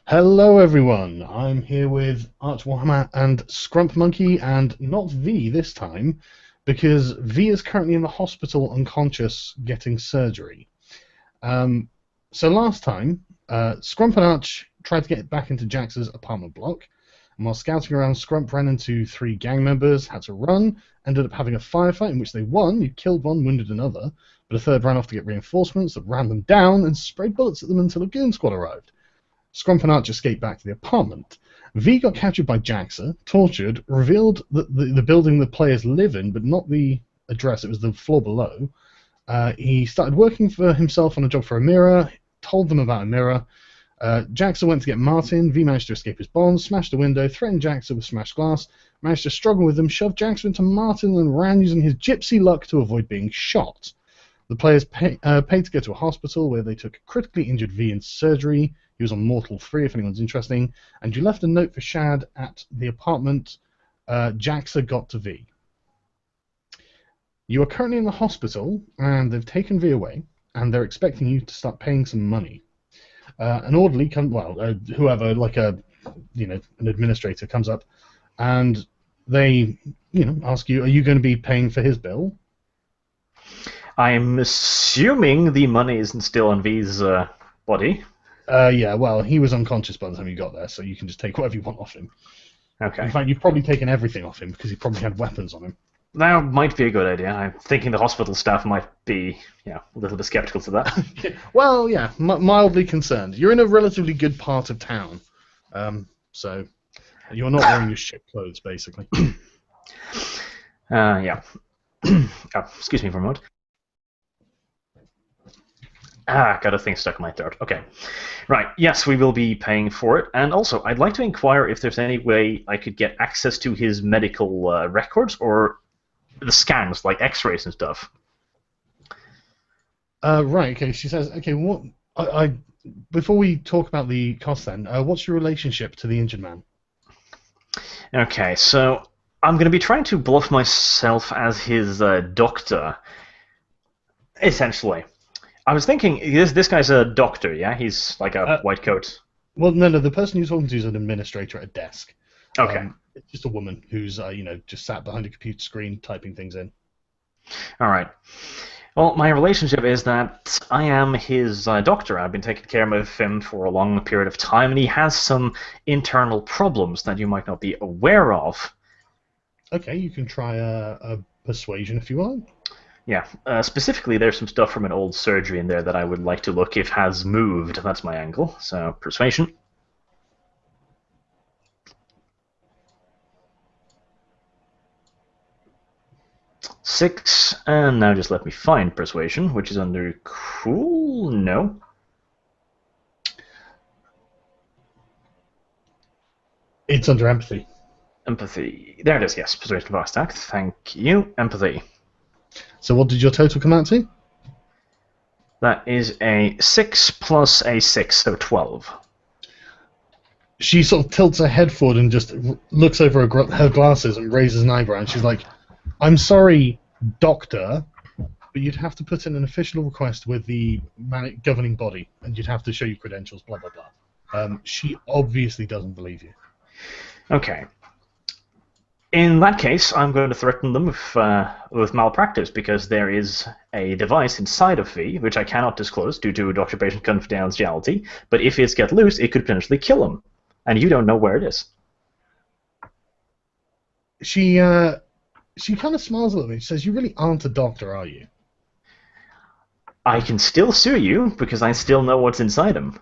Hello everyone, I'm here with Arch Warhammer and Scrump Monkey, and not V this time, because V is currently in the hospital unconscious getting surgery. Um, so last time, Scrump and Arch tried to get back into Jax's apartment block, and while scouting around, Scrump ran into three gang members, had to run, ended up having a firefight in which they won. You killed one, wounded another, but a third ran off to get reinforcements that ran them down and sprayed bullets at them until a goon squad arrived. Scrump and Arch escaped back to the apartment. V got captured by Jaxa, tortured, revealed that the building the players live in, but not the address, it was the floor below. He started working for himself on a job for Amira, told them about Amira. Jaxa went to get Martin. V managed to escape his bonds, smashed a window, threatened Jaxa with smashed glass, managed to struggle with them, shoved Jaxa into Martin, and ran using his gypsy luck to avoid being shot. The players paid to go to a hospital where they took a critically injured V in surgery. He was on Mortal 3, if anyone's interesting. And you left a note for Shad at the apartment. Jaxa got to V. You are currently in the hospital, and they've taken V away, and they're expecting you to start paying some money. An orderly, whoever, like an administrator comes up, and they, ask you, are you going to be paying for his bill? I'm assuming the money isn't still on V's body. Yeah, well, he was unconscious by the time you got there, so you can just take whatever you want off him. Okay. In fact, you've probably taken everything off him, because he probably had weapons on him. That might be a good idea. I'm thinking the hospital staff might be, a little bit skeptical to that. Well, yeah, mildly concerned. You're in a relatively good part of town, so you're not wearing your ship clothes, basically. Yeah. Oh, excuse me for a moment. Got a thing stuck in my throat. Okay. Right, yes, we will be paying for it. And also, I'd like to inquire if there's any way I could get access to his medical records or the scans, like x-rays and stuff. Right, okay, she says, okay, before we talk about the cost then, what's your relationship to the injured man? Okay, so I'm going to be trying to bluff myself as his doctor, essentially. I was thinking, this guy's a doctor, yeah? He's like a white coat. Well, no, the person you're talking to is an administrator at a desk. Okay. It's just a woman who's, just sat behind a computer screen typing things in. All right. Well, my relationship is that I am his doctor. I've been taking care of him for a long period of time, and he has some internal problems that you might not be aware of. Okay, you can try a persuasion if you want. Yeah, specifically there's some stuff from an old surgery in there that I would like to look if has moved. That's my angle. So, persuasion. Six, and now just let me find persuasion, which is under cool. No. It's under empathy. Empathy. There it is, yes. Persuasion fast attack. Thank you. Empathy. So what did your total come out to? That is a 6 plus a 6, so 12. She sort of tilts her head forward and just looks over her glasses and raises an eyebrow, and she's like, I'm sorry, doctor, but you'd have to put in an official request with the governing body, and you'd have to show your credentials, blah, blah, blah. She obviously doesn't believe you. Okay. In that case, I'm going to threaten them with malpractice, because there is a device inside of V, which I cannot disclose due to doctor-patient confidentiality, but if it's get loose, it could potentially kill him, and you don't know where it is. She kind of smiles a little bit. She says, you really aren't a doctor, are you? I can still sue you, because I still know what's inside him.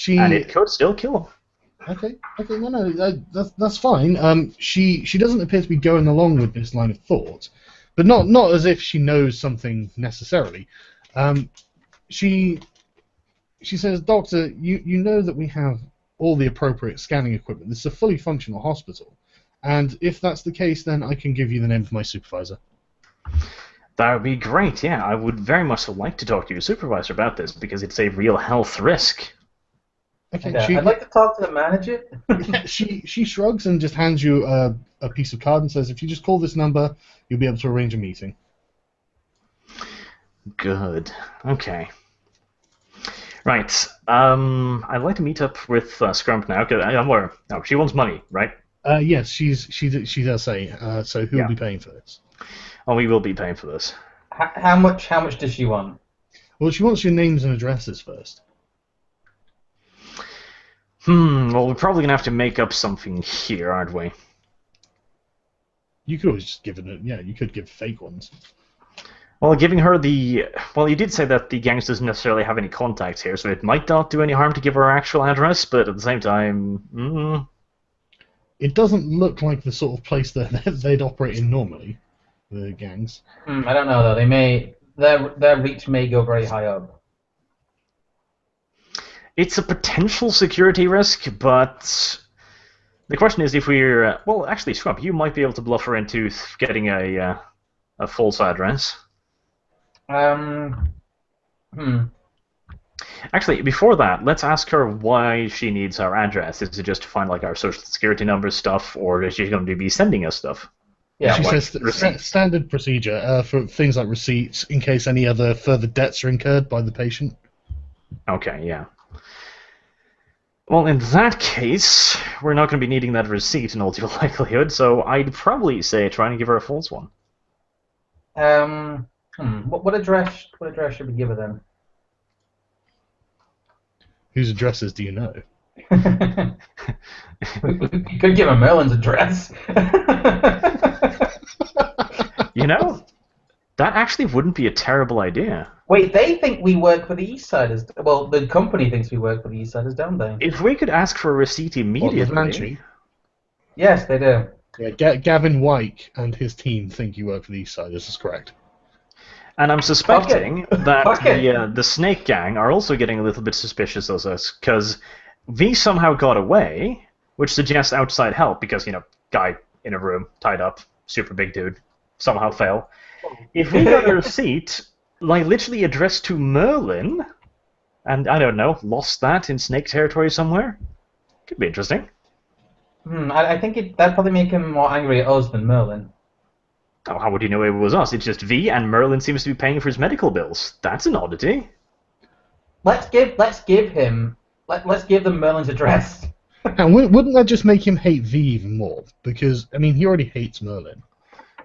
And it could still kill him. Okay, no, that's fine. She doesn't appear to be going along with this line of thought, but not as if she knows something necessarily. She says, Doctor, you know that we have all the appropriate scanning equipment. This is a fully functional hospital, and if that's the case, then I can give you the name of my supervisor. That would be great, yeah. I would very much like to talk to your supervisor about this, because it's a real health risk. Okay, I'd like to talk to the manager. she shrugs and just hands you a piece of card and says, if you just call this number, you'll be able to arrange a meeting. Good. Okay. Right. I'd like to meet up with Scrump now. Cause I'm aware. No, she wants money, right? Yes, she does say. So who will Yeah. be paying for this? Oh, we will be paying for this. How much? How much does she want? Well, she wants your names and addresses first. Well, we're probably gonna have to make up something here, aren't we? You could always just give it. Yeah, you could give fake ones. Well, giving her the... Well, you did say that the gangs doesn't necessarily have any contacts here, so it might not do any harm to give her her actual address, but at the same time... It doesn't look like the sort of place that they'd operate in normally, the gangs. I don't know though. They may their reach may go very high up. It's a potential security risk, but... The question is if we're... well, actually, Scrump, you might be able to bluff her into getting a false address. Actually, before that, let's ask her why she needs our address. Is it just to find like our social security number stuff, or is she going to be sending us stuff? Yeah, She like says standard procedure for things like receipts in case any other further debts are incurred by the patient. Okay, yeah. Well, in that case, we're not going to be needing that receipt in all due likelihood, so I'd probably say try and give her a false one. What address? What address should we give her then? Whose addresses do you know? We could give her Merlin's address. You know, that actually wouldn't be a terrible idea. Wait, they think we work for the East Siders. Well, the company thinks we work for the East Siders, don't they? If we could ask for a receipt immediately... Manchi? Yes, they do. Yeah, Gavin Wyke and his team think you work for the East Siders, that's correct. And I'm suspecting that Okay. the Snake Gang are also getting a little bit suspicious of us, because V somehow got away, which suggests outside help, because, you know, guy in a room, tied up, super big dude, somehow fell. If we got a receipt, like literally addressed to Merlin, and, I don't know, lost that in Snake territory somewhere, could be interesting. I think that'd probably make him more angry at us than Merlin. Oh, how would you know it was us? It's just V, and Merlin seems to be paying for his medical bills. That's an oddity. Let's give them Merlin's address. And wouldn't that just make him hate V even more? Because, I mean, he already hates Merlin.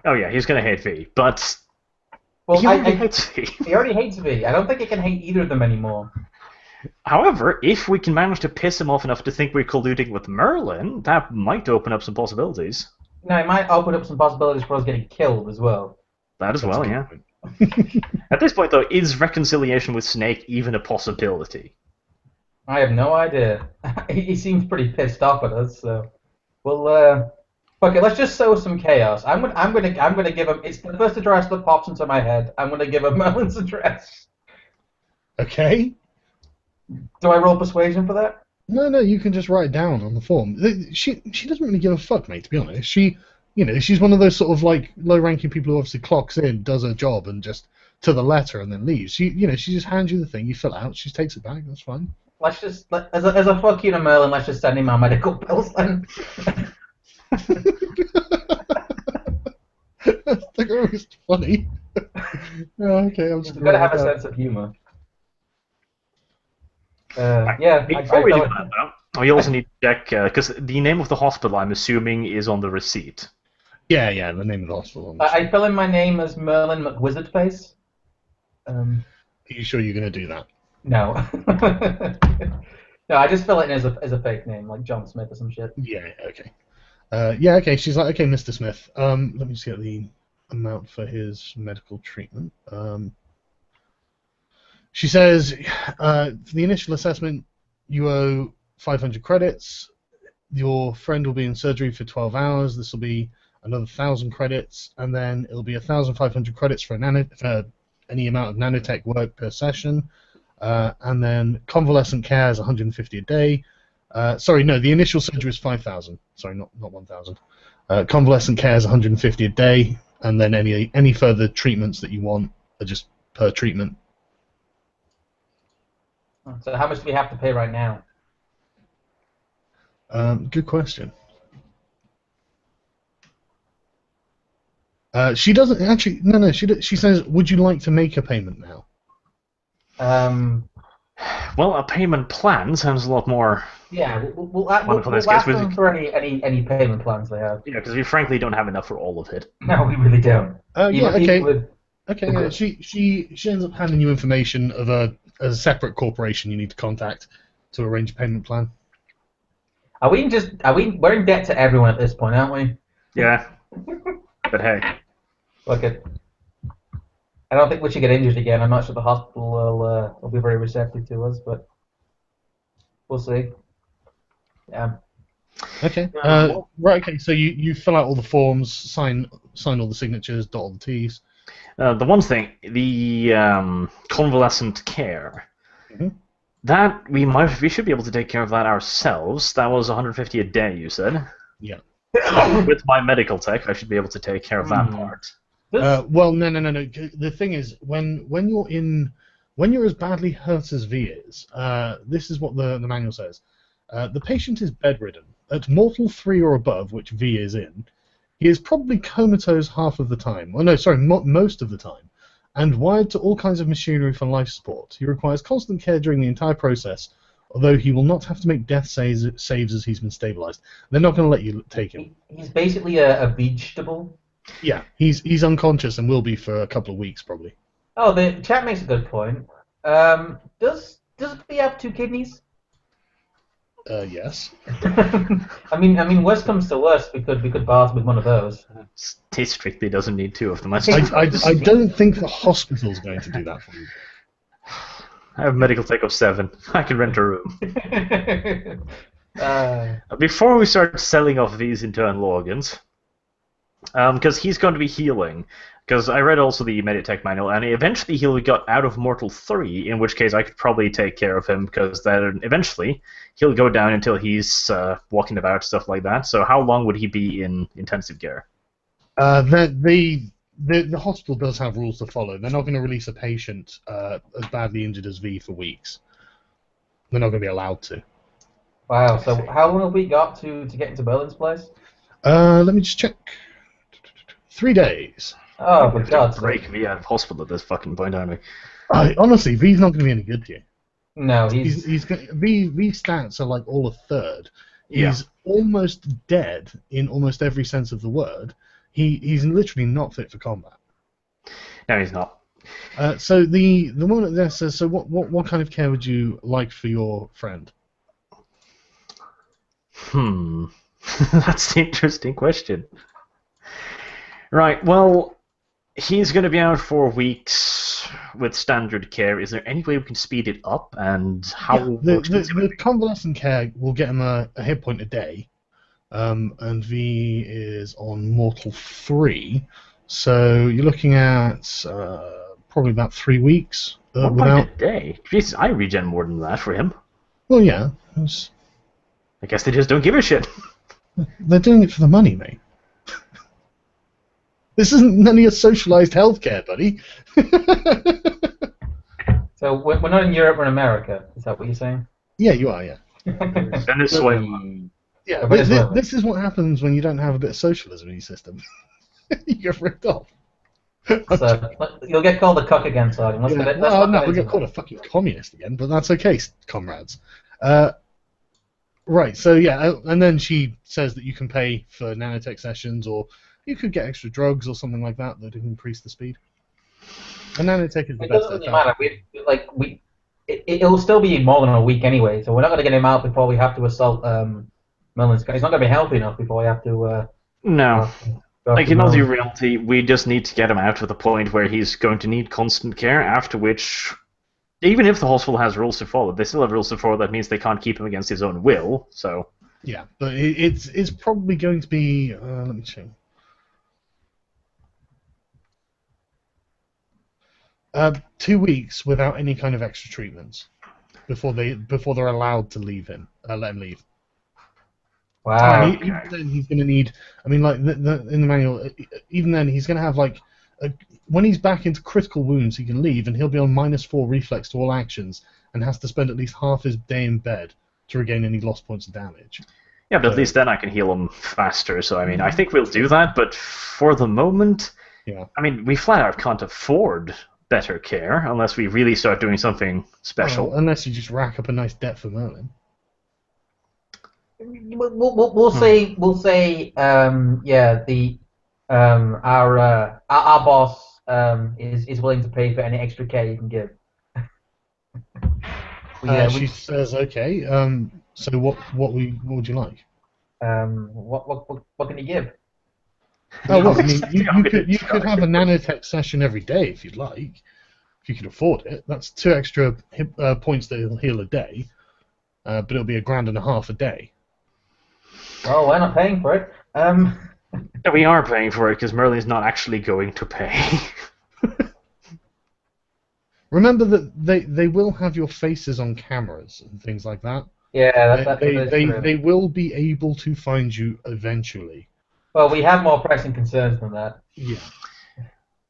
Oh yeah, he's gonna hate V, but Well, he already hates V. He already hates V. I don't think he can hate either of them anymore. However, if we can manage to piss him off enough to think we're colluding with Merlin, that might open up some possibilities. No, it might open up some possibilities for us getting killed as well. That as That's well, a good yeah. point. At this point, though, is reconciliation with Snake even a possibility? I have no idea. He seems pretty pissed off at us, so we'll fuck it. Let's just sow some chaos. I'm gonna give him. It's the first address that pops into my head. I'm gonna give him Merlin's address. Okay? Do I roll persuasion for that? No, you can just write it down on the form. She doesn't really give a fuck, mate, to be honest. She's one of those sort of, like, low-ranking people who obviously clocks in, does her job, and just to the letter, and then leaves. She just hands you the thing, you fill it out, she takes it back, that's fine. Let's just as a fuck you to Merlin. Let's just send him our medical bills then. That's the most funny. Okay, I'm just We've got to have a write that sense of humor. Yeah. Before we feel do that, though, we also need to check, because the name of the hospital, I'm assuming, is on the receipt. Yeah, the name of the hospital. I fill in my name as Merlin McWizardface. Are you sure you're going to do that? No. No, I just fill it in as a fake name, like John Smith or some shit. Yeah, okay. Okay, she's like, okay, Mr. Smith, let me just get the amount for his medical treatment. She says, for the initial assessment, you owe 500 credits. Your friend will be in surgery for 12 hours. This will be another 1,000 credits, and then it'll be 1,500 credits for any amount of nanotech work per session. And then convalescent care is 150 a day. Sorry, no, the initial surgery is 5,000. Sorry, not 1,000. Convalescent care is 150 a day, and then any further treatments that you want are just per treatment. So how much do we have to pay right now? Good question. She doesn't actually. No. She says, "Would you like to make a payment now?" Well, a payment plan sounds a lot more Yeah, wonderful in this we'll case. ask them for any payment plans they have. Yeah, because we frankly don't have enough for all of it. No, we really don't. Oh yeah, Even okay. with Okay, the yeah. good. She ends up handing you information of a separate corporation you need to contact to arrange a payment plan. We're in debt to everyone at this point, aren't we? Yeah, but hey. Look at. I don't think we should get injured again. I'm not sure the hospital will be very receptive to us, but we'll see. Yeah. Okay. Well, Right. Okay. So you fill out all the forms, sign all the signatures, dot all the T's. the one thing, the convalescent care. Mhm. That we should be able to take care of that ourselves. That was 150 a day, you said. Yeah. With my medical tech, I should be able to take care of that part. Well, no. The thing is, when you're as badly hurt as V is, this is what the manual says. The patient is bedridden at mortal 3 or above, which V is in. He is probably comatose half of the time. Well, no, sorry, most of the time, and wired to all kinds of machinery for life support. He requires constant care during the entire process, although he will not have to make death saves as he's been stabilized. They're not going to let you take him. He's basically a vegetable. Yeah, he's unconscious and will be for a couple of weeks probably. Oh, the chat makes a good point. Does he have 2 kidneys? Yes. I mean, worst comes to worst, we could bath with one of those. He strictly doesn't need 2 of them. I don't think the hospital's going to do that for you. I have medical tech of 7. I can rent a room. Before we start selling off these internal organs, because he's going to be healing. Because I read also the Meditech manual, and eventually he'll get out of Mortal 3, in which case I could probably take care of him, because then eventually he'll go down until he's walking about, stuff like that. So how long would he be in intensive care? The hospital does have rules to follow. They're not going to release a patient as badly injured as V for weeks. They're not going to be allowed to. Wow, so how long have we got to get into Berlin's place? Let me just check. 3 days. Oh, for God's break sake. me out of hospital at this fucking point, aren't we? Honestly, V's not going to be any good to you. No, V's V stats are like all a third. Yeah. He's almost dead in almost every sense of the word. He's literally not fit for combat. No, he's not. So the woman there says, so what kind of care would you like for your friend? That's an interesting question. Right, well, he's going to be out for weeks with standard care. Is there any way we can speed it up, and how? Yeah, the convalescent care will get him a hit point a day, and V is on Mortal 3, so you're looking at probably about 3 weeks. One point a day? Jesus, I regen more than that for him. Well, yeah. I guess they just don't give a shit. They're doing it for the money, mate. This isn't none of your socialized healthcare, buddy. So we're not in Europe, we're in America. Is that what you're saying? Yeah, you are, yeah. Venezuela. Yeah, this is what happens when you don't have a bit of socialism in your system. You get ripped off. So, you'll get called a cuck again, Sergeant. Yeah. Well, no, we'll get called a fucking communist again, but that's okay, comrades. Right, so yeah, and then she says that you can pay for nanotech sessions, or you could get extra drugs or something like that that increase the speed. And nanotech is the It best. doesn't really matter. It'll still be more than a week anyway, so we're not going to get him out before we have to assault Merlin's. He's not going to be healthy enough before we have to. No. Like, in all Merlin. reality, we just need to get him out to the point where he's going to need constant care, after which, even if the hospital has rules to follow, they still have rules to follow. That means they can't keep him against his own will, so... Yeah, but it's probably going to be... let me check. 2 weeks without any kind of extra treatments before they're allowed to leave him. Let him leave. Wow. Even then, he's going to need. I mean, like in the manual, even then he's going to have like when he's back into critical wounds, he can leave, and he'll be on -4 reflex to all actions, and has to spend at least half his day in bed to regain any lost points of damage. Yeah, but at least then I can heal him faster. So I mean, I think we'll do that. But for the moment, Yeah. I mean, we flat out can't afford better care, unless we really start doing something special. Well, unless you just rack up a nice debt for Merlin. We'll say yeah, the our boss is willing to pay for any extra care you can give. She says, okay. So what would you like? What can you give? Oh well, I mean, you could have a nanotech session every day if you'd like, if you could afford it. That's 2 extra points that will heal a day, but it'll be $1,500 a day. Well, we're not paying for it. We are paying for it because Merlin's not actually going to pay. Remember that they will have your faces on cameras and things like that. Yeah, that's true. They will be able to find you eventually. Well, we have more pressing concerns than that. Yeah.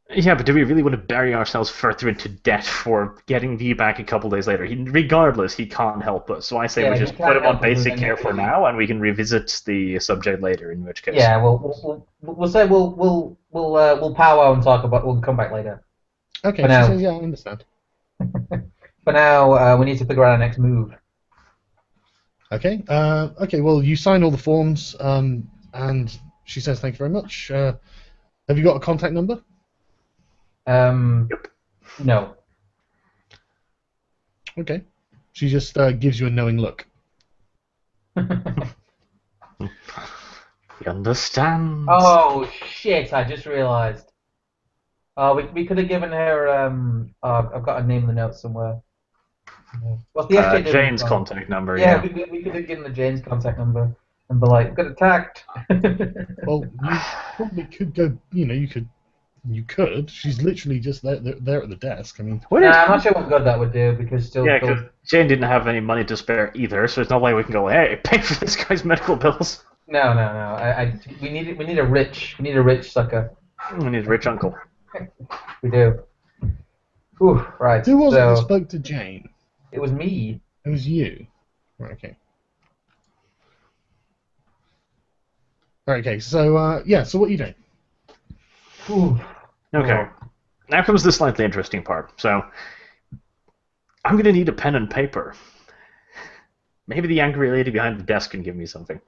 Yeah, but do we really want to bury ourselves further into debt for getting V back a couple days later? Regardless, he can't help us. So I say we just put him on basic care for now, and we can revisit the subject later. In which case, yeah, we'll say we'll powwow and talk about. We'll come back later. Okay. She says, yeah, I understand. For now, we need to figure out our next move. Okay. Okay. Well, you sign all the forms, and she says, "Thank you very much." Have you got a contact number? Yep. No. Okay. She just gives you a knowing look. He understands. Oh shit! I just realised. We could have given her. I've got a name in the notes somewhere. What's the SJ Jane's contact number. Yeah, we could have given the Jane's contact number and be like, "Got attacked." Well, you probably could go. You could. She's literally just there at the desk. I mean, I'm not sure what good that would do because still. Yeah, because Jane didn't have any money to spare either, so it's not like we can go, "Hey, pay for this guy's medical bills." No. We need a rich sucker. We need a rich uncle. We do. Ooh, right. Who was it that spoke to Jane? It was me. It was you. Right, okay. Right, okay. So so what are you doing? Ooh. Okay. Now comes the slightly interesting part. So, I'm going to need a pen and paper. Maybe the angry lady behind the desk can give me something.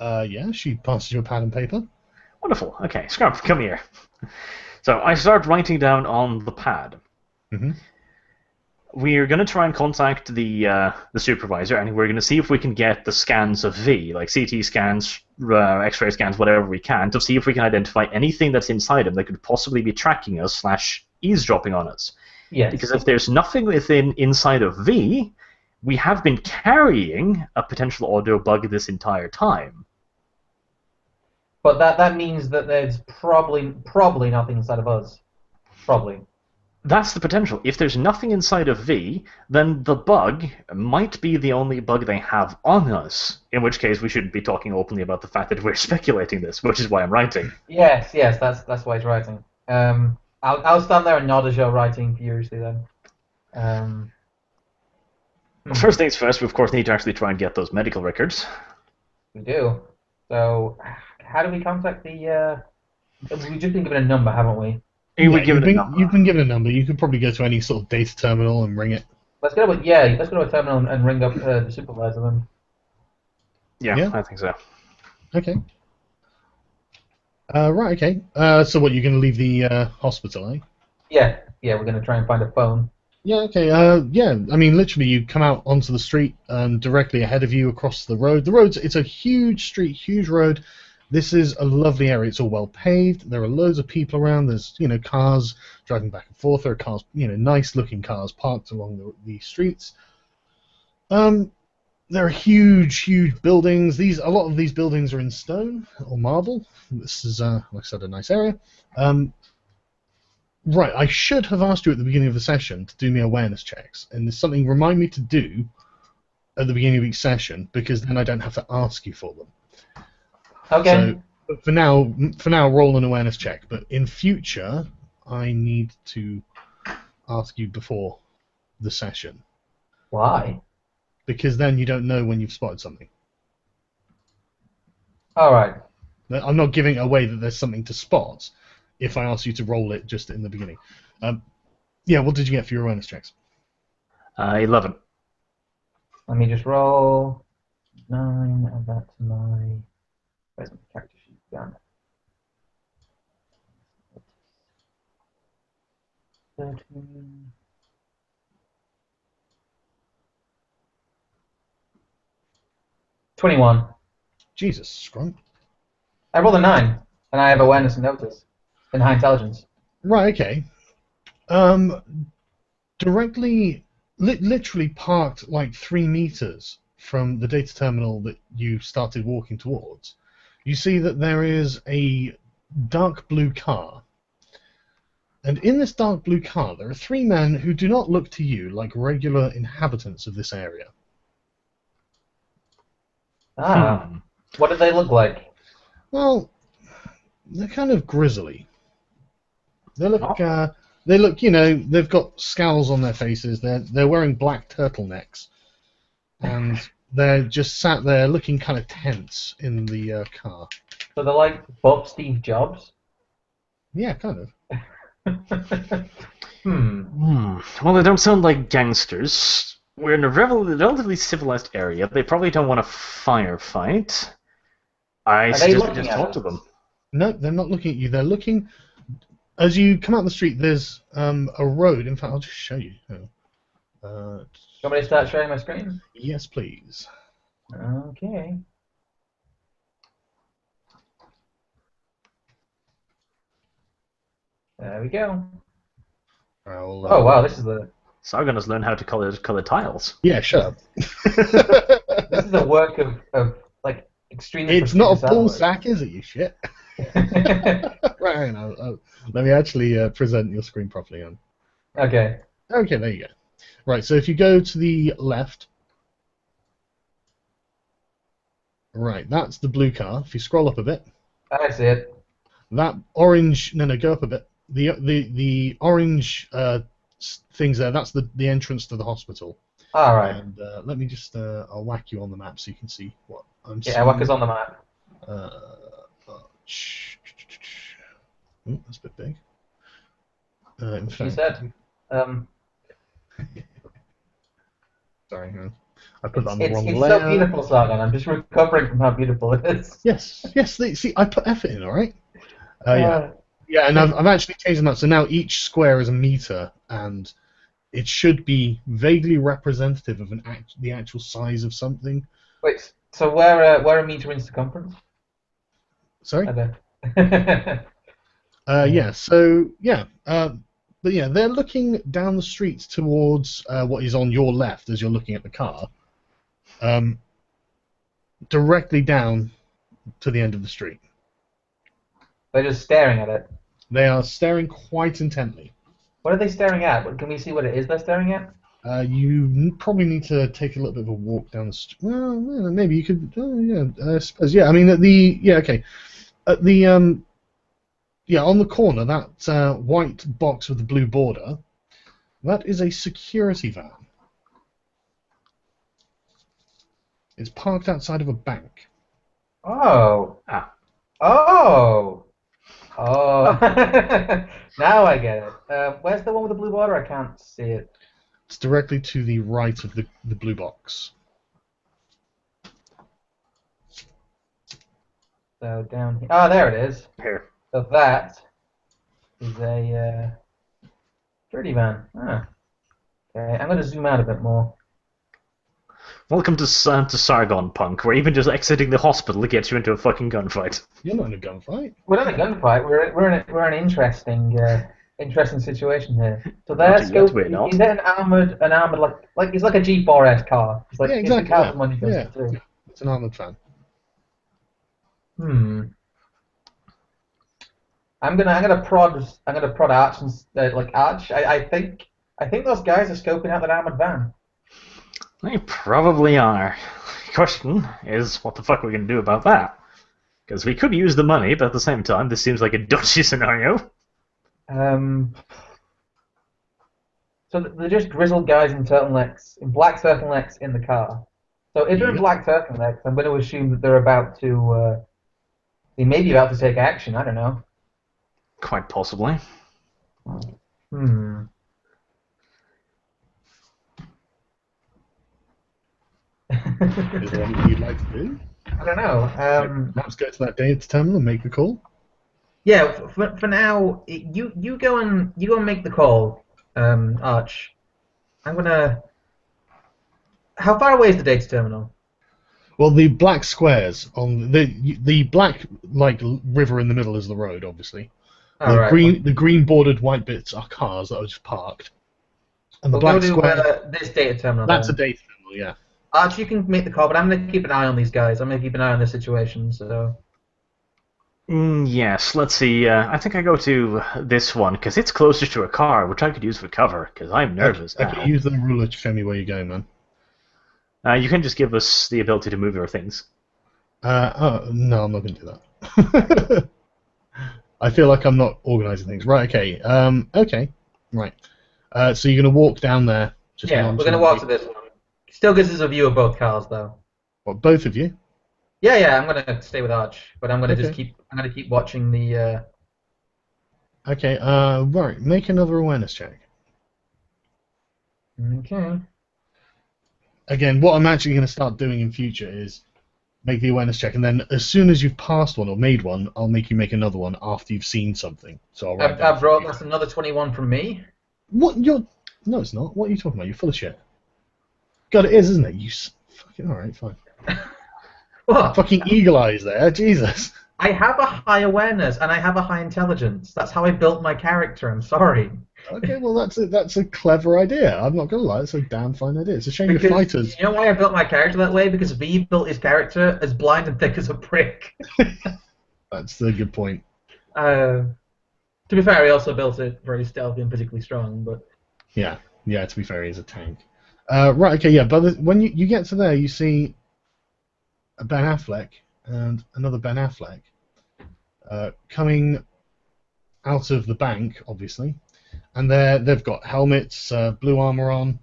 Yeah, she passes you a pad and paper. Wonderful. Okay, Scrump, come here. So, I start writing down on the pad. Mm-hmm. We're going to try and contact the supervisor, and we're going to see if we can get the scans of V, like CT scans, X-ray scans, whatever we can, to see if we can identify anything that's inside him that could possibly be tracking us / eavesdropping on us. Yes. Because if there's nothing inside of V, we have been carrying a potential audio bug this entire time. But that means that there's probably nothing inside of us. Probably. That's the potential. If there's nothing inside of V, then the bug might be the only bug they have on us. In which case, we shouldn't be talking openly about the fact that we're speculating this, which is why I'm writing. Yes, that's why he's writing. I'll stand there and nod as you're writing furiously then. First things first, we of course need to actually try and get those medical records. We do. So, how do we contact the? We've just been given a number, haven't we? You've been given a number. You could probably go to any sort of data terminal and ring it. Let's go to a terminal and ring up the supervisor then. Yeah, I think so. Okay. Right. Okay. So what? You're going to leave the hospital, eh? Yeah. We're going to try and find a phone. Yeah. Okay. Yeah. I mean, literally, you come out onto the street, and directly ahead of you, across the road. It's a huge street, huge road. This is a lovely area. It's all well paved. There are loads of people around. There's cars driving back and forth. There are cars, nice looking cars parked along the streets. There are huge buildings. A lot of these buildings are in stone or marble. This is, like I said, a nice area. Right, I should have asked you at the beginning of the session to do me awareness checks, and there's something remind me to do at the beginning of each session because then I don't have to ask you for them. Okay. So for now, roll an awareness check. But in future, I need to ask you before the session. Why? Because then you don't know when you've spotted something. All right. I'm not giving away that there's something to spot if I ask you to roll it just in the beginning. Yeah, what did you get for your awareness checks? 11. Let me just roll 9, add that to my. Where's my character sheet gone? 13. 21. Jesus, Scrump. I rolled a 9, and I have awareness and notice in high intelligence. Right, okay. Directly, literally parked like 3 meters from the data terminal that you started walking towards, you see that there is a dark blue car. And in this dark blue car, there are 3 men who do not look to you like regular inhabitants of this area. Ah. What do they look like? Well, they're kind of grizzly. They look, Oh. they've got scowls on their faces. They're wearing black turtlenecks, and they're just sat there looking kind of tense in the car. So they're like Bob Steve Jobs? Yeah, kind of. Well, they don't sound like gangsters. We're in a relatively civilized area. They probably don't want a firefight. I Are they suggest we looking just at talk us? to them. No, they're not looking at you. They're looking. As you come out the street, there's a road. In fact, I'll just show you. You want me to start sharing my screen? Yes, please. Okay. There we go. Oh wow, this is the. Sargon learned how to color tiles. Yeah, shut up. This is a work of like extremely. It's not a pull prestigious sack, is it, you shit? artwork. Right, now, let me actually present your screen properly on. Okay. Okay, there you go. Right, so if you go to the left, right, that's the blue car. If you scroll up a bit, I see it. that orange, no, go up a bit. The orange things there, that's the entrance to the hospital. All right. And let me just, I'll whack you on the map so you can see what I'm seeing. Yeah, Wacker's on the map. Ooh, that's a bit big. In She fact, said. Sorry, hang on. I put that on the It's wrong so layer. beautiful, Sargon. I'm just recovering from how beautiful it is. Yes, see, I put effort in, all right? Yeah, and I've actually changed them up. So now each square is a meter, and it should be vaguely representative of the actual size of something. Wait, so where a meter in circumference? Sorry? Okay. Yeah, so, yeah. But yeah, they're looking down the street towards what is on your left as you're looking at the car. Directly down to the end of the street. They're just staring at it. They are staring quite intently. What are they staring at? Can we see what it is they're staring at? You probably need to take a little bit of a walk down the street. Well, maybe you could. Yeah, I suppose. Yeah, I mean, okay. At the on the corner, that white box with the blue border, that is a security van. It's parked outside of a bank. Oh. Oh. Now I get it. Where's the one with the blue border? I can't see it. It's directly to the right of the blue box. So down here. Oh, there it is. Here. So that is a security van. Ah. Okay, I'm going to zoom out a bit more. Welcome to Sargon Punk, where even just exiting the hospital gets you into a fucking gunfight. You're not in a gunfight. We're not in a gunfight. We're in an interesting situation here. So there's Not yet, we're not. is it an armored like it's like a G4S car? It's like Yeah, exactly. It's the car that money goes to. It's an armored van. I'm gonna prod Arch and Arch. I think those guys are scoping out that armored van. They probably are. The question is, what the fuck are we going to do about that? Because we could use the money, but at the same time, this seems like a dodgy scenario. So they're just grizzled guys in turtlenecks, in black turtlenecks in the car. So if they're in black turtlenecks, I'm going to assume that they're about to, they may be about to take action. I don't know. Quite possibly. Is there anything you'd like to do? I don't know. Perhaps go to that data terminal and make the call? Yeah, for now, you go and make the call, Arch. I'm gonna. How far away is the data terminal? Well, the black squares on the black river in the middle is the road, obviously. All right. The green bordered white bits are cars that are just parked, and the We'll go black to square this data terminal that's a then. data terminal, yeah. Arch, you can make the call, but I'm gonna keep an eye on these guys. I'm gonna keep an eye on the situation. So. Yes, let's see. I think I go to this one because it's closer to a car, which I could use for cover because I'm nervous Okay, now. use the ruler to show me where you're going, man. You can just give us the ability to move your things. Oh, no, I'm not going to do that. I feel like I'm not organising things. Right, okay. Okay, right. So you're going to walk down there. Just Yeah, we're gonna walk to this one. Still gives us a view of both cars, though. What, both of you? Yeah, I'm gonna stay with Arch, but I'm gonna just Okay. I'm gonna keep watching the. Okay, right. Make another awareness check. Okay. Again, what I'm actually going to start doing in future is make the awareness check, and then as soon as you've passed one or made one, I'll make you make another one after you've seen something. So I'll write down. I've brought that's another 21 from me. What? You're... No, it's not. What are you talking about? You're full of shit. God, it is, isn't it? Fucking alright, fine. What? Fucking eagle eyes there, Jesus. I have a high awareness and I have a high intelligence. That's how I built my character. I'm sorry. Okay, well that's a clever idea. I'm not gonna lie, it's a damn fine idea. It's a shame your Because fighters. you know why I built my character that way? Because V built his character as blind and thick as a brick. That's a good point. To be fair, he also built it very stealthy and physically strong. But Yeah, yeah. To be fair, he's a tank. Right, okay, yeah. But when you get to there, you see a Ben Affleck and another Ben Affleck coming out of the bank, obviously, and they've got helmets, blue armor on,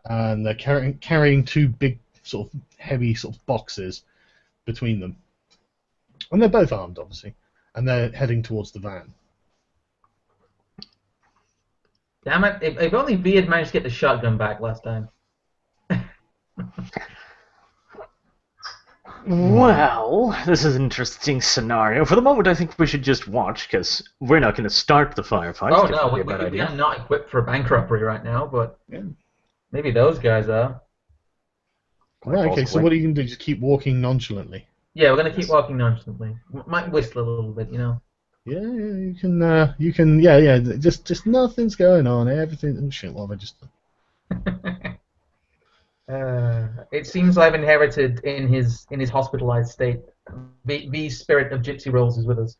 and they're carrying two big sort of heavy sort of boxes between them, and they're both armed, obviously, and they're heading towards the van. damn it! If only V had managed to get the shotgun back last time. Well, this is an interesting scenario. For the moment, I think we should just watch because we're not going to start the firefight. Oh Which no, would be a bad we idea. are not equipped for a bank robbery right now, but Yeah. maybe those guys are. Quite Right, okay, so possibly. what are you going to do? Just keep walking nonchalantly? Yeah, we're gonna keep walking nonchalantly. Might whistle a little bit, you know. Yeah, you can, yeah, just nothing's going on, everything, oh shit, what have I just done? It seems I've inherited in his hospitalized state. V's spirit of Gypsy Rolls is with us.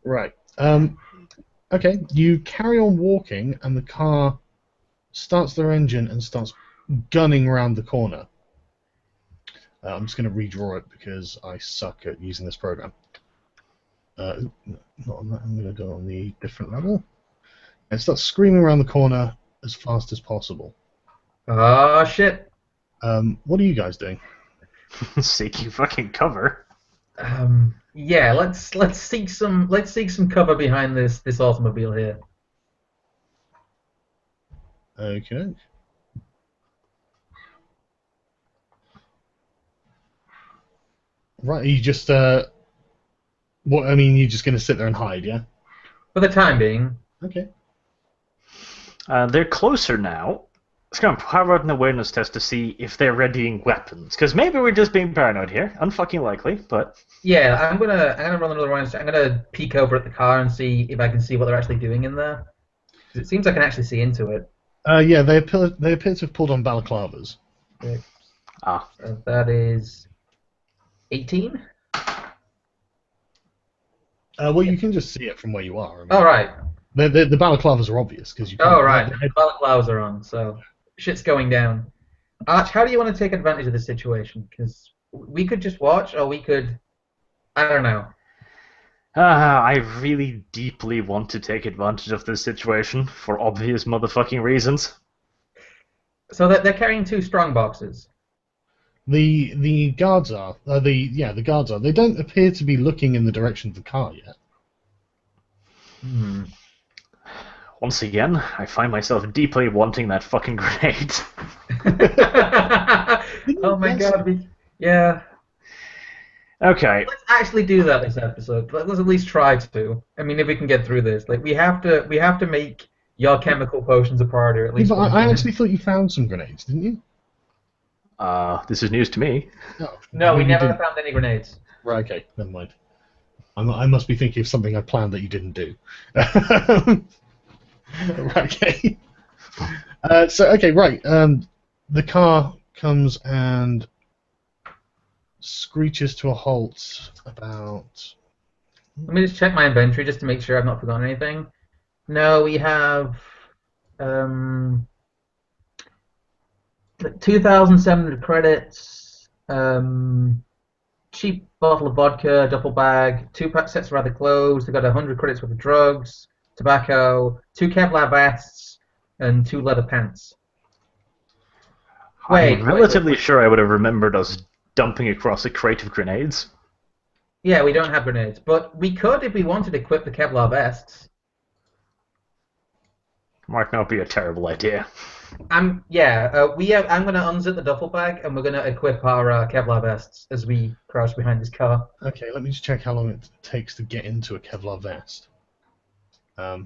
Right, okay, you carry on walking, and the car starts their engine and starts gunning around the corner. I'm just going to redraw it because I suck at using this program. Not on that, I'm going to go on the different level. And start screaming around the corner as fast as possible. Oh shit. What are you guys doing? Seeking fucking cover. Yeah, let's seek some cover behind this automobile here. Okay. Right, you just what I mean, you're just going to sit there and hide, yeah? For the time being. Okay. They're closer now. Scrump, how about an awareness test to see if they're readying weapons? Because maybe we're just being paranoid here. Unfucking likely, but... Yeah, I'm gonna run another round. I'm gonna peek over at the car and see if I can see what they're actually doing in there. 'Cause it seems I can actually see into it. Yeah, they appear to have pulled on balaclavas. Ah. So that is 18. Well, you can just see it from where you are. I mean, Oh right. the balaclavas are obvious because you. Oh right. The balaclavas are on, so shit's going down. Arch, how do you want to take advantage of this situation? Because we could just watch, or we could. I don't know. I really deeply want to take advantage of this situation for obvious motherfucking reasons. So they're carrying two strong boxes. The guards are the guards are. They don't appear to be looking in the direction of the car yet. Once again, I find myself deeply wanting that fucking grenade. Oh my god, yeah. Okay. Let's actually do that this episode. Let's at least try to. I mean, if we can get through this, like we have to make your chemical potions a priority, or at Yeah, least but one of I them. actually thought you found some grenades, didn't you? This is news to me. No, we maybe you never didn't. found any grenades. Right, okay, never mind. I must be thinking of something I planned that you didn't do. Right, okay. Right. The car comes and screeches to a halt about. Let me just check my inventory just to make sure I've not forgotten anything. No, we have 2,700 credits, cheap bottle of vodka, duffel bag, two sets of rather clothes. They got 100 credits worth of drugs, tobacco, two Kevlar vests, and two leather pants. I'm relatively sure I would have remembered us dumping across a crate of grenades. Yeah, we don't have grenades, but we could, if we wanted, equip the Kevlar vests. Might not be a terrible idea. I'm going to unzip the duffel bag and we're going to equip our Kevlar vests as we crouch behind this car. Okay, let me just check how long it takes to get into a Kevlar vest. Fuck,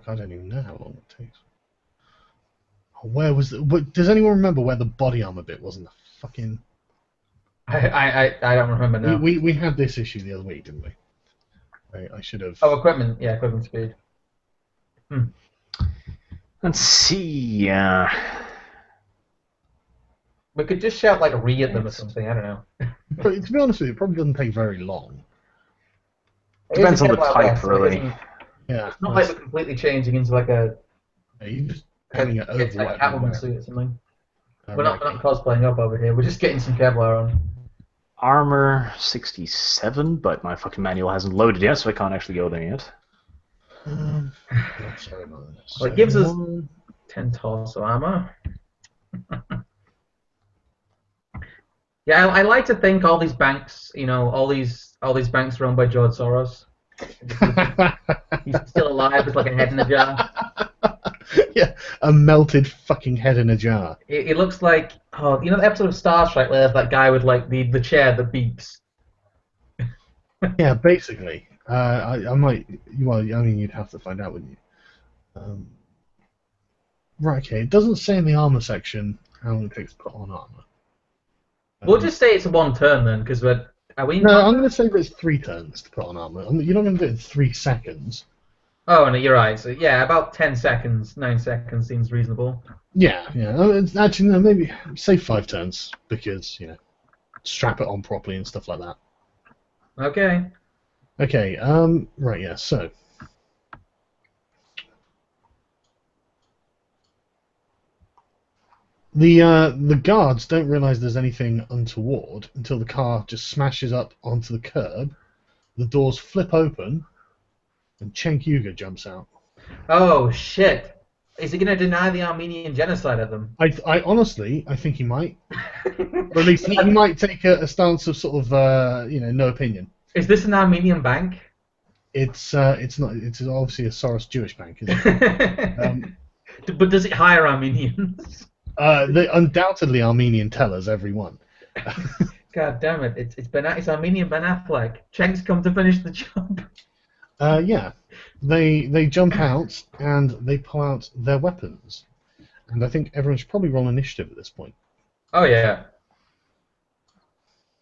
I don't even know how long it takes. Where was does anyone remember where the body armor bit was in the fucking? I don't remember now. We had this issue the other week, didn't we? I should have. Oh, equipment. Yeah, equipment speed. Let's see. We could just shout like "re" at them or something. I don't know. But to be honest with you, it probably doesn't take very long. Depends on the type, really. Yeah. It's not like we're completely changing into like a. You just having it over like a Catwoman suit or something. We're not okay. cosplaying up over here. We're just getting some Kevlar on. Armor 67, but my fucking manual hasn't loaded yet, so I can't actually go there yet. Sorry about this. Well, it gives us 10 torso armor. Yeah, I like to think all these banks, all these banks are owned by George Soros. He's still alive with like a head in a jar. Yeah, a melted fucking head in a jar. It looks like, the episode of Star Trek where there's that guy with like the chair that beeps. Yeah, basically. I might. Well, I mean, you'd have to find out, wouldn't you? Right. Okay. It doesn't say in the armor section how long it takes to put on armor. We'll just say it's a one turn then, because are we? No, I'm going to say that it's 3 turns to put on armor. You're not going to do it in 3 seconds. Oh, no, you're right. So yeah, about 10 seconds, 9 seconds seems reasonable. Yeah. It's actually, no, maybe say 5 turns because strap it on properly and stuff like that. Okay. Okay. Right. Yeah. So. The guards don't realise there's anything untoward until the car just smashes up onto the curb. The doors flip open, and Cenk Uygur jumps out. Oh shit! Is he going to deny the Armenian genocide of them? I honestly, I think he might. Or at least he might take a stance of sort of, no opinion. Is this an Armenian bank? It's not. It's obviously a Soros Jewish bank, isn't it? But does it hire Armenians? They undoubtedly Armenian tellers, every one. God damn it! It's Armenian Ben Affleck. Cenk's come to finish the job. Yeah, they jump out and they pull out their weapons, and I think everyone should probably roll initiative at this point. Oh yeah.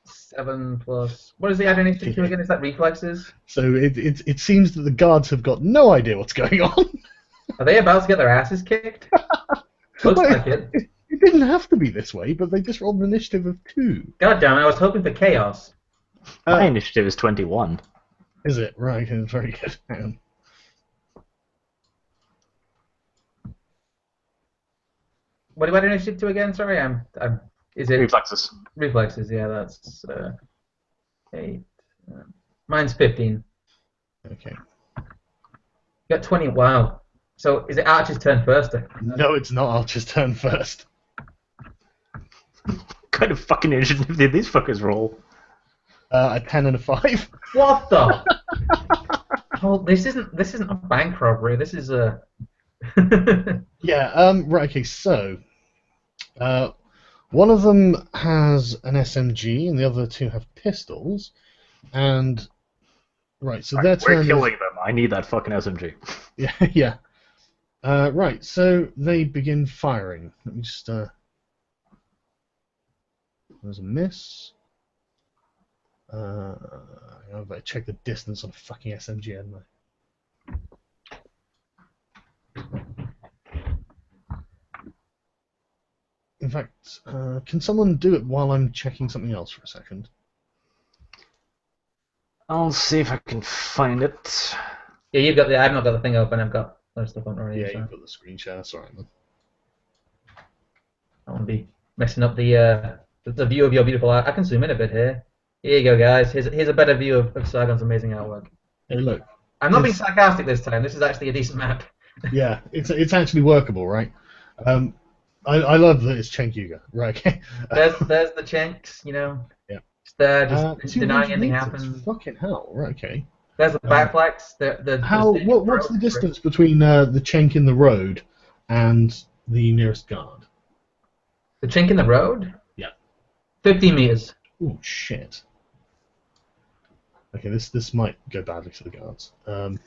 7 plus. What is the add initiative to again? Is that reflexes? So it seems that the guards have got no idea what's going on. Are they about to get their asses kicked? Looks like it. It didn't have to be this way, but they just rolled an initiative of 2. God damn it! I was hoping for chaos. My initiative is 21. Is it? Right, it's very good. Hang on. What do I do initiative to again? Sorry, is it Reflexes. reflexes? Yeah, that's 8. Mine's 15. Okay. You got 20. Wow. So is it Archer's turn first? No, it's not Archer's turn first. What kind of fucking initiative did these fuckers roll? A 10 and a 5. What the? Oh, this isn't a bank robbery. This is a. Yeah. Right. Okay. So, uh, one of them has an SMG, and the other two have pistols. And right, so Right, their we're turn is killing them. I need that fucking SMG. yeah, yeah. Right, so they begin firing. Let me just there's a miss. I better check the distance on a fucking SMG, hadn't I? In fact, can someone do it while I'm checking something else for a second? I'll see if I can find it. Yeah, you've got the. I've not got the thing open. I've got most stuff on already. Yeah, So you've got the screen share. That's all right, then. I won't be messing up the view of your beautiful art. I can zoom in a bit here. Here you go, guys. Here's a better view of Sargon's amazing artwork. Hey, look. I'm not being sarcastic this time. This is actually a decent map. Yeah, it's actually workable, right? Um, I love that it's Cenk Uygur. Right, okay. There's the Chinks, Yeah. just there, just denying 200 anything meters. happened. Fucking hell. Right, okay. There's the Uh, backflags. The How? stake in the What's road. the distance between the chink in the road and the nearest guard? The chink in the road. Yeah. 50 meters. Oh shit. Okay, this might go badly for the guards. Damn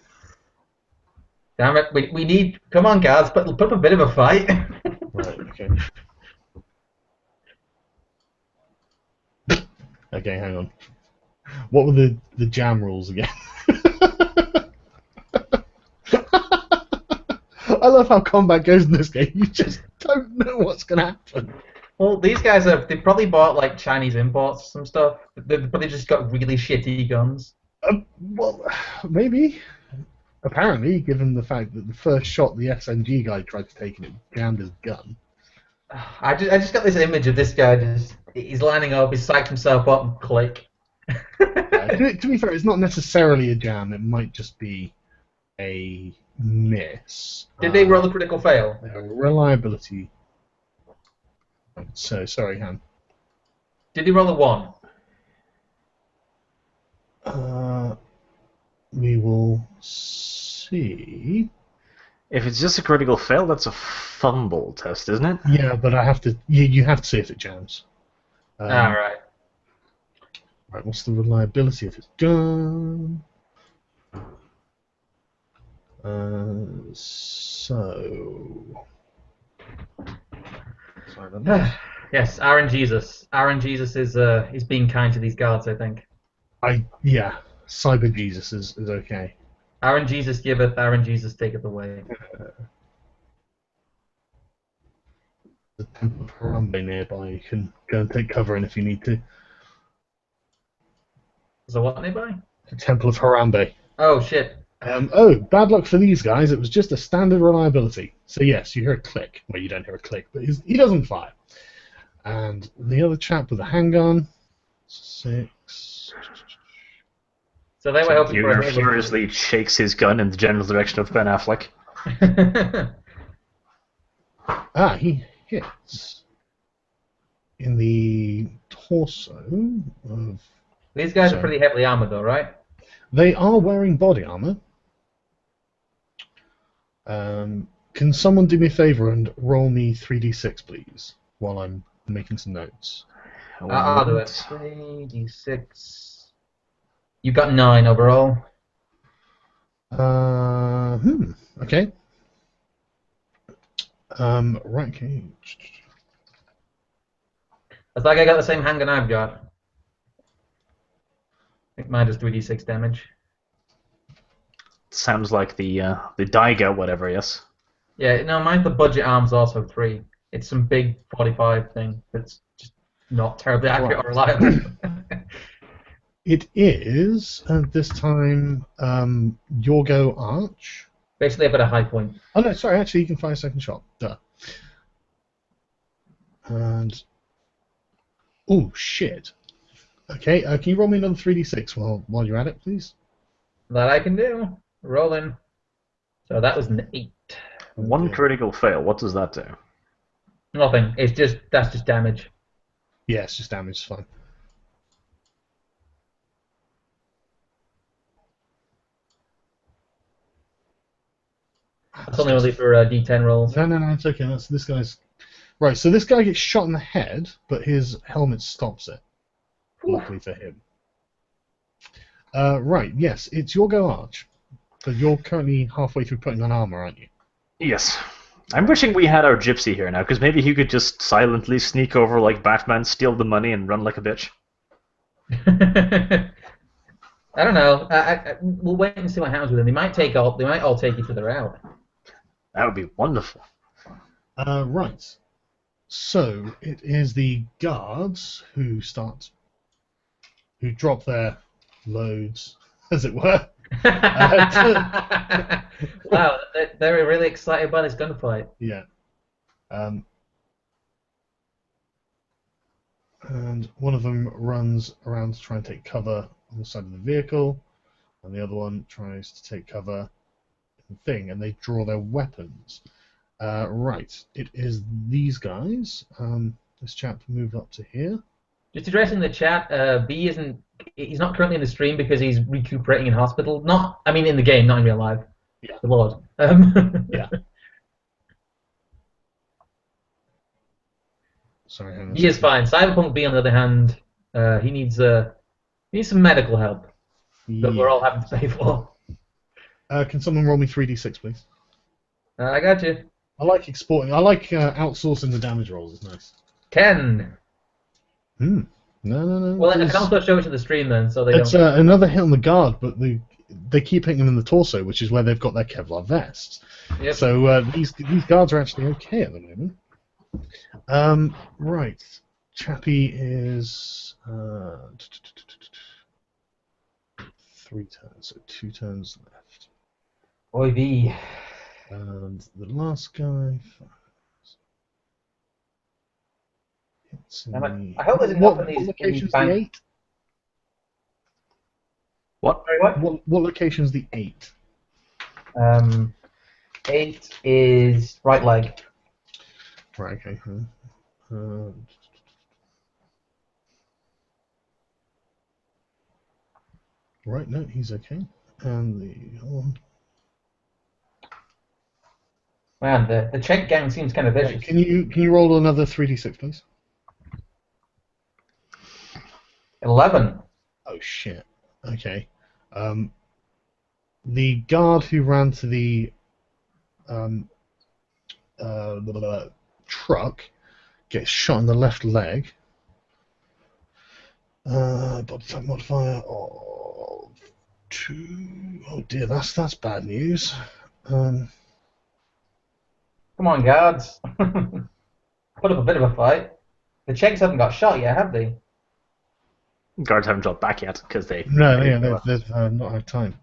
it. We need. Come on, guards. Put up a bit of a fight. Right. Okay. Okay, hang on. What were the jam rules again? I love how combat goes in this game. You just don't know what's gonna happen. Well, these guys they probably bought like Chinese imports or some stuff. They've probably just got really shitty guns. Well, maybe. Apparently, given the fact that the first shot the SMG guy tried to take and it jammed his gun. I just got this image of this guy he's lining up, he's psyched himself up and click. To be fair, it's not necessarily a jam. It might just be a miss. Did they roll a critical fail? Reliability. So sorry, Han. Did he roll a 1? We will see. If it's just a critical fail, that's a fumble test, isn't it? Yeah, but I have to. You have to see if it jams. Alright. Right. What's the reliability of his gun? So. Sorry about that. Yes, Aaron Jesus. Aaron Jesus is being kind to these guards, I think. Yeah. Cyber Jesus is okay. Aaron Jesus giveth, Aaron Jesus taketh away. The Temple of Harambe nearby. You can go and take cover in if you need to. Is there what nearby? The Temple of Harambe. Oh shit. Bad luck for these guys. It was just a standard reliability. So yes, you hear a click. Well, you don't hear a click, but he doesn't fire. And the other chap with the handgun, 6. So they were hoping for Junior furiously shakes his gun in the general direction of Ben Affleck. He hits in the torso of. These guys are pretty heavily armored, though, right? They are wearing body armor. Can someone do me a favor and roll me 3d6, please, while I'm making some notes? I'll do it. 3d6. You got 9 overall. Okay. Right. Okay. It's like I got the same handgun I've got. I think mine does 3d6 damage. Sounds like the Daiga, whatever, yes? Yeah, no, mine's the budget arms also 3. It's some big 45 thing that's just not terribly accurate or reliable. It is, this time, Yorgo Arch. Basically, I've got a high point. Oh, no, sorry, actually, you can fire a second shot. Duh. And. Oh, shit. Okay, can you roll me another 3d6 while you're at it, please? That I can do. Rolling. So that was an 8. One critical fail, what does that do? Nothing. That's just damage. Yeah, it's just damage, it's fine. That's only really for D10 rolls. No, it's okay. That's this guy's. Right, so this guy gets shot in the head, but his helmet stops it. Luckily for him. Right, yes, it's your go, Arch. But you're currently halfway through putting on armor, aren't you? Yes. I'm wishing we had our gypsy here now, because maybe he could just silently sneak over like Batman, steal the money, and run like a bitch. I don't know. We'll wait and see what happens with them. They might all take each other out. That would be wonderful. Right. So it is the guards who drop their loads, as it were. Wow, they're really excited by this gunfight. Yeah. And one of them runs around to try and take cover on the side of the vehicle, and the other one tries to take cover in the thing, and they draw their weapons. Right, it is these guys. This chap moved up to here. Just addressing the chat, he's not currently in the stream because he's recuperating in hospital. In the game, not in real life. Yeah. The Lord. Yeah. Sorry, hang on. He is fine. Cyberpunk B, on the other hand, he needs some medical help that we're all having to pay for. Can someone roll me 3d6, please? I got you. I like exporting. I like outsourcing the damage rolls. It's nice. 10. No. Well, I can also show it to the stream then, so they it's don't. another hit on the guard, but they keep hitting them in the torso, which is where they've got their Kevlar vests. Yep. So these guards are actually okay at the moment. Right. Chappie is 3 turns, so 2 turns left. Oy vey. And the last guy. I hope there's enough in these. What location's the 8? What? Sorry, what? What location's the 8? 8 is right leg. Right, okay. Right, no, he's okay. And the other one. Man, the Czech gang seems kind of vicious. Right, can you roll another 3d6, please? 11. Oh shit. Okay. The guard who ran to the truck gets shot in the left leg. Body type modifier of 2. Oh dear, that's bad news. Come on, guards. Put up a bit of a fight. The Czechs haven't got shot yet, have they? Guards haven't dropped back yet because they. No, yeah, they've not had time.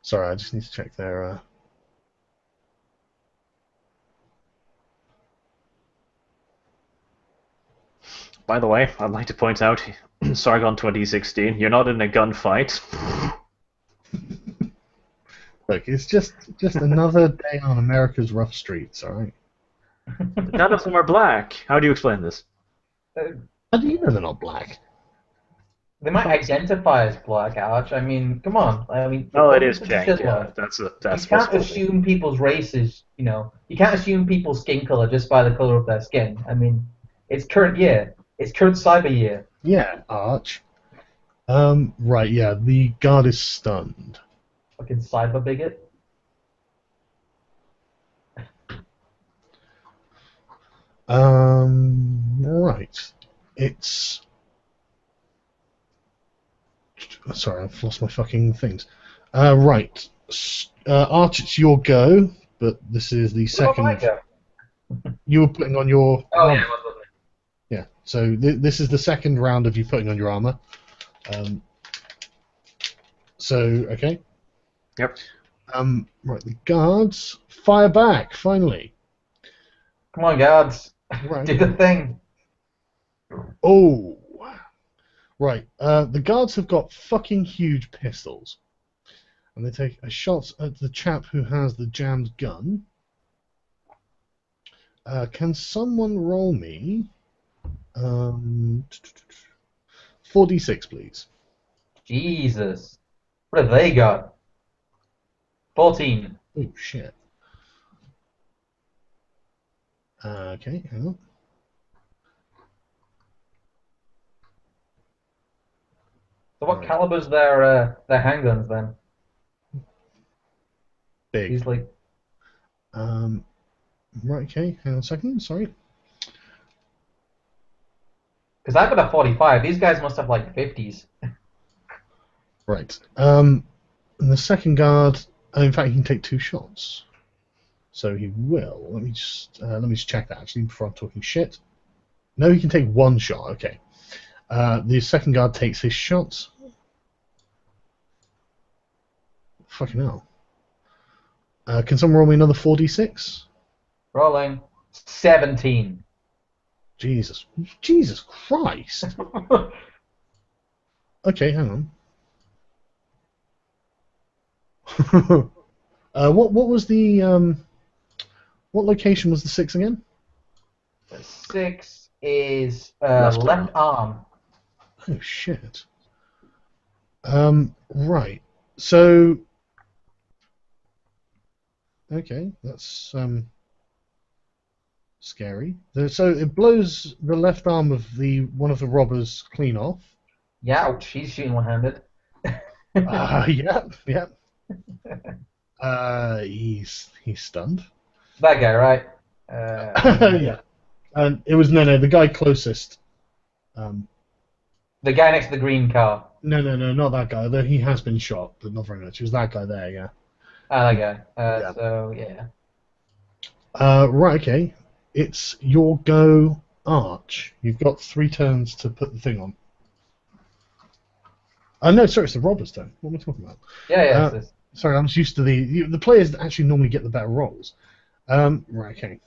Sorry, I just need to check their. By the way, I'd like to point out, Sargon 2016, you're not in a gunfight. Look, it's just another day on America's rough streets, all right? None of them are black. How do you explain this? How do you know they're not black? They might identify as black, Arch. I mean, come on. Oh, it is Czech. Yeah, that's you can't assume people's races. You can't assume people's skin color just by the color of their skin. I mean, it's current year. It's current cyber year. Yeah, Arch. Right, yeah, the guard is stunned. Fucking cyber bigot. Right. It's... Sorry, I've lost my fucking things. Right. Arch, it's your go, but this is the second... You were putting on your... Oh, yeah, it was. Yeah, so this is the second round of you putting on your armor. Okay. Yep. Right, the guards fire back, finally. Come on, guards. Right. Do the thing. Oh. Right, the guards have got fucking huge pistols. And they take a shot at the chap who has the jammed gun. Can someone roll me 4d6, please? Jesus. What have they got? 14. Oh shit. Okay, hang on. So what Right. caliber's their handguns then? Big. He's like, Right, okay, hang on a second, sorry. because I've got a 45. These guys must have like 50s. Right. And the second guard, in fact, he can take 2 shots. So he will. Let me just check that actually before I'm talking shit. No, he can take 1 shot. Okay. The second guard takes his shot. Fucking hell. Can someone roll me another 4d6? Rolling. 17. Jesus Christ. Okay, hang on. What was the what location was the 6 again? The 6 is Left left arm. Oh shit. Right. So okay, that's scary. So it blows the left arm of one of the robbers clean off. Yeah, ouch, he's shooting one-handed. Yeah. He's stunned. That guy, right? Yeah. And it was no, the guy closest. The guy next to the green car. No, not that guy. Though he has been shot, but not very much. It was that guy there, yeah. Ah, that guy. Yeah. So, yeah. Right, okay. It's your go, Arch. You've got 3 turns to put the thing on. No, sorry, it's the robber's turn. What am I talking about? Yeah, it's Sorry, I'm just used to the players that actually normally get the better rolls. Right, okay.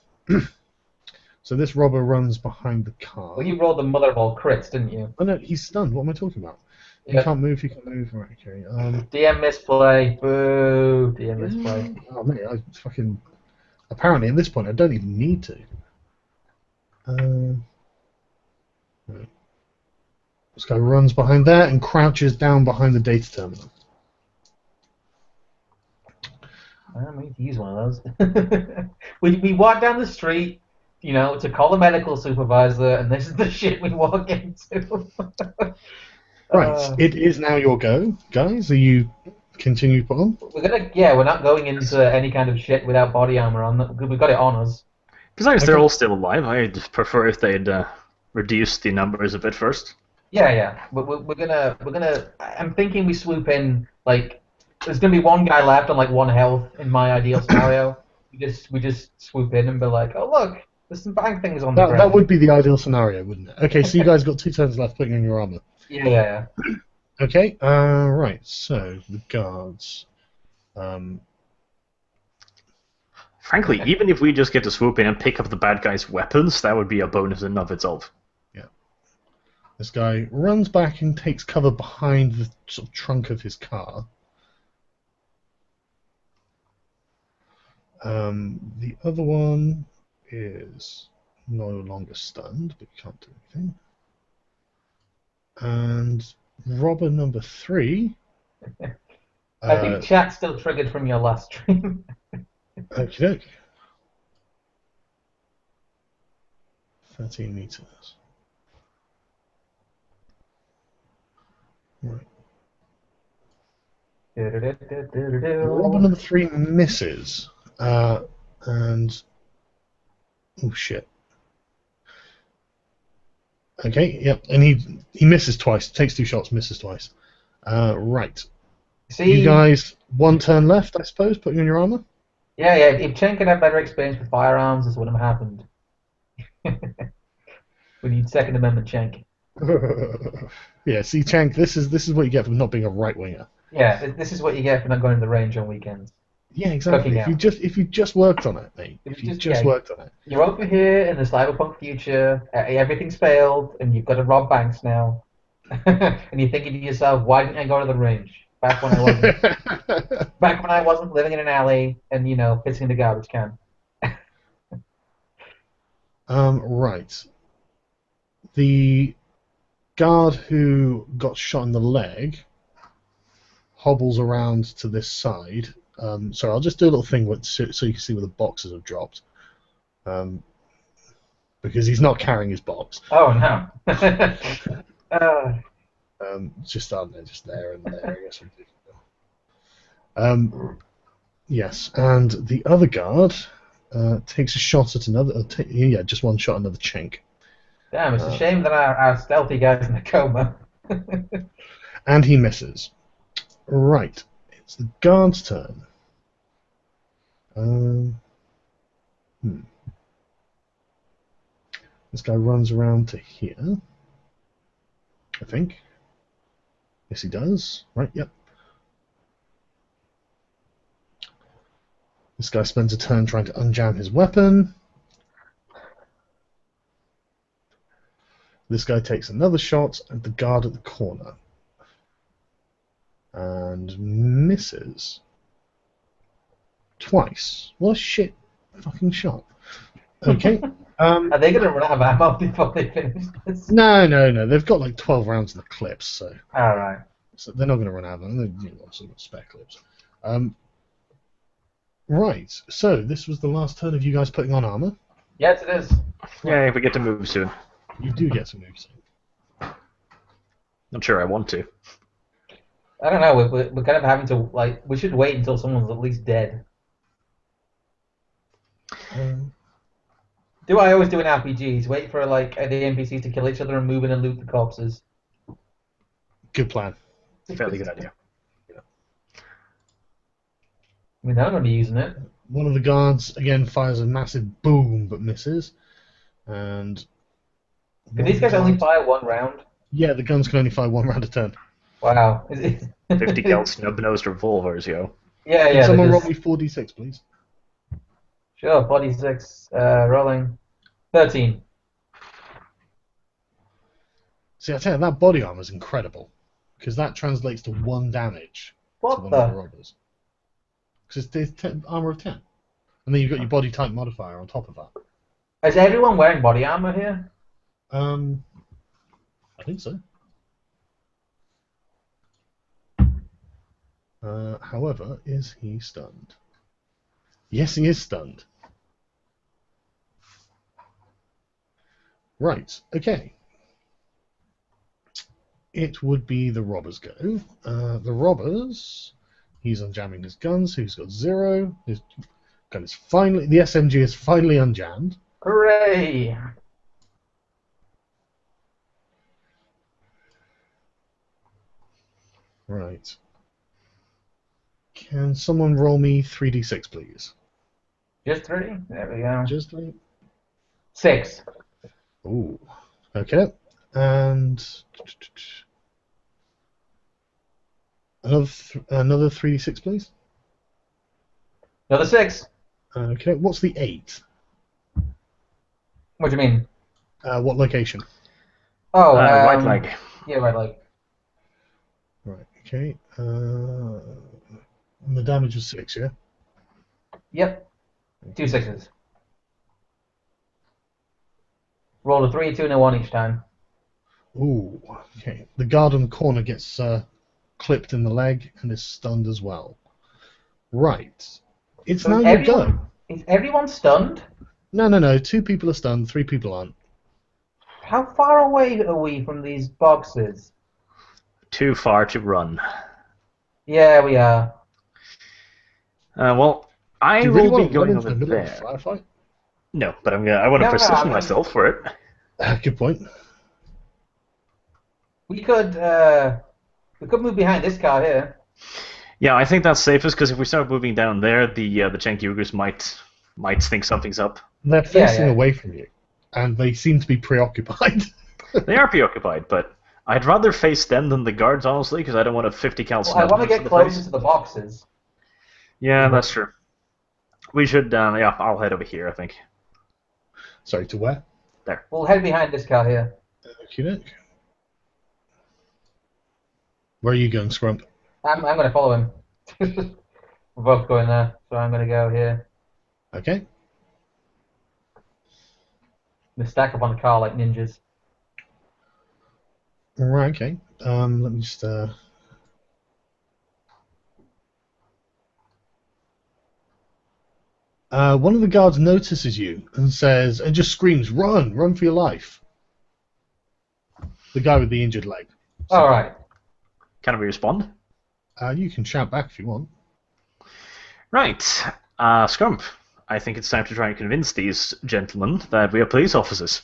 So this robber runs behind the car. well, you rolled the mother of all crits, didn't you? Oh no, he's stunned. What am I talking about? He Yeah. can't move. He can move. Right, okay. DM misplay. Boo. DM misplay. Oh mate, I fucking. Apparently, at this point, I don't even need to. Right. This guy runs behind there and crouches down behind the data terminal. I need to use one of those. we walk down the street, to call the medical supervisor, and this is the shit we walk into. Right, it is now your go, guys. Are you continue to put on? We're not going into any kind of shit without body armor on. We've got it on us. Besides, they're all still alive. I'd prefer if they'd reduce the numbers a bit first. Yeah. We're gonna. I'm thinking we swoop in like. There's gonna be one guy left on like 1 health in my ideal scenario. We just swoop in and be like, oh look, there's some bang things on the ground. That would be the ideal scenario, wouldn't it? Okay, so you guys got 2 turns left putting on your armor. Yeah. Okay, right, so the guards. Frankly, even if we just get to swoop in and pick up the bad guy's weapons, that would be a bonus in and of itself. Yeah. This guy runs back and takes cover behind the sort of trunk of his car. The other one is no longer stunned, but can't do anything. And robber number 3. I think chat's still triggered from your last stream. Okie doke. 13 meters. Right. Robber number 3 misses. And oh shit. Okay, yep, and he misses twice. Takes 2 shots, misses twice. Right. See, you guys, 1 turn left, I suppose. Putting on your armor. Yeah. If Chen can have better experience with firearms, this wouldn't have happened. We need Second Amendment Chen. Yeah, see, Chank, this is what you get for not being a right winger. Yeah, this is what you get for not going to the range on weekends. Yeah, exactly. If you just worked on it, mate. If you just worked on it. You're over here in the cyberpunk future. Everything's failed, and you've got to rob banks now. And you're thinking to yourself, why didn't I go to the range back when I wasn't living in an alley and pissing in the garbage can. Right. The guard who got shot in the leg hobbles around to this side. Sorry, I'll just do a little thing so you can see where the boxes have dropped. Because he's not carrying his box. Oh no. Just aren't they? Just there and there, I guess. Yes, and the other guard takes a shot at another. Just one shot at another chink. Damn, it's a shame that our stealthy guy's in a coma. And he misses. Right, it's the guard's turn. This guy runs around to here, I think. Yes, he does. Right, yep. This guy spends a turn trying to unjam his weapon. This guy takes another shot at the guard at the corner. And misses. Twice. What a shit fucking shot. Okay. Are they going to run out of ammo before they finish this? No. They've got like 12 rounds in the clips, so. Alright. So they're not going to run out of them. They've also got spare clips. Right. So this was the last turn of you guys putting on armor. Yes, it is. Yeah, we get to move soon. You do get some moves. Not sure I want to. I don't know. We're kind of having to we should wait until someone's at least dead. Do I always do in RPGs? Wait for the NPCs to kill each other and move in and loot the corpses. Good plan. Fairly good idea. I mean, I'm going to be using it. One of the guards again fires a massive boom but misses, and. Can these guys only fire one round? Yeah, the guns can only fire one round a turn. Wow. 50 cal snub-nosed revolvers, yo. Yeah. Can someone roll me 4d6, please? Sure, 46. Rolling. 13. See, I tell you, that body armor is incredible, because that translates to 1 damage to one of the robbers. Because it's armor of 10. And then you've got your body type modifier on top of that. Is everyone wearing body armor here? I think so. However, is he stunned? Yes, he is stunned. Right, okay. It would be the robbers go. The robbers, he's unjamming his guns, so he's got 0. His gun is finally, the SMG is finally unjammed. Hooray! Right. Can someone roll me 3d6, please? Just 3? There we go. Just 3? 6. Ooh. Okay. And another 3d6, please. Another 6. Okay. What's the 8? What do you mean? What location? Oh, right leg. Yeah, right leg. Right. Okay. And the damage was 6, yeah? Yep. 2 6s. Roll a 3, 2, and a 1 each time. Ooh. Okay. The guard in the corner gets clipped in the leg and is stunned as well. Right. It's So now your go. Is everyone stunned? No. 2 people are stunned, 3 people aren't. How far away are we from these boxes? Too far to run. Yeah, we are. Well, I Do you will really want be to run going into over the middle there. of a firefight? No, but I want to position myself for it. Good point. We could move behind this car here. Yeah, I think that's safest because if we start moving down there, the Cenk-Uyghurs might think something's up. They're facing away from you, and they seem to be preoccupied. They are preoccupied, but I'd rather face them than the guards, honestly, because I don't want a 50 cal Well, I want to get closer to the boxes. Yeah, that's true. We should, I'll head over here, I think. Sorry, to where? There. We'll head behind this car here. Okay. Where are you going, Scrump? I'm going to follow him. We're both going there, so I'm going to go here. Okay. We stack up on the car like ninjas. Right, okay. Let me just... One of the guards notices you and says, and just screams, "Run! Run for your life!" The guy with the injured leg. So, All right. Can we respond? you can shout back if you want. Right. Scrump, I think it's time to try and convince these gentlemen that we are police officers.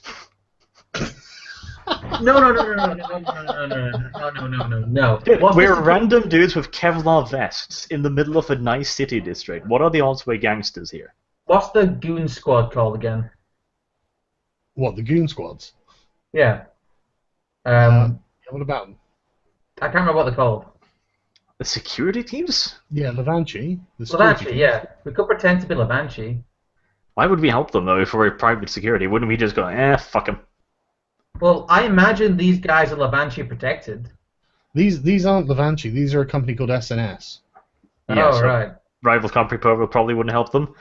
No. We're random dudes with Kevlar vests in the middle of a nice city district. What are the odds we're gangsters here? What's the goon squad called again? What, the goon squads? Yeah. What about them? I can't remember what they're called. The security teams? Yeah, Levanchi. The security Levanchi, team. yeah. We could pretend to be Levanchi. Why would we help them, though, if we're private security? Wouldn't we just go, fuck them? Well, I imagine these guys are Levanchi protected. These aren't Levanchi. These are a company called SNS. Yeah, oh, so right. rival company probably wouldn't help them.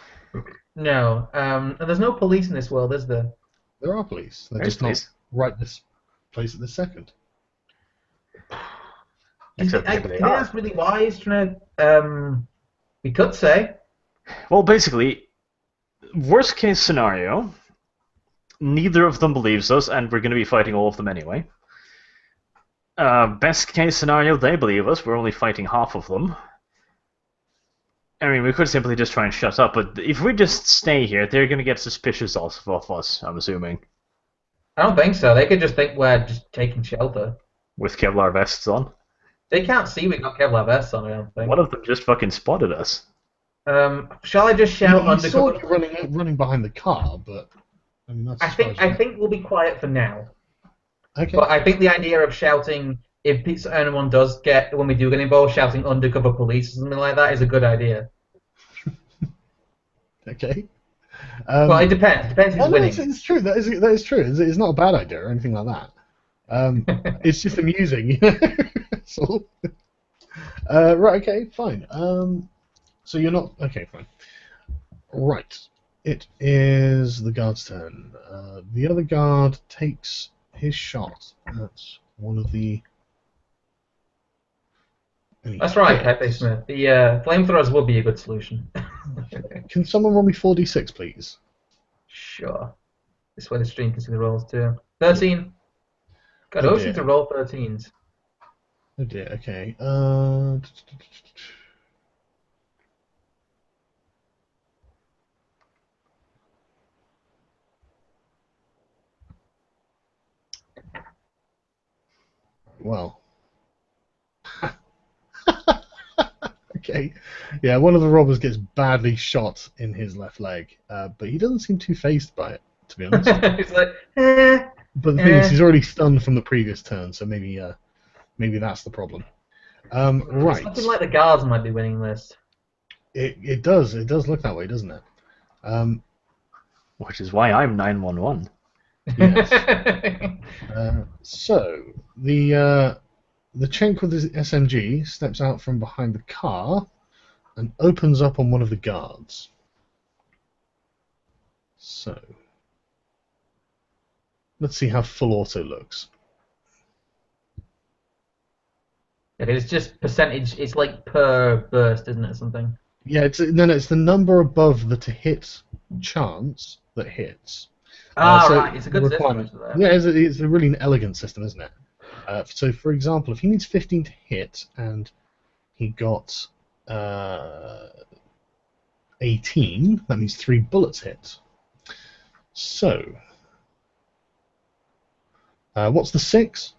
No. And there's no police in this world, is there? There are police. They're There's just police. not right this place at this second. Except I maybe they think are. that's really wise, trying to, we could say. Well, basically, worst case scenario, neither of them believes us, and we're going to be fighting all of them anyway. Best case scenario, they believe us, we're only fighting half of them. I mean, we could simply just try and shut up, but if we just stay here, they're going to get suspicious of us, I'm assuming. I don't think so. They could just think we're just taking shelter. With Kevlar vests on. They can't see we got Kevlar vests on, I don't think. One of them just fucking spotted us. Shall I just shout You saw undercover? you running behind the car, but I mean that's. I think we'll be quiet for now. Okay. But I think the idea of shouting, if anyone does get, when we do get involved, shouting undercover police or something like that is a good idea. Okay. Well, it depends. Depends who's winning. It's true. That is true. It's not a bad idea or anything like that. It's just amusing. That's all. Right. Okay. Fine. So you're not. Okay. Fine. Right. It is the guard's turn. The other guard takes his shot at one of the. That's right, Pepe Smith. The flamethrowers would be a good solution. Can someone roll me 4d6, please? Sure. This way the stream can see the rolls too. 13. God, I Oh, always dear. seem to roll 13s. Oh dear. Okay. Well. Okay. Yeah, one of the robbers gets badly shot in his left leg, but he doesn't seem too phased by it, to be honest. It's like, eh. But the thing is, he's already stunned from the previous turn, so maybe that's the problem. Right. It's looking like the guards might be winning this. It does look that way, doesn't it? Which is why I'm 911. Yes. So the Chenk with his SMG steps out from behind the car and opens up on one of the guards. So let's see how full auto looks. Okay, it's just percentage. It's like per burst, isn't it? Something. Yeah, it's the number above the to hit chance that hits. Right. It's a good system. requirement. Yeah, it's a really elegant system, isn't it? So, for example, if he needs 15 to hit and he got 18, that means 3 bullets hit. So, what's the 6?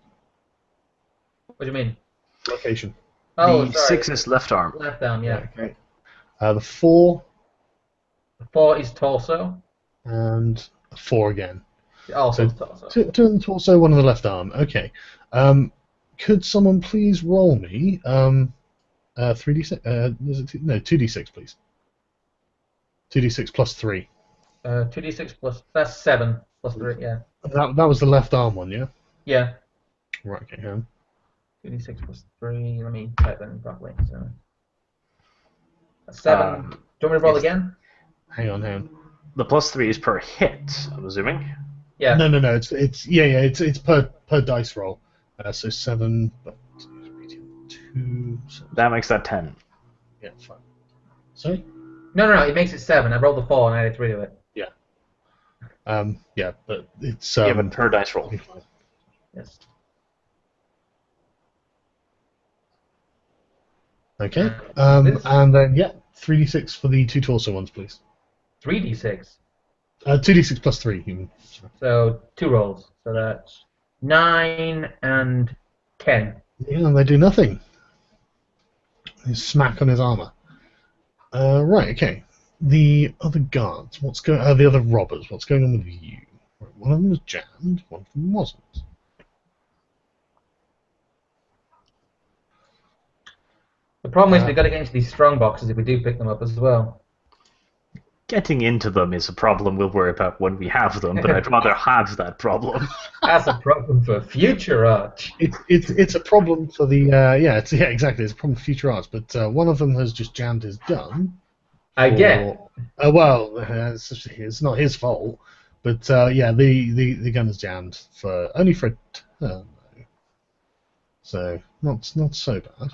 What do you mean? Location. Oh, The sorry. 6 is left arm. Left arm, yeah. Okay. The 4 The 4 is torso. and a 4 again. Also So, torso. 2 in the torso, 1 in the left arm. Okay. Could someone please roll me 3d6? Is it no, 2d6, please. 2d6 plus 3. 2d6 plus. That's 7 plus 3. Yeah. That was the left arm one, yeah. Yeah. Right. Okay. Yeah. 2d6 plus 3. Let me type that in properly. So. That's 7. Do you want me to roll again? Hang on. The plus 3 is per hit, I'm assuming. Yeah. No. It's per dice roll. So 7, but 2. So, That makes that 10. yeah, fine. Sorry. No. It makes it 7. I rolled a 4 and I added 3 to it. Yeah. Yeah, but it's Yeah, but per dice roll. Yes. Okay. This And then 3d6 for the 2 torso ones, please. 3d6. 2d6 plus 3. You mean. So 2 rolls. So that's 9 and 10. Yeah, and they do nothing. They smack on his armor. Right. Okay. The other guards. The other robbers. What's going on with you? Right, one of them was jammed. One of them wasn't. The problem is we've got to get into these strong boxes if we do pick them up as well. Getting into them is a problem we'll worry about when we have them, but I'd rather have that problem. That's a problem for future Arch. It's a problem for the exactly. It's a problem for future arts, but one of them has just jammed his gun. Again. It's not his fault, but the gun is jammed only for a turn, so not so bad.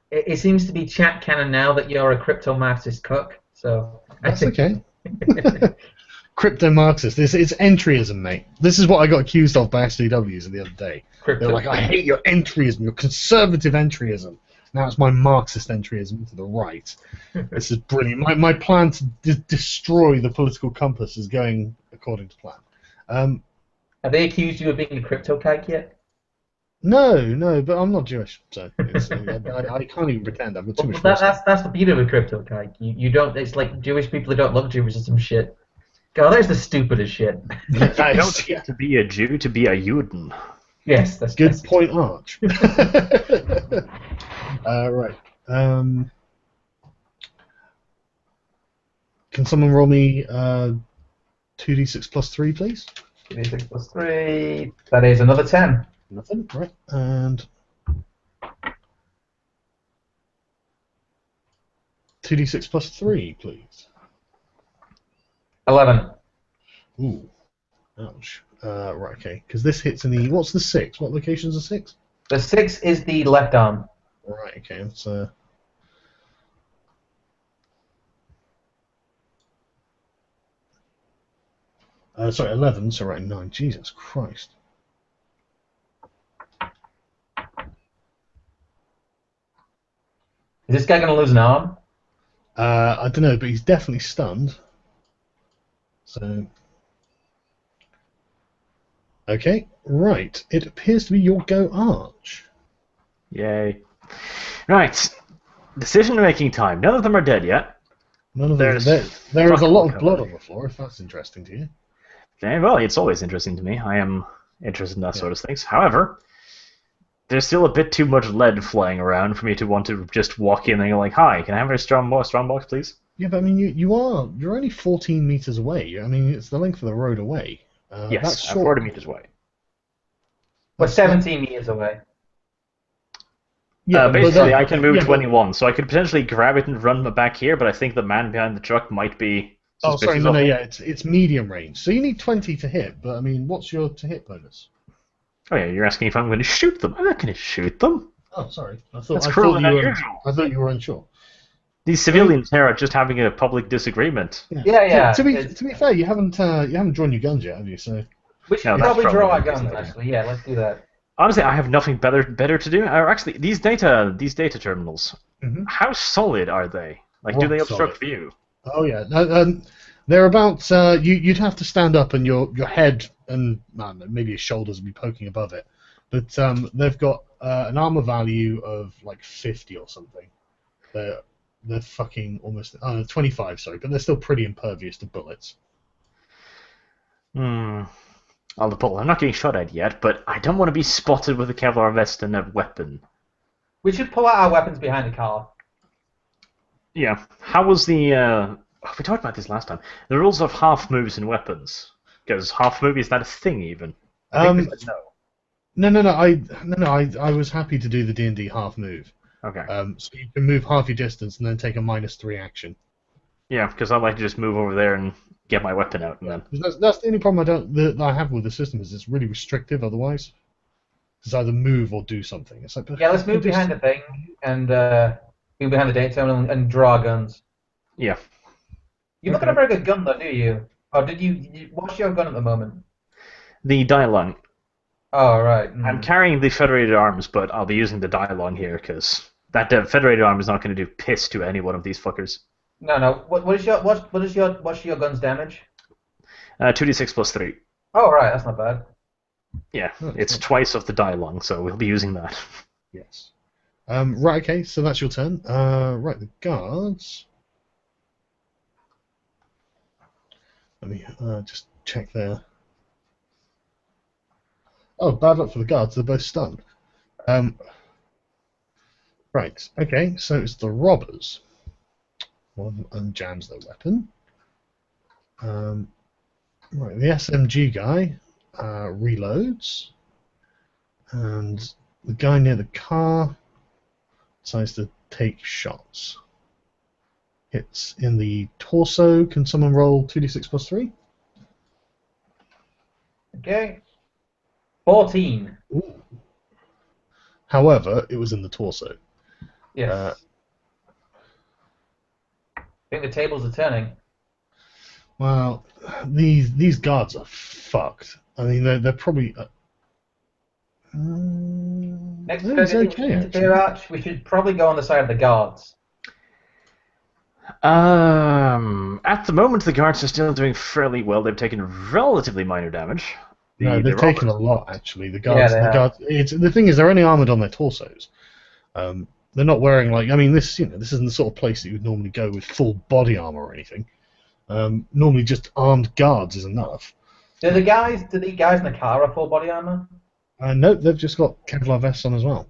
It seems to be chat canon now that you're a crypto Marxist cook, so That's okay. Crypto Marxist. It's entryism, mate. This is what I got accused of by SJWs the other day. They're like, I hate your entryism, your conservative entryism. Now it's my Marxist entryism to the right. This is brilliant. My plan to destroy the political compass is going according to plan. Have they accused you of being a crypto kike yet? No, but I'm not Jewish, so I can't even pretend. I've got too much. That's the beauty of a crypto kike. You don't. It's like Jewish people who don't look Jewish or some shit. God, that's the stupidest shit. I don't need to be a Jew to be a Juden. Yes, that's good point, Arch. Right. Can someone roll me 2d6 plus 3, please? 2d6 plus 3. That is another 10. Nothing. Right. And 2d6 plus 3, please. 11. Ooh. Ouch. Right, okay. Because this hits in the... What's the 6? What location's the 6? The 6 is the left arm. Right, okay. It's... sorry, 11. So, right, 9. Jesus Christ. Is this guy going to lose an arm? I don't know, but he's definitely stunned. So... Okay, right. It appears to be your go, Arch. Yay. Right. Decision-making time. None of them are dead yet. None of them. There is a lot of blood on the floor, if that's interesting to you. Okay, well, it's always interesting to me. I am interested in that sort of things. However, there's still a bit too much lead flying around for me to want to just walk in and go like, "Hi, can I have a strong box, please?" Yeah, but I mean, you're only 14 meters away. I mean, it's the length of the road away. Yes, that's short. 40 meters away. We're 17 meters away. Yeah, basically, I can move 21, so I could potentially grab it and run back here, but I think the man behind the truck might be suspicious of me. It's medium range. So you need 20 to hit, but I mean, what's your to hit bonus? Oh yeah, you're asking if I'm going to shoot them. I'm not going to shoot them. Oh, sorry. I thought you were unsure. These civilians here are just having a public disagreement. Yeah. To be fair, you haven't drawn your guns yet, have you? So we should probably draw our guns. Actually, yeah, let's do that. Honestly, I have nothing better to do. Or actually, these data terminals, how solid are they? Like, do they obstruct view? Oh yeah, they're about. You'd have to stand up, and your head and maybe your shoulders would be poking above it. But they've got an armor value of like 50 or something. They're fucking almost 25, sorry, but they're still pretty impervious to bullets. On the pull. I'm not getting shot at yet, but I don't want to be spotted with a Kevlar vest and a weapon. We should pull out our weapons behind the car. Yeah. How was the... we talked about this last time. The rules of half moves and weapons. Because half move, is that a thing even? I think No. I was happy to do the D&D half move. Okay. So you can move half your distance and then take a -3 action. Yeah, because I like to just move over there and get my weapon out, and then. That's the only problem that I have with the system is it's really restrictive. Otherwise, it's either move or do something. It's like let's move behind the thing and move behind the data terminal and draw guns. Yeah. You've not got a very good gun, though, do you? Or did you? What's your gun at the moment? The Dylon. Oh, right. I'm carrying the Federated Arms, but I'll be using the Dylon here because that Federated Arm is not going to do piss to any one of these fuckers. No. What's your gun's damage? 2d6 plus 3. Oh, right. That's not bad. Yeah, it's twice of the Dylon, so we'll be using that. Yes. Right, okay, so that's your turn. Right, the guards. Let me just check there. Oh, bad luck for the guards, they're both stunned. Right, okay, so it's the robbers. One unjams their weapon. Right, the SMG guy reloads. And the guy near the car decides to take shots. Hits in the torso. Can someone roll 2d6 plus 3? Okay. 14. Ooh. However, it was in the torso. Yes. I think the tables are turning. Well, these guards are fucked. I mean, they're probably. Next it's turn, okay, we should probably go on the side of the guards. At the moment, the guards are still doing fairly well. They've taken relatively minor damage. No, they've taken a lot actually. The guards. Yeah, the guards. The thing is, they're only armored on their torsos. They're not wearing like. I mean, this isn't the sort of place that you would normally go with full body armor or anything. Normally, just armed guards is enough. Do the guys in the car have full body armor? No, they've just got Kevlar vests on as well.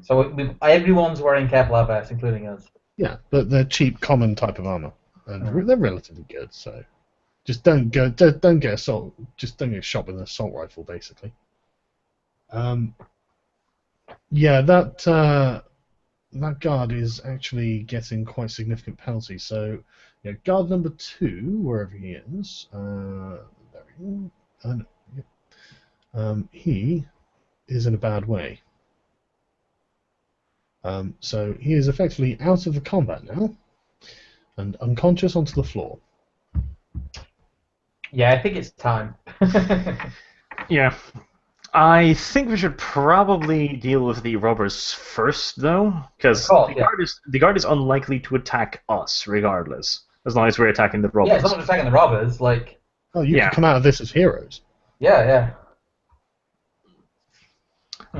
So everyone's wearing Kevlar vests, including us. Yeah, but they're cheap, common type of armor, and they're relatively good. So, just don't get assault. Just don't get shot with an assault rifle, basically. Yeah, that guard is actually getting quite significant penalties. So, yeah, guard number 2, wherever he is, there he is. He is in a bad way. So he is effectively out of the combat now and unconscious onto the floor. Yeah, I think it's time. Yeah. I think we should probably deal with the robbers first, though, because the guard is unlikely to attack us, regardless, as long as we're attacking the robbers. Yeah, as long as we're attacking the robbers, like... Oh, you can come out of this as heroes. Yeah.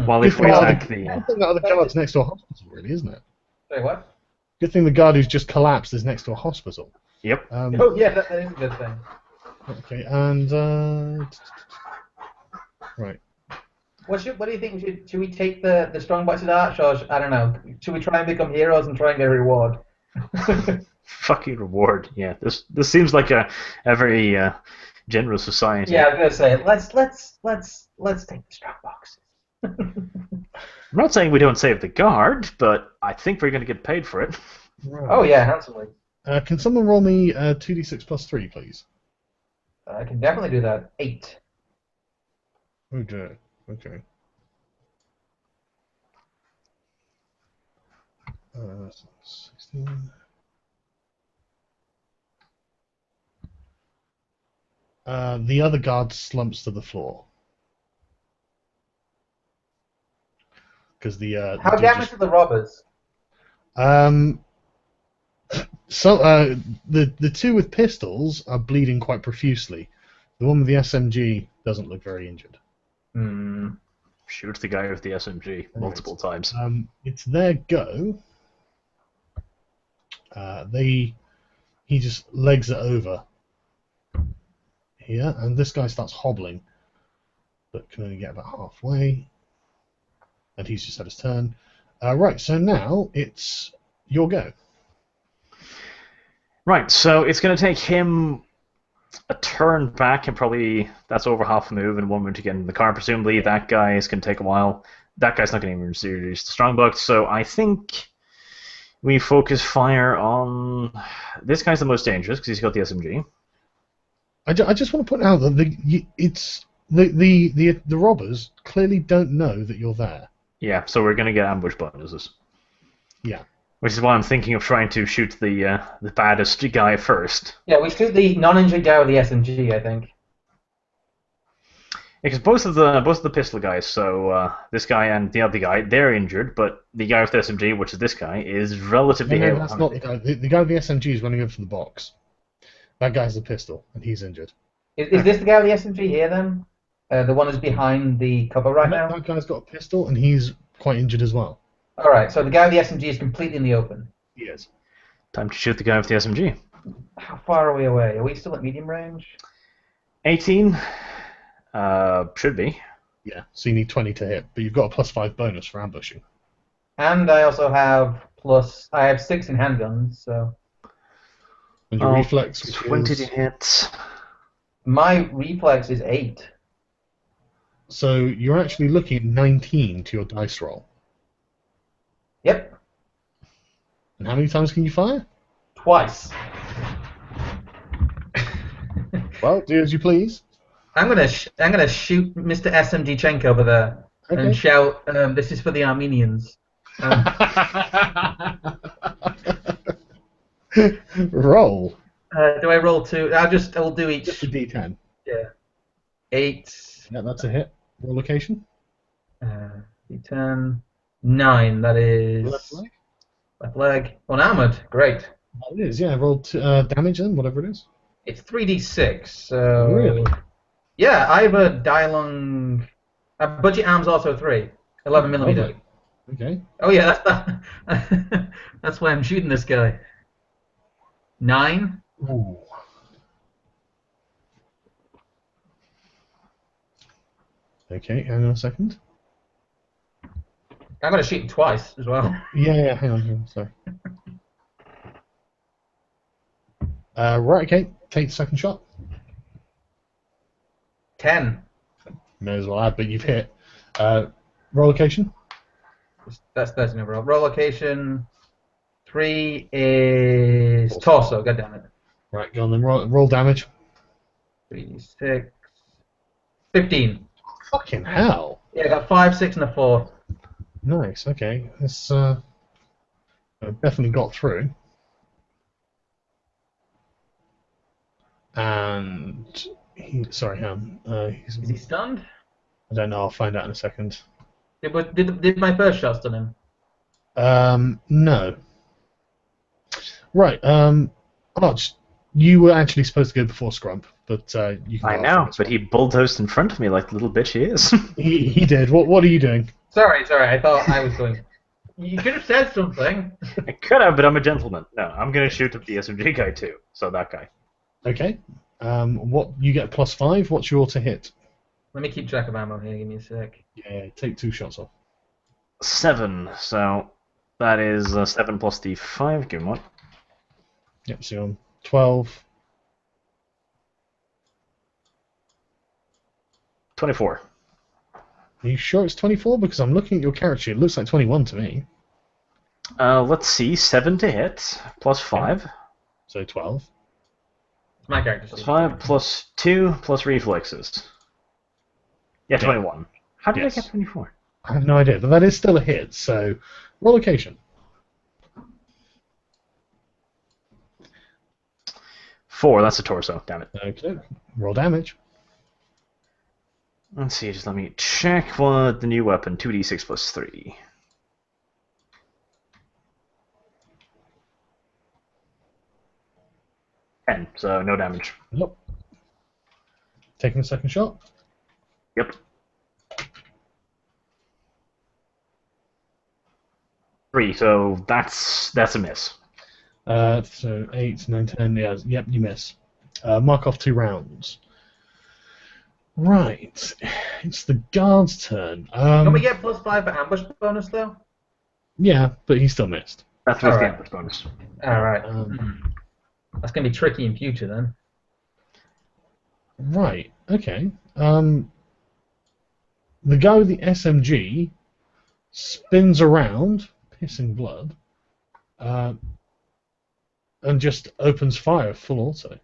While if we attack the... I think the other guard's next to a hospital, really, isn't it? Say what? Good thing the guard who's just collapsed is next to a hospital. Yep. Oh, yeah, that is a good thing. Okay, and... right. What do you think? Should we take the strong boxed arch, or I don't know? Should we try and become heroes and try and get a reward? Fucking reward. Yeah, this seems like a very generous society. Yeah, I was gonna say let's take the strong boxes. I'm not saying we don't save the guard, but I think we're going to get paid for it. Right. Oh yeah, handsomely. Can someone roll me 2d6 plus 3, please? I can definitely do that. 8. Oh dear. Okay. 16. The other guard slumps to the floor. Because How damaged are the robbers? So the two with pistols are bleeding quite profusely. The one with the SMG doesn't look very injured. Shoot the guy with the SMG multiple times. It's their go. He just legs it over here, and this guy starts hobbling, but can only get about halfway. And he's just had his turn. Right, so now it's your go. Right, so it's going to take him a turn back, and probably that's over half a move and 1 move to get in the car. Presumably that guy is going to take a while. That guy's not going to even reduce the strongbox, so I think we focus fire on... This guy's the most dangerous because he's got the SMG. I just want to point out that the robbers clearly don't know that you're there. Yeah, so we're going to get ambush bonuses. Yeah. Which is why I'm thinking of trying to shoot the baddest guy first. Yeah, we shoot the non-injured guy with the SMG, I think. Because both of the pistol guys, so this guy and the other guy, they're injured, but the guy with the SMG, which is this guy, is relatively No, hale. that's not the guy. The guy with the SMG is running in from the box. That guy's the pistol, and he's injured. Is this the guy with the SMG here then? The one who's behind the cover right now? That guy's got a pistol, and he's quite injured as well. Alright, so the guy with the SMG is completely in the open. He is. Time to shoot the guy with the SMG. How far are we away? Are we still at medium range? 18. Should be. Yeah, so you need 20 to hit, but you've got a +5 bonus for ambushing. And I also have I have 6 in handguns, so And your reflex, which 20 is... to hit. my reflex is 8. So you're actually looking at 19 to your dice roll. Yep, And how many times can you fire? twice. Well, do as you please. I'm gonna shoot Mr. SMG over there Okay. and shout, "This is for the Armenians." Roll. Do I roll 2? I'll do each. Just a d10. Yeah. 8. Yeah, that's a hit. Roll location. D10. 9. That is Left leg. left leg. Unarmored. Great. It is, yeah. Roll damage then, whatever it is. It's 3d6. So Really? yeah, I have a Dialong. Budget arms also 3. 11 millimeter. Lovely. Okay. Oh yeah, that's why I'm shooting this guy. 9. Ooh. Okay, hang on a second. I'm gonna shoot him twice as well. Yeah, hang on, sorry. Right, okay, take the second shot. 10. May as well add, but you've hit. Roll location. That's no roll. Roll location 3 is torso. God damn it. Right, go on then. Roll damage. 3d6. 15. Fucking hell. Yeah, I got 5, 6, and a 4. Nice. Okay, this definitely got through. And sorry, Ham. Is he stunned? I don't know. I'll find out in a second. Did my first shot stun him? No. Right. Arch, you were actually supposed to go before Scrump, but you can. I know, but he bulldozed in front of me like the little bitch he is. He did. What are you doing? Sorry. I thought I was going. You could have said something. I could have, but I'm a gentleman. No, I'm gonna shoot at the SMG guy too. So that guy. Okay. What you get +5? What's your to hit? Let me keep track of ammo here. Give me a sec. Yeah, take 2 shots off. 7. So that is 7 plus d5. Give him one. Yep. So you're on 12. 24. Are you sure it's 24? Because I'm looking at your character sheet. It looks like 21 to me. Let's see. 7 to hit plus 5. So 12. It's my character. Plus 5 plus 2 plus reflexes. Yeah, 21. How did Yes. I get 24? I have no idea, but that is still a hit. So roll location. 4. That's a torso. Damn it. Okay. Roll damage. Let's see. Just let me check what the new weapon. 2d6 plus 3. Ten. So no damage. Nope. Taking a second shot. Yep. 3. So that's a miss. So 8, 9, 10. Yeah, yep, you miss. Mark off 2 rounds. Right. It's the guard's turn. Can we get +5 for ambush bonus though? Yeah, but he still missed. That's with the Alright. ambush bonus. All right. Um, That's gonna be tricky in future then. Right. Okay. The guy with the SMG spins around, pissing blood, and just opens fire full auto.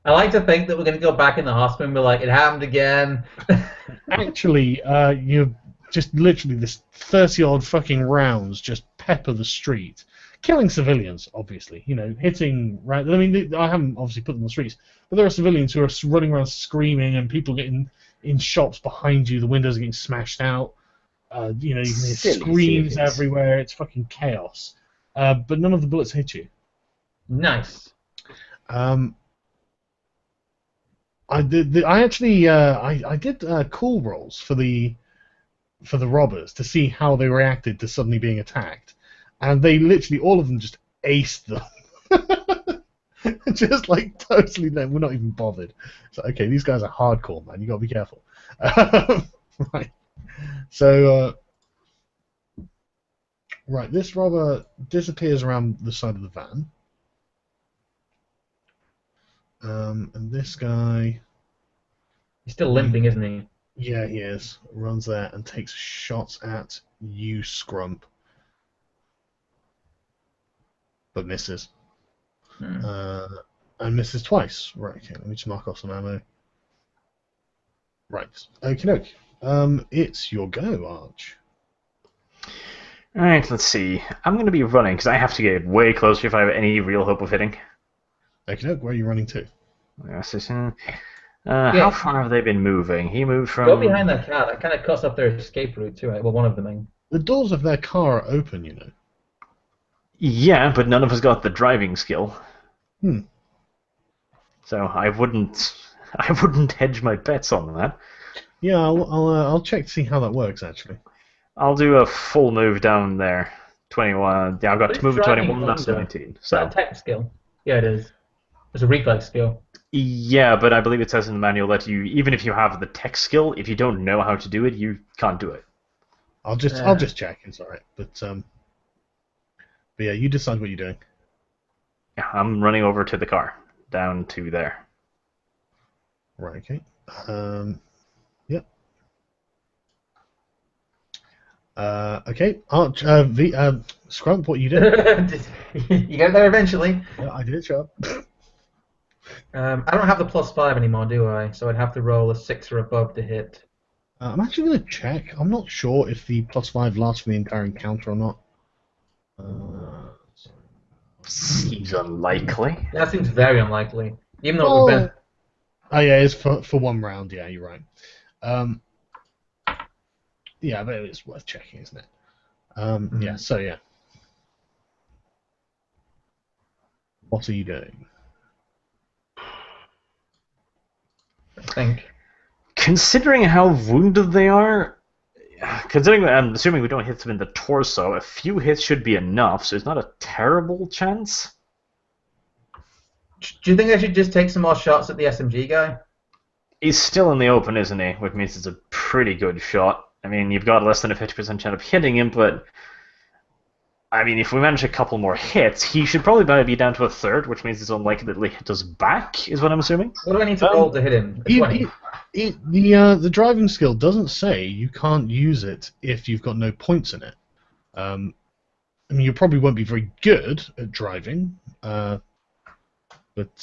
I like to think that we're going to go back in the hospital and be like, it happened again. Actually, you just literally this 30-odd fucking rounds just pepper the street, killing civilians. Obviously, hitting. Right. I mean, I haven't obviously put them on the streets, but there are civilians who are running around screaming, and people getting in shops behind you. The windows are getting smashed out. You can hear Silly screams civilians. everywhere. It's fucking chaos. But none of the bullets hit you. Nice. Um, I did. I actually. I did cool rolls for the robbers to see how they reacted to suddenly being attacked, and they literally all of them just aced them. Just like totally, no, we're not even bothered. So okay, these guys are hardcore, man. You gotta be careful. Right. So right, this robber disappears around the side of the van. And this guy, He's still limping, isn't he? yeah, he is, runs there and takes shots at you, Scrump, but misses. Hmm. And misses twice. Right, okay, let me just mark off some ammo. Right, okie doke. It's your go, Arch. Alright, let's see. I'm going to be running, because I have to get way closer if I have any real hope of hitting. Okie doke, where are you running to? How far have they been moving? He moved from... Go behind that car. That kind of cuts off their escape route, too, right? Well, one of them, I mean. The doors of their car are open. Yeah, but none of us got the driving skill. Hmm. So I wouldn't hedge my bets on that. Yeah, I'll check to see how that works, actually. I'll do a full move down there. 21. Yeah, I've got But to it's move at driving 21, that's under. 19. Is that So a tech skill? Yeah, it is. It's a reflex skill. yeah, but I believe it says in the manual that even if you have the tech skill, if you don't know how to do it, you can't do it. I'll just check. It's all right. But yeah, you decide what you're doing. Yeah, I'm running over to the car, down to there. Right. Okay. Yep. Okay. Arch. Scrump, what you doing? You get there eventually. Yeah, I did. Sure. I don't have the +5 anymore, do I? So I'd have to roll a 6 or above to hit. I'm actually going to check. I'm not sure if the +5 lasts for the entire encounter or not. Seems unlikely. That seems very unlikely. Even though we've been... Oh yeah, it's for one round. Yeah, you're right. Yeah, but it's worth checking, isn't it? Yeah. So yeah. What are you doing? I think. Considering how wounded they are, I'm assuming we don't hit them in the torso, a few hits should be enough, so it's not a terrible chance. Do you think I should just take some more shots at the SMG guy? He's still in the open, isn't he? Which means it's a pretty good shot. I mean, you've got less than a 50% chance of hitting him, but I mean, if we manage a couple more hits, he should probably be down to a third, which means it's unlikely that he'll hit us back, is what I'm assuming. What do I need to roll to hit him? A 20? The driving skill doesn't say you can't use it if you've got no points in it. I mean, you probably won't be very good at driving, but it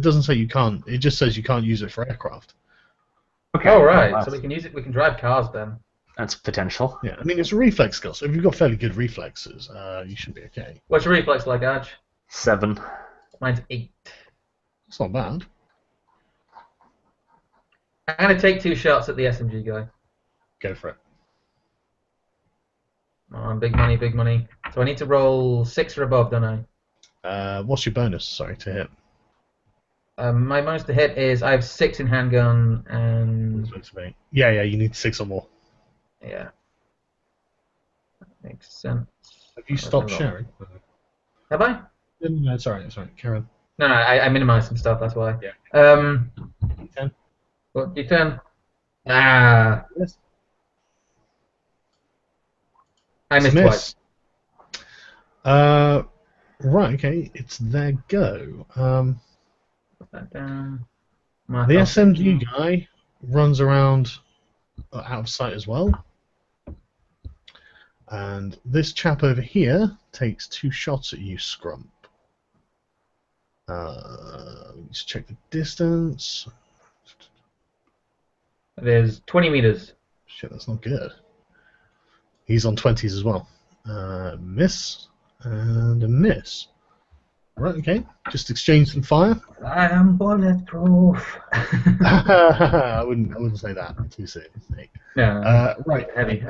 doesn't say you can't. It just says you can't use it for aircraft. Okay. Oh, right. So we can use it. We can drive cars then. That's potential. Yeah, I mean, it's a reflex skill, so if you've got fairly good reflexes, you should be okay. What's your reflex like, Arch? 7. Mine's 8. It's not bad. I'm going to take 2 shots at the SMG guy. Go for it. Oh, big money, big money. So I need to roll 6 or above, don't I? What's your bonus? Sorry, to hit. My bonus to hit is I have 6 in handgun and... Yeah, you need 6 or more. Yeah. That makes sense. Have you stopped sharing? Have I? No, it's alright, Karen. No, I minimized some stuff, that's why. Yeah. 10. What, your turn? Ah. Yes. I missed twice. Right, okay, it's their go. Put that down. The SMG guy runs around out of sight as well. And this chap over here takes 2 shots at you, Scrump. Let's check the distance. It is 20 meters. Shit, that's not good. He's on 20s as well. Miss and a miss. Right, okay. Just exchange some fire. I am bulletproof. I wouldn't say that too soon. No, right. heavy.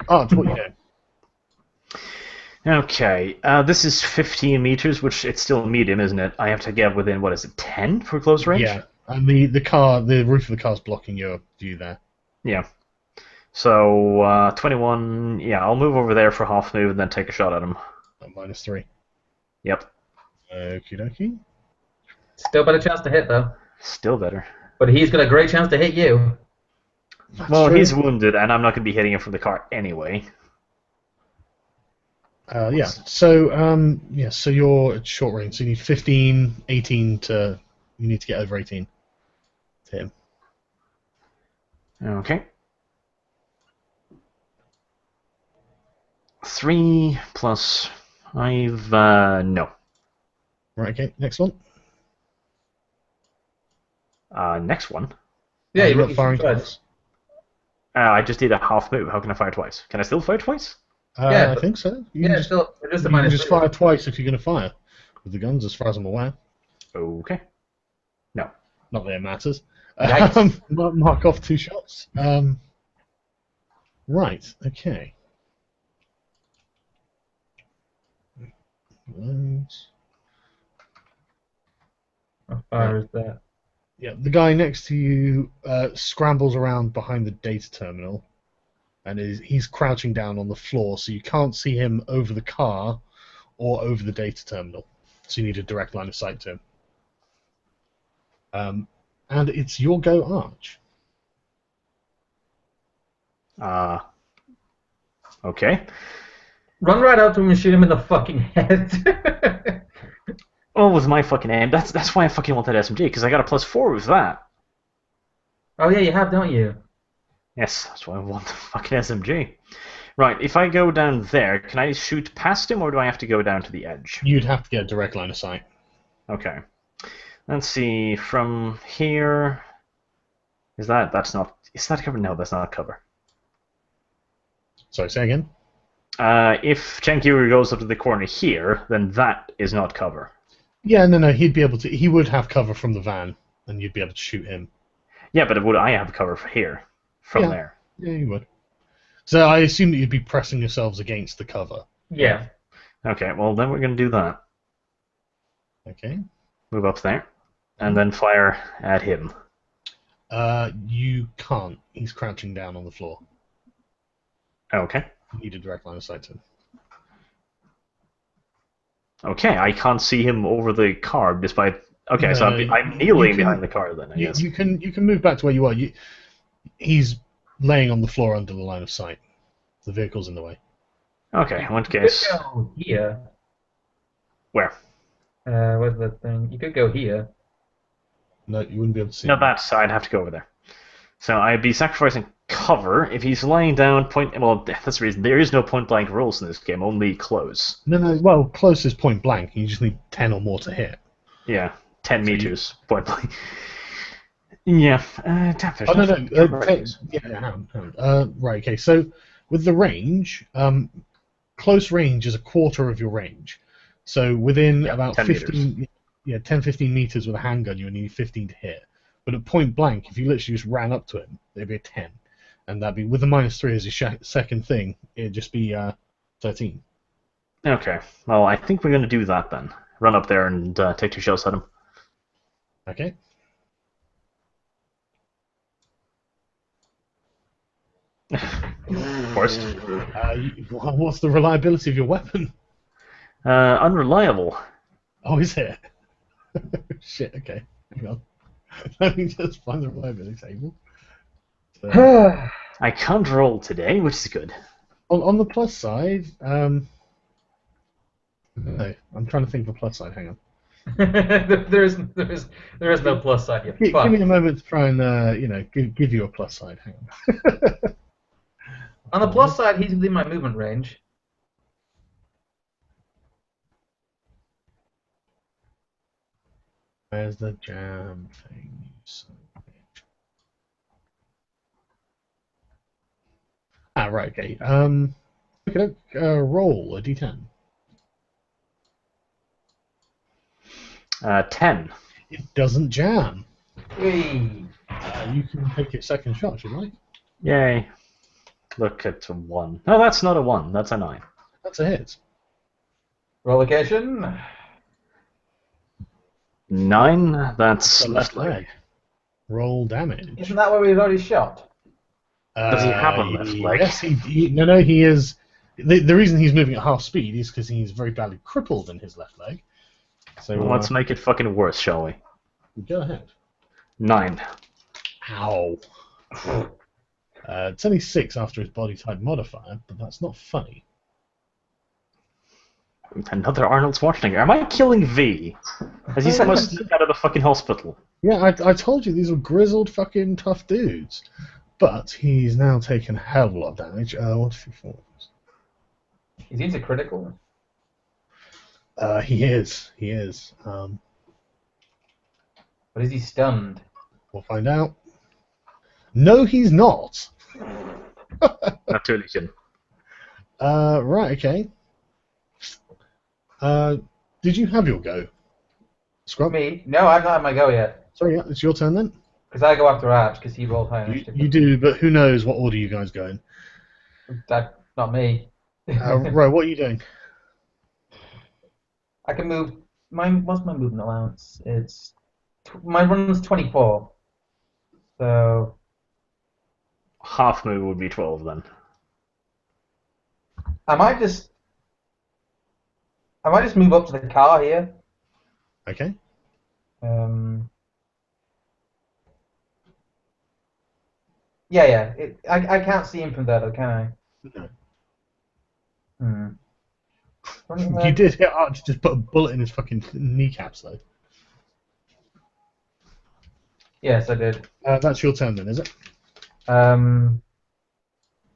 Art, what you doing? Okay, this is 15 meters, which it's still medium, isn't it? I have to get within, what is it, 10 for close range? Yeah, and the roof of the car's blocking your view there. Yeah. So, 21, yeah, I'll move over there for half move and then take a shot at him. -3. Yep. Okie dokie. Still better chance to hit, though. Still better. But he's got a great chance to hit you. Well, true. he's wounded, and I'm not going to be hitting him from the car anyway. Yeah. So so you're at short range. So you need 15, 18 to. You need to get over 18 to him. Okay. 3 plus 5. No. Right. Okay. Next one. Next one. Yeah, you're you not firing twice. twice. I just did a half move. How can I fire twice? Can I still fire twice? I think so. You can just, just a you can minus just 3. fire twice if you're going to fire with the guns, as far as I'm aware. Okay. No. Not that it matters. Yikes. Mark off 2 shots. Right. Okay. How far is that? Yeah, the guy next to you scrambles around behind the data terminal, and he's crouching down on the floor, so you can't see him over the car or over the data terminal. So you need a direct line of sight to him. And it's your go, Arch. Okay. Run right out to him and shoot him in the fucking head. Oh, with my fucking aim. That's why I fucking wanted SMG, because I got a +4 with that. Oh yeah, you have, don't you? Yes, that's why I want the fucking SMG. Right, if I go down there, can I shoot past him, or do I have to go down to the edge? You'd have to get a direct line of sight. Okay. Let's see, from here... Is that cover? No, that's not cover. Sorry, say again? If Chenkyu goes up to the corner here, then that is not cover. Yeah, no, he'd be able to. He would have cover from the van, and you'd be able to shoot him. Yeah, but would I have cover for here? From there? Yeah, you would. So I assume that you'd be pressing yourselves against the cover. Yeah. Okay, well then we're going to do that. Okay. Move up there, and then fire at him. You can't. He's crouching down on the floor. Okay. You need a direct line of sight to him. Okay, I can't see him over the car despite... Okay, so I'm kneeling behind the car then, I guess. You can move back to where you are. He's laying on the floor under the line of sight. The vehicle's in the way. Okay, in which case... You could go here. Where? Where's that thing? You could go here. No, you wouldn't be able to see No, him. I'd have to go over there. So I'd be sacrificing cover. If he's lying down, well, that's the reason. There is no point-blank rules in this game, only close. No, well, close is point blank. You just need 10 or more to hit. Yeah, 10 meters, point blank. Yeah. Damn, there's Oh, no. Hang on. Right, okay. So with the range, close range is a quarter of your range. So within about 10 15, 10, 15 meters with a handgun, you would need 15 to hit. But at point blank, if you literally just ran up to him, it'd be a 10. And that'd be, with the -3 as your second thing, it'd just be 13. Okay, well, I think we're going to do that then. Run up there and take 2 shots at him. Okay. Worst. What's the reliability of your weapon? Unreliable. Oh, is it? Shit, okay. Hang on. Let me just find the reliability table. So, I can't roll today, which is good. on the plus side, no, I'm trying to think of a plus side. Hang on. there is no plus side yet. Give me a moment to try and give you a plus side. Hang on. On the plus side, he's within my movement range. Where's the jam thing? You son of a bitch. Ah, right, okay. Okay, roll a d10. 10. It doesn't jam. Whee! You can take a second shot if you like. Yay. Look at a 1. No, that's not a 1. That's a 9. That's a hit. Roll location. 9. That's The left leg. Roll damage. Isn't that where we've already shot? Does he have a left leg? Yes, no, he is. The reason he's moving at half speed is because he's very badly crippled in his left leg. So Well, let's make it fucking worse, shall we? go ahead. 9. Ow. It's only 6 after his body type modifier, but that's not funny. Another Arnold Schwarzenegger. Am I killing V? Has he somehow snuck out of the fucking hospital? Yeah, I told you these were grizzled fucking tough dudes. But he's now taken a hell of a lot of damage. 1, 2, 3, 4. Is he into critical? He is. He is. But is he stunned? We'll find out. No, he's not. Natürlich. Right, okay. Did you have your go? Scrub? Me? No, I've not had my go yet. Sorry, yeah, it's your turn then. Because I go after Arch, because he rolled high initiative. You do, but who knows what order you guys go in. That, not me. Right, what are you doing? I can move. What's my movement allowance? My run's 24. So Half move would be 12 then. I might just move up to the car here. Okay. Yeah. I can't see him from there, though, can I? No. You did hit Arch, just put a bullet in his fucking kneecaps, though. Yes, I did. That's your turn then, is it?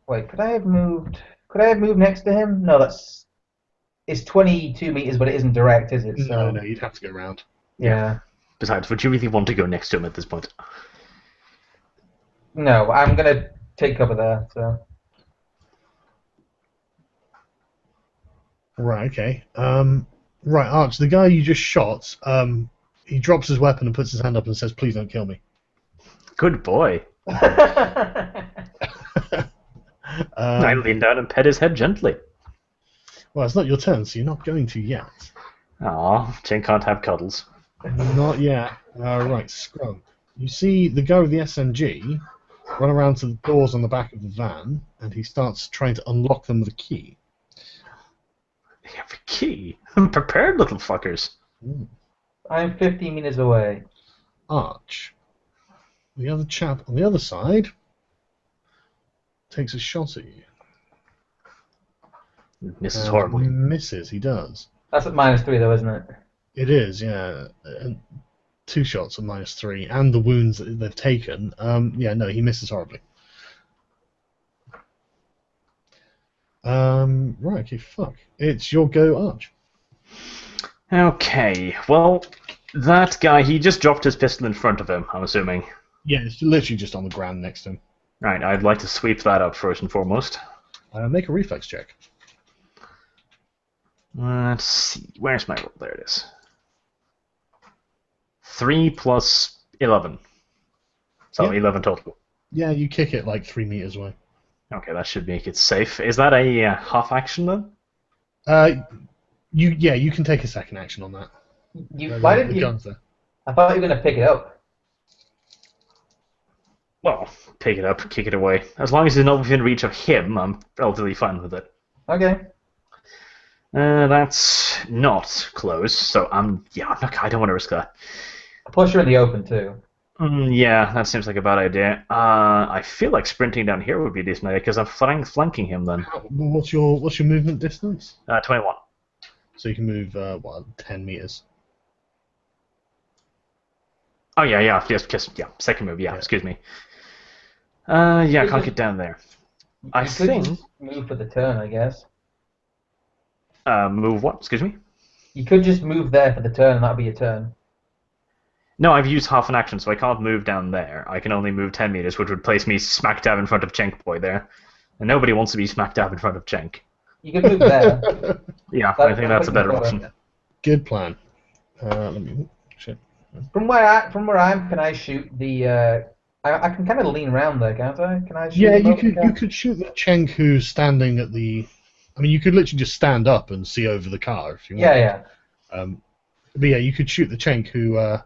Wait, could I have moved? Could I have moved next to him? No, it's 22 meters, but it isn't direct, is it? So, No, you'd have to go around. Yeah. Besides, would you really want to go next to him at this point? No, I'm gonna take cover there. So. Right, okay. Right, Arch, the guy you just shot, he drops his weapon and puts his hand up and says, "Please don't kill me." Good boy. I lean down and pet his head gently. Well, it's not your turn, so you're not going to yet. Aw, Jane can't have cuddles. Not yet. Right, Scrub. You see the guy with the SMG run around to the doors on the back of the van, and he starts trying to unlock them with a key. They have a key. I'm prepared, little fuckers. I'm 15 meters away. Arch. The other chap on the other side takes a shot at you. Misses horribly. Misses, he does. That's at -3, though, isn't it? It is, yeah. And 2 shots at -3, and the wounds that they've taken. Yeah, no, he misses horribly. Right, okay, fuck. It's your go, Arch. Okay, well, that guy, he just dropped his pistol in front of him, I'm assuming. Yeah, it's literally just on the ground next to him. Right, I'd like to sweep that up first and foremost. Make a reflex check. Let's see, where's my roll? There it is. 3 plus 11. So Yeah. 11 total. Yeah, you kick it like 3 meters away. Okay, that should make it safe. Is that a half action then? You can take a second action on that. Why didn't the you? gun's there. I thought you were gonna pick it up. Well, pick it up, kick it away. As long as it's not within reach of him, I'm relatively fine with it. Okay. That's not close, so I don't want to risk that. Plus, you're in the open too. Yeah, that seems like a bad idea. I feel like sprinting down here would be a decent idea because I'm flanking him then. What's your movement distance? 21. So you can move 10 meters. Oh yeah, second move, Yeah. excuse me. I can't get down there. I You could think... just move for the turn, I guess. Move what? Excuse me? You could just move there for the turn, and that'd be your turn. No, I've used half an action, so I can't move down there. I can only move 10 meters, which would place me smack dab in front of Cenk Boy there. And nobody wants to be smack dab in front of Cenk. You can move there. Yeah, I think that's a better better. option. Good plan. Let me. Shit. From where I am, can I shoot the? I can kind of lean around there, can't I? Can I shoot? Yeah, him you could shoot the Cheng who's standing at the. I mean, you could literally just stand up and see over the car if you want. Yeah. But yeah, you could shoot the Cheng who. We're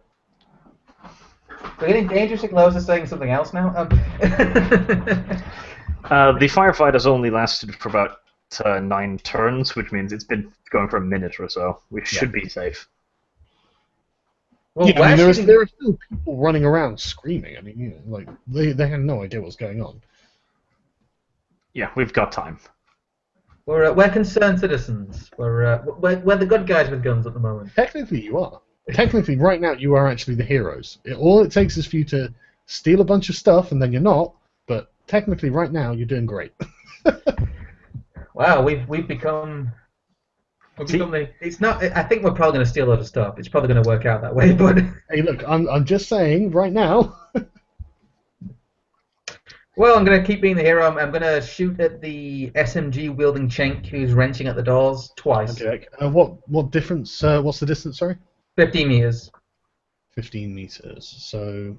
getting dangerously close to saying something else now. The firefight has only lasted for about 9 turns, which means it's been going for a minute or so. We should be safe. Well, yeah, I mean, there are still people running around screaming. I mean, you know, like they had no idea what's going on. Yeah, we've got time. We're concerned citizens. We're the good guys with guns at the moment. Technically, you are. Technically, right now, you are actually the heroes. All it takes is for you to steal a bunch of stuff, and then you're not. But technically, right now, you're doing great. Wow, we've become. It's not. I think we're probably going to steal a lot of stuff. It's probably going to work out that way. But hey, look, I'm just saying right now. Well, I'm going to keep being the hero. I'm going to shoot at the SMG wielding Cenk who's wrenching at the doors twice. Okay. What difference? What's the distance? Sorry. 15 meters. 15 meters. So.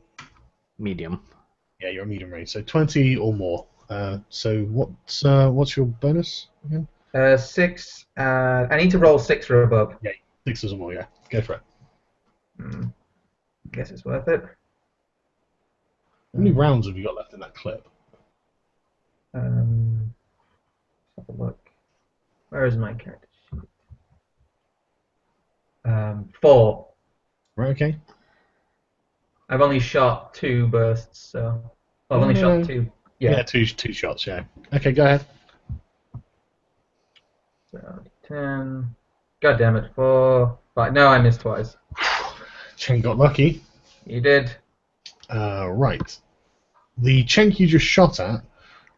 Medium. Yeah, you're a medium range. So 20 or more. So what's your bonus again? 6. I need to roll 6 or above. Yeah, 6 or more. Yeah, go for it. Guess it's worth it. How many rounds have you got left in that clip? Let's have a look. Where is my character sheet? 4. Right. Okay. I've only shot 2 bursts, so I've only shot 2. Yeah, two shots. Yeah. Okay, go ahead. So 10. God damn it, 4. 5. No, I missed twice. Chen got lucky. You did. Right. The Chen you just shot at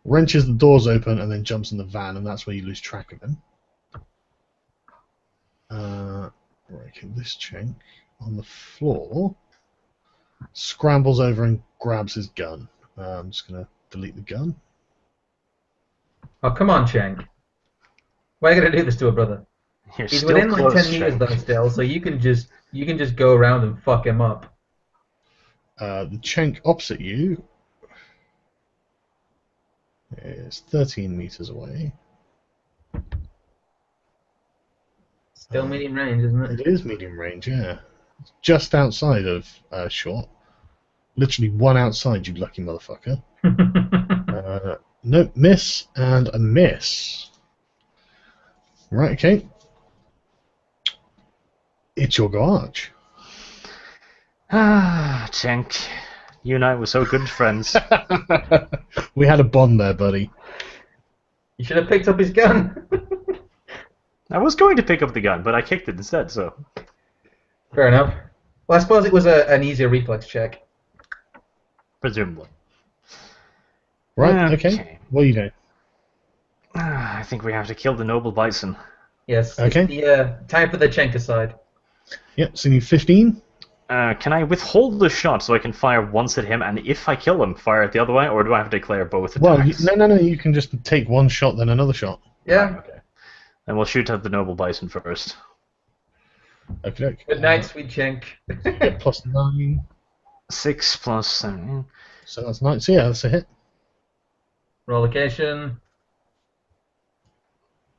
wrenches the doors open and then jumps in the van, and that's where you lose track of him. Right, okay, this Chen on the floor scrambles over and grabs his gun. I'm just going to delete the gun. Oh, come on, Cenk. Why are you going to do this to a brother? He's within like 10 meters though still, so you can just go around and fuck him up. The Cenk opposite you is 13 meters away. Still medium range, isn't it? It is medium range, yeah. It's just outside of short. Literally one outside, you lucky motherfucker. Nope, miss and a miss. Right, okay. It's your garage. Ah, Cenk. You and I were so good friends. We had a bond there, buddy. You should have picked up his gun. I was going to pick up the gun, but I kicked it instead, so... Fair enough. Well, I suppose it was an easier reflex check. Presumably. Right, okay. What are you doing? I think we have to kill the noble bison. Yes. Okay. It's the, time for the Cenk aside. Yep, so you need 15. Can I withhold the shot so I can fire once at him, and if I kill him, fire it the other way, or do I have to declare both attacks? Well, no, you can just take one shot, then another shot. Yeah. Right, okay. Then we'll shoot at the noble bison first. Okay. Good night, sweet Cenk. Plus 9. 6 plus 7. So that's 9. So yeah, that's a hit. Roll location.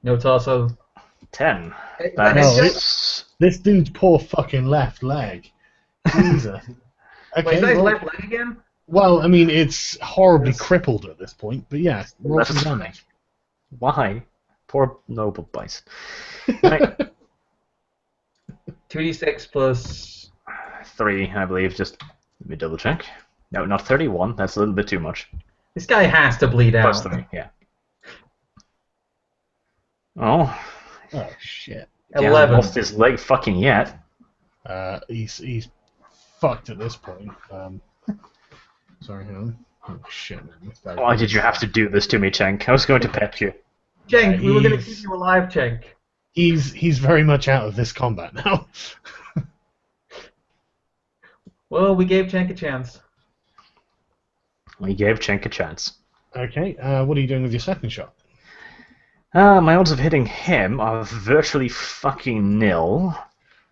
No torso. 10. That's this dude's poor fucking left leg. Jesus. Okay. Wait, is that his left leg again? Well, I mean, it's horribly crippled at this point, but yeah, roll some damage. Why? Poor noble bison. Right. 2d6 plus... 3, I believe. Just let me double check. No, not 31. That's a little bit too much. This guy has to bleed out. Plus 3, yeah. Oh. Oh, shit. He 11. hasn't lost his leg fucking yet. He's fucked at this point. Sorry, hang on. Oh, shit. Man. Why did you have to do this to me, Cenk? I was going to pet you. Cenk, we were going to keep you alive, Cenk. He's very much out of this combat now. Well, we gave Cenk a chance. We gave Cenk a chance. Okay, what are you doing with your second shot? My odds of hitting him are virtually fucking nil.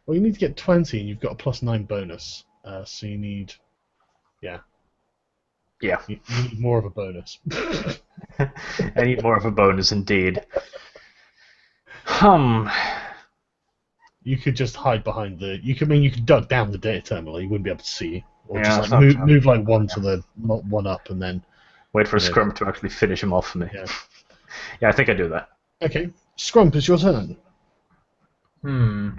Well, you need to get 20, and you've got a +9 bonus. So you need... Yeah. Yeah. You need more of a bonus. I need more of a bonus, indeed. You could just hide behind the... You could duck down the data terminal. You wouldn't be able to see. Or Yeah, just like move like one to the one up, and then... Wait for Scrump to actually finish him off for me. Yeah. Yeah, I think I do that. Okay. Scrump, it's your turn. Trying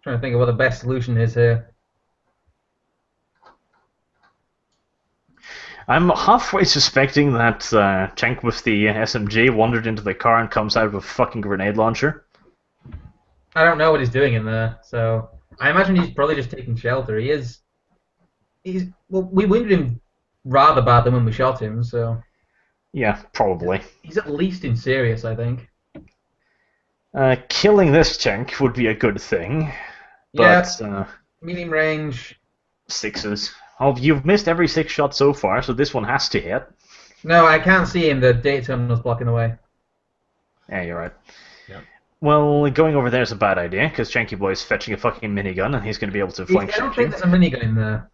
to think of what the best solution is here. I'm halfway suspecting that Cenk with the SMG wandered into the car and comes out with a fucking grenade launcher. I don't know what he's doing in there, so I imagine he's probably just taking shelter. Well, we wounded him rather bad than when we shot him, so... Yeah, probably. He's at least in serious, I think. Killing this Cenk would be a good thing. Yeah, But, medium range. 6s. Oh, you've missed every 6 shot so far, so this one has to hit. No, I can't see him. The data terminal's blocking the way. Yeah, you're right. Yeah. Well, going over there is a bad idea, because Janky Boy's fetching a fucking minigun, and he's going to be able to flank I don't shoot think you. there's a minigun in there.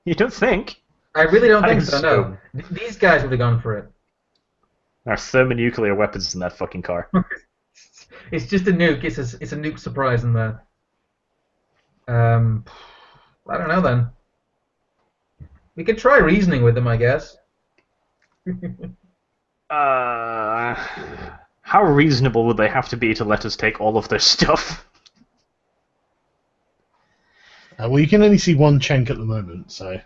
You don't think? I really don't think I so, no. These guys would have gone for it. There are thermonuclear weapons in that fucking car. It's just a nuke. It's a nuke surprise in there. I don't know then. We could try reasoning with them, I guess. How reasonable would they have to be to let us take all of their stuff? Well, you can only see one Cenk at the moment, so...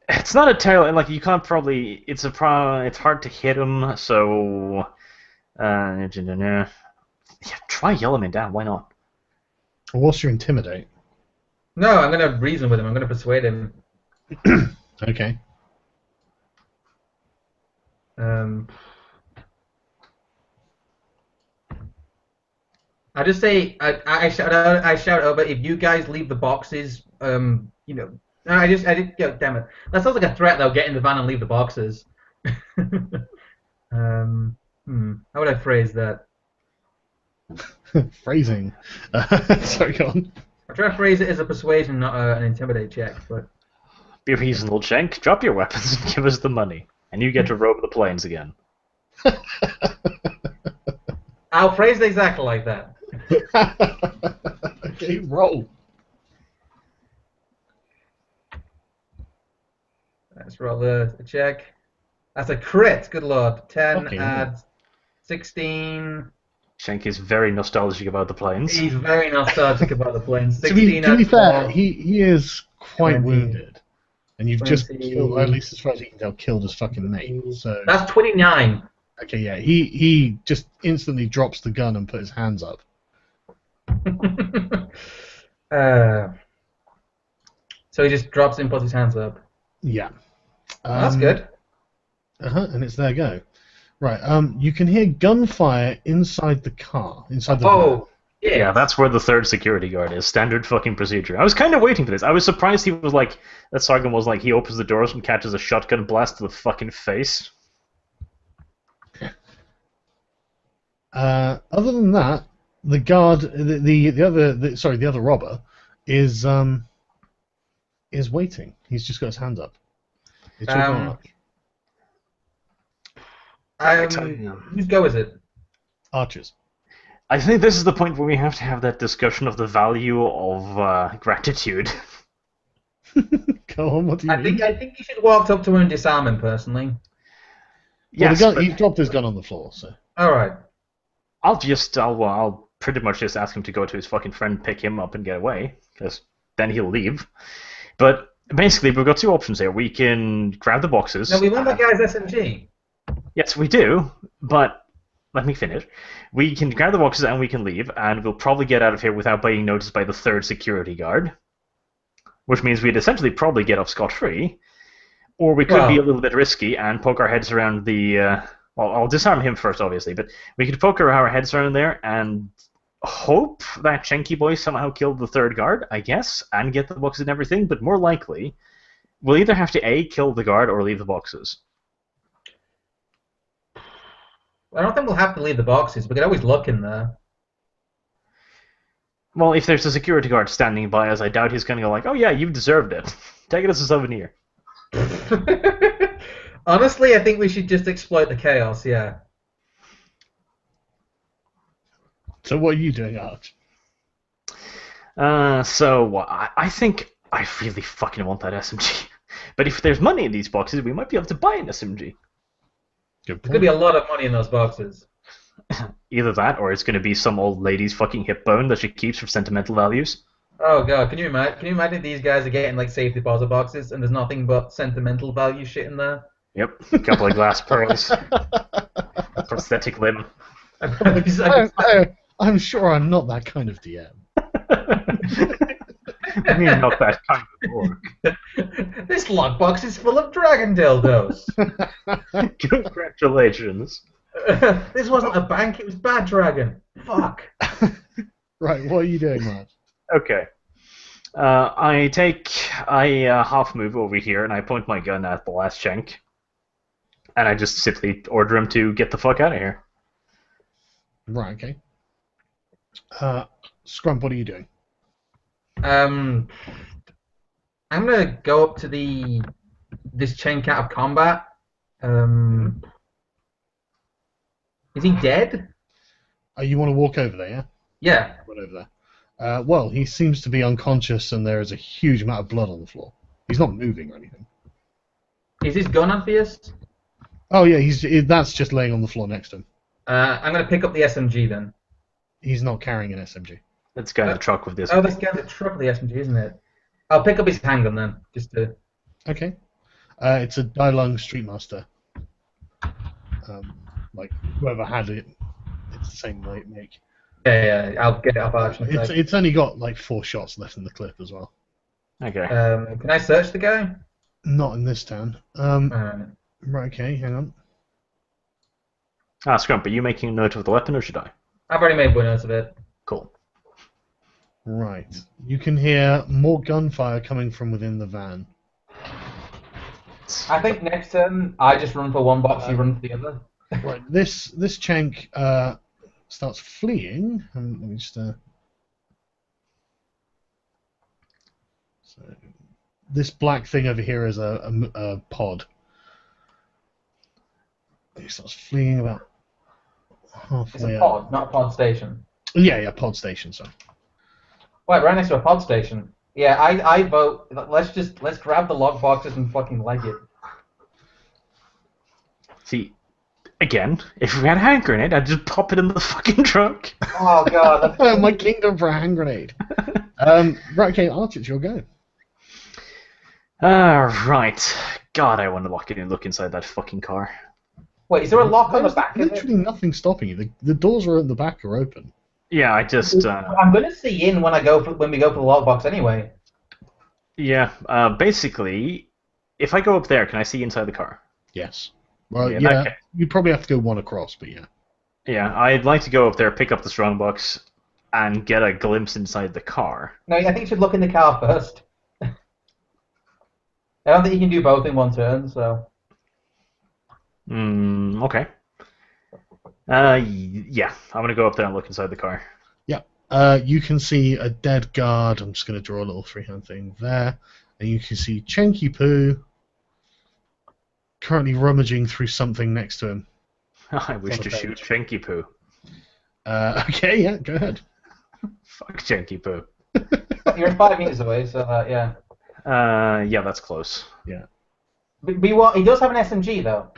It's not a terrible... Like, you can't probably... It's hard to hit him, so... Yeah, try yelling him down, why not? Well, what's your intimidate? No, I'm going to reason with him. I'm going to persuade him. Okay. I just say I shout over, if you guys leave the boxes, you know. I did. Yeah, damn it. That sounds like a threat though. Get in the van and leave the boxes. How would I phrase that? Phrasing. Sorry, go on. I'm trying to phrase it as a persuasion, not an intimidate check, but. Be reasonable, Cenk. Drop your weapons and give us the money, and you get to roam the plains again. I'll phrase it exactly like that. Okay, roll. Let's roll the check. That's a crit. Good lord. 10 Okay, adds 16. Cenk is very nostalgic about the plains. He's very nostalgic about the planes. To be 16 fair, 12. he is quite 20. wounded. And you've just 20. killed, or at least as far as you can tell, killed his fucking mate. So That's 29. okay, yeah, he just instantly drops the gun and put his hands up. So he just drops it and puts his hands up. Yeah. That's good. And it's their go. Right, you can hear gunfire inside the car, inside the van. Oh, Yeah, that's where the third security guard is. Standard fucking procedure. I was kind of waiting for this. I was surprised he was like... That Sargon was like, he opens the doors and catches a shotgun blast to the fucking face. Other than that, the guard, the other robber, is waiting. He's just got his hands up. It's your go, whose go is it? Archers. I think this is the point where we have to have that discussion of the value of gratitude. Go on, what do you mean? I think you should walk up to him and disarm him personally. Well, Yes, he dropped his gun on the floor, so... Alright. I'll pretty much just ask him to go to his fucking friend, pick him up, and get away, because then he'll leave. But basically, we've got two options here. We can grab the boxes. No, we want that guy's SMG. Yes, we do, but let me finish. We can grab the boxes and we can leave, and we'll probably get out of here without being noticed by the third security guard, which means we'd essentially probably get off scot-free, or we could be a little bit risky and poke our heads around the Well, I'll disarm him first, obviously, but we could poker our heads around there and hope that Chenky boy somehow killed the third guard, I guess, and get the boxes and everything, but more likely, we'll either have to A, kill the guard, or leave the boxes. I don't think we'll have to leave the boxes. We could always look in there. Well, if there's a security guard standing by us, I doubt he's going to go like, oh yeah, you deserved it. Take it as a souvenir. Honestly, I think we should just exploit the chaos, yeah. So what are you doing, Arch? I think I really fucking want that SMG. But if there's money in these boxes, we might be able to buy an SMG. Good There could be a lot of money in those boxes. Either that, or it's going to be some old lady's fucking hip bone that she keeps for sentimental values. Oh god, can you imagine? Can you imagine these guys are getting like safe deposit boxes and there's nothing but sentimental value shit in there? Yep, a couple of glass pearls, a prosthetic limb. I'm sure I'm not that kind of DM. We're not that kind of orc. This lockbox is full of dragon dildos. Congratulations. This wasn't a bank, it was Bad Dragon. Fuck. Right, what are you doing, Marge? Okay. I half move over here and I point my gun at the last Shank. And I just simply order him to get the fuck out of here. Right, okay. Scrump, what are you doing? I'm gonna go up to this chain cat of combat. Is he dead? You want to walk over there, yeah? Yeah. Right over there. Well, he seems to be unconscious and there is a huge amount of blood on the floor. He's not moving or anything. Is his gun obvious? Oh yeah, that's just laying on the floor next to him. I'm gonna pick up the SMG then. He's not carrying an SMG. Let's go in the truck with this. Oh, let's get the truck with the SMG, isn't it? I'll pick up his handgun then, just to. Okay. It's a Dailung Streetmaster. Like whoever had it, it's the same make. Yeah, I'll get it up action. It's only got like 4 shots left in the clip as well. Okay. Can I search the guy? Not in this town. Right, okay, hang on. Scrump, are you making a note of the weapon or should I? I've already made one note of it. Cool. Right. You can hear more gunfire coming from within the van. I think next turn I just run for one box, you run for the other. Right. This Chank starts fleeing. Let me just. So this black thing over here is a pod. He starts fleeing about halfway. It's a pod, not a pod station. Yeah, pod station. Sorry. Wait, right next to a pod station. Yeah, I vote. Let's grab the log boxes and fucking leg it. See, again, if we had a hand grenade, I'd just pop it in the fucking truck. Oh god, my kingdom for a hand grenade. Right, okay, Arch, it's your go. Right. God, I want to lock it in. Look inside that fucking car. Wait, is there a lock on the back of it? Literally nothing stopping you. The doors are at the back are open. Yeah, I just. I'm gonna see in when we go for the lockbox anyway. Yeah. Basically, if I go up there, can I see inside the car? Yes. Well, yeah. Okay. You probably have to go one across, but yeah. Yeah, I'd like to go up there, pick up the strongbox, and get a glimpse inside the car. No, I think you should look in the car first. I don't think you can do both in one turn, so. Okay. Yeah, I'm gonna go up there and look inside the car. Yeah. You can see a dead guard. I'm just gonna draw a little freehand thing there, and you can see Chenky Poo currently rummaging through something next to him. I wish to shoot Chenky Poo. Okay, yeah, go ahead. Fuck Chenky Poo. You're 5 meters away, so yeah. Yeah, that's close. Yeah. But he does have an SMG though.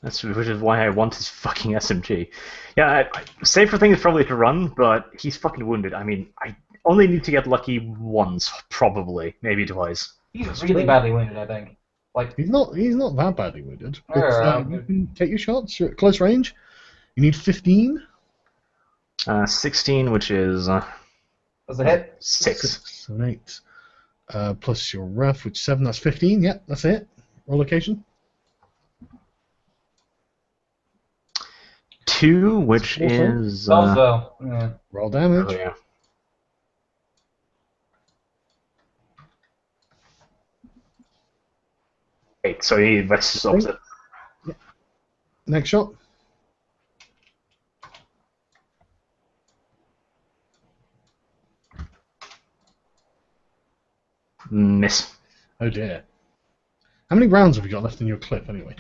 Which is why I want his fucking SMG. Yeah, safer thing is probably to run, but he's fucking wounded. I mean, I only need to get lucky once, probably, maybe twice. He's really badly wounded, I think. Like he's not that badly wounded. But, you can take your shots. You're at close range. You need 15. 16, which is Does it hit? 6. And 8. Plus your ref, which is 7. That's 15. Yeah, that's it. Roll location. 2, which Also- is... Also, yeah. Roll damage. oh, yeah. Wait, so that's just opposite. Next shot. Miss. Oh dear. How many rounds have you got left in your clip anyway?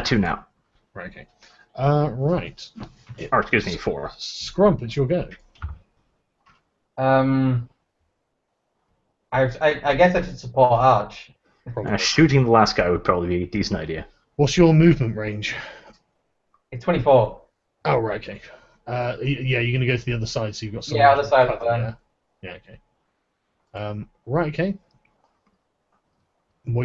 2 now. Right, okay. Right. Or, excuse me, 4. Scrump, it's your go. I guess I should support Arch. Probably. Shooting the last guy would probably be a decent idea. What's your movement range? It's 24. Oh, right, okay. Yeah, you're going to go to the other side, so you've got some... Yeah, other side of cover the there. Yeah, okay. Right, okay.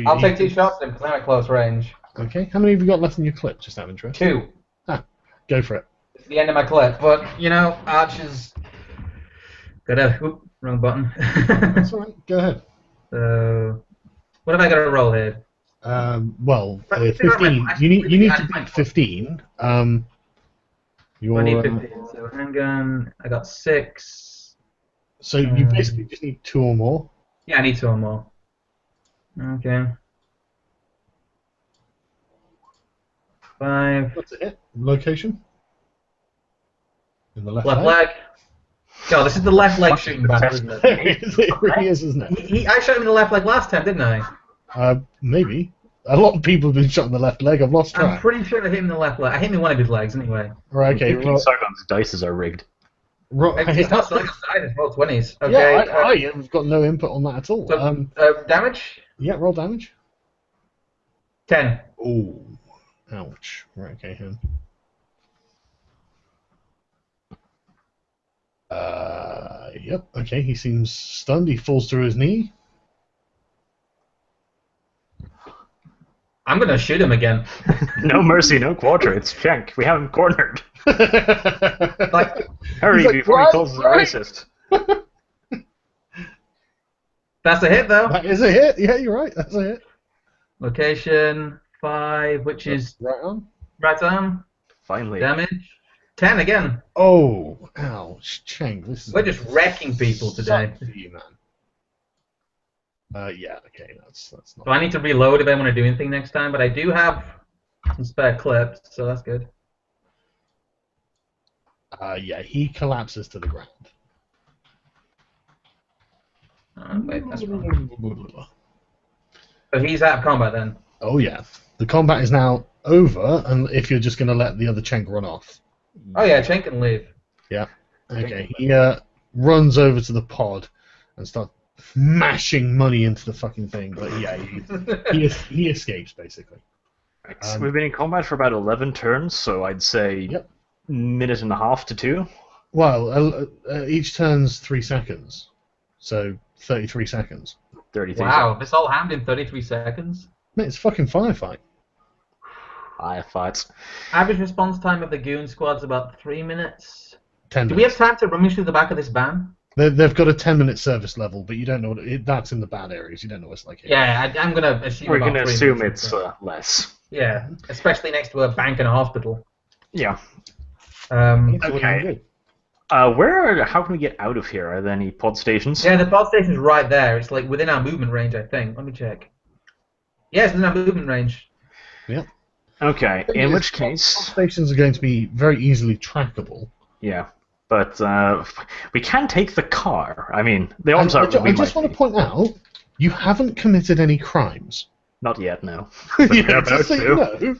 I'll take 2 shots then, because I'm at close range. Okay, how many have you got left in your clip, just out of interest? 2. Go for it. It's the end of my clip, but, you know, Arch is... Whoop, wrong button. That's alright, go ahead. What have I got to roll here? Well, But 15. You need to beat 15. You're, I need 15, so handgun, I got 6. so you basically just need 2 or more. Yeah, I need 2 or more. Okay. 5. That's a hit. Location? In the left Left leg. God, this is the left leg shooting battle, isn't it? It really is, isn't it? I shot him in the left leg last time, didn't I? Maybe. A lot of people have been shot in the left leg. I've lost I'm track. pretty sure I hit him in the left leg. I hit him in one of his legs, anyway. Right, okay. Sargon's dices are rigged. It's not so it's roll 20s. Okay. Yeah, I have got no input on that at all. So, damage? Yeah, roll damage. 10. Oh, ouch. Right, okay, him. Yep, okay, he seems stunned. He falls to his knee. I'm gonna shoot him again. No mercy, no quarter. It's Shank. We have him cornered. Like, Hurry like, before he "Right, calls us right." a racist. that's a hit, though. That is a hit. Yeah, you're right. That's a hit. Location 5, which is Right on. right arm. Finally. Damage 10 again. Oh, ouch. Chang, this is... We're just wrecking people today. suck for you, man. Yeah, okay, that's not... So I need to reload if I want to do anything next time, but I do have some spare clips, so that's good. Yeah, he collapses to the ground. Wait, that's wrong. So he's out of combat then? Oh, yeah. The combat is now over, and if you're just going to let the other Cheng run off. Oh yeah, Chen can leave. Yeah. Okay, he runs over to the pod and starts mashing money into the fucking thing, but yeah, he escapes, basically. Right, so we've been in combat for about 11 turns, so I'd say minute and a half to 2. Well, each turn's 3 seconds, so 33 seconds. 33 Wow, this all happened in 33 seconds? Mate, it's a fucking firefight. fights. Average response time of the goon squad's about 3 minutes. 10 Do minutes. we have time to rummage through the back of this van? They've got a 10-minute service level, but you don't know that's in the bad areas. You don't know what it's like here. Yeah, I'm going to assume We're about going to 3 assume minutes. it's less. Yeah, especially next to a bank and a hospital. Yeah. So what do you Okay. do? How can we get out of here? Are there any pod stations? Yeah, the pod station's right there. It's like within our movement range, I think. Let me check. Yeah, it's within our movement range. Yeah. Okay, in which Pump case... stations are going to be very easily trackable. Yeah, but we can take the car. I mean, the arms I are... just want to point out, you haven't committed any crimes. Not yet, no. Yeah, just so you know.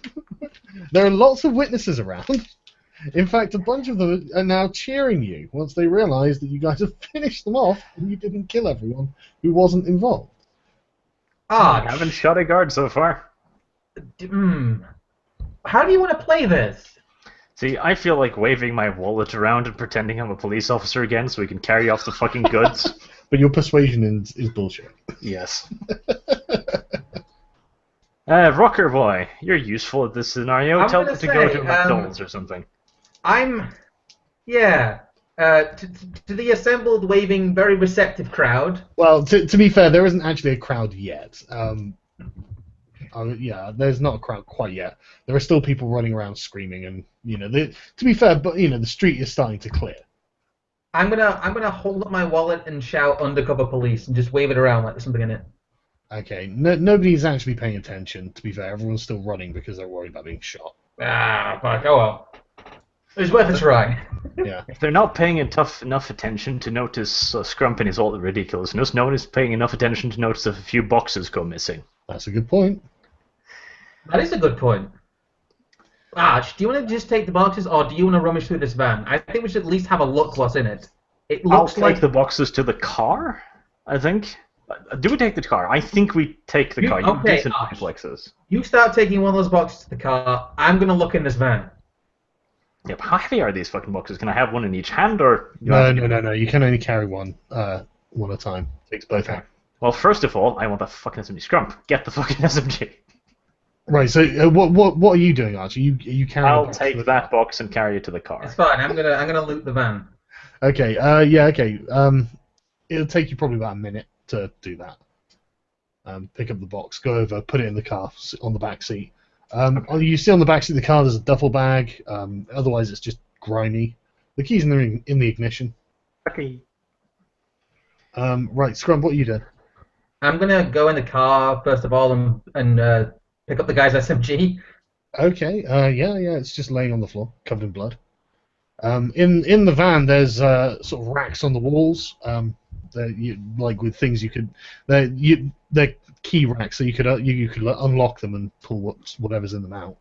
There are lots of witnesses around. In fact, a bunch of them are now cheering you once they realise that you guys have finished them off and you didn't kill everyone who wasn't involved. Ah, I haven't shot a guard so far. How do you want to play this? See, I feel like waving my wallet around and pretending I'm a police officer again so we can carry off the fucking goods. But your persuasion is bullshit. Yes. Rocker boy, you're useful at this scenario. I'm Tell gonna them to go say, to McDonald's or something. To the assembled, waving, very receptive crowd. Well, to be fair, there isn't actually a crowd yet. Yeah, there's not a crowd quite yet. There are still people running around screaming, and to be fair, but the street is starting to clear. I'm gonna hold up my wallet and shout "undercover police" and just wave it around like there's something in it. Okay, nobody's actually paying attention. To be fair, everyone's still running because they're worried about being shot. Ah, fuck. Oh well. It was worth a try. Yeah. If they're not paying enough attention to notice Scrump and his all the ridiculousness, no one is paying enough attention to notice if a few boxes go missing. That's a good point. That is a good point. Arch, do you want to just take the boxes, or do you want to rummage through this van? I think we should at least have a look what's in it. It looks I'll take the boxes to the car, I think. Do we take the car? I think we take the car. You Okay, decent Arch. flexes. You start taking one of those boxes to the car. I'm going to look in this van. Yep. How heavy are these fucking boxes? Can I have one in each hand, or No. You can only carry one at a time. Takes both out. Well, first of all, I want the fucking SMG. Scrump, get the fucking SMG. Right. So what are you doing, Arch? Are you carrying? I'll take that box and carry it to the car. It's fine. I'm gonna loot the van. Okay. Yeah. Okay. It'll take you probably about a minute to do that. Pick up the box, go over, put it in the car on the back seat. You see on the back seat of the car there's a duffel bag. Otherwise, it's just grimy. The key's in the ignition. Okay. Right, Scrum, what are you doing? I'm gonna go in the car first of all and pick up the guy's SMG. Okay. Yeah. It's just laying on the floor, covered in blood. In the van, there's sort of racks on the walls. Like with things you could. They're key racks, so you could unlock them and pull whatever's in them out.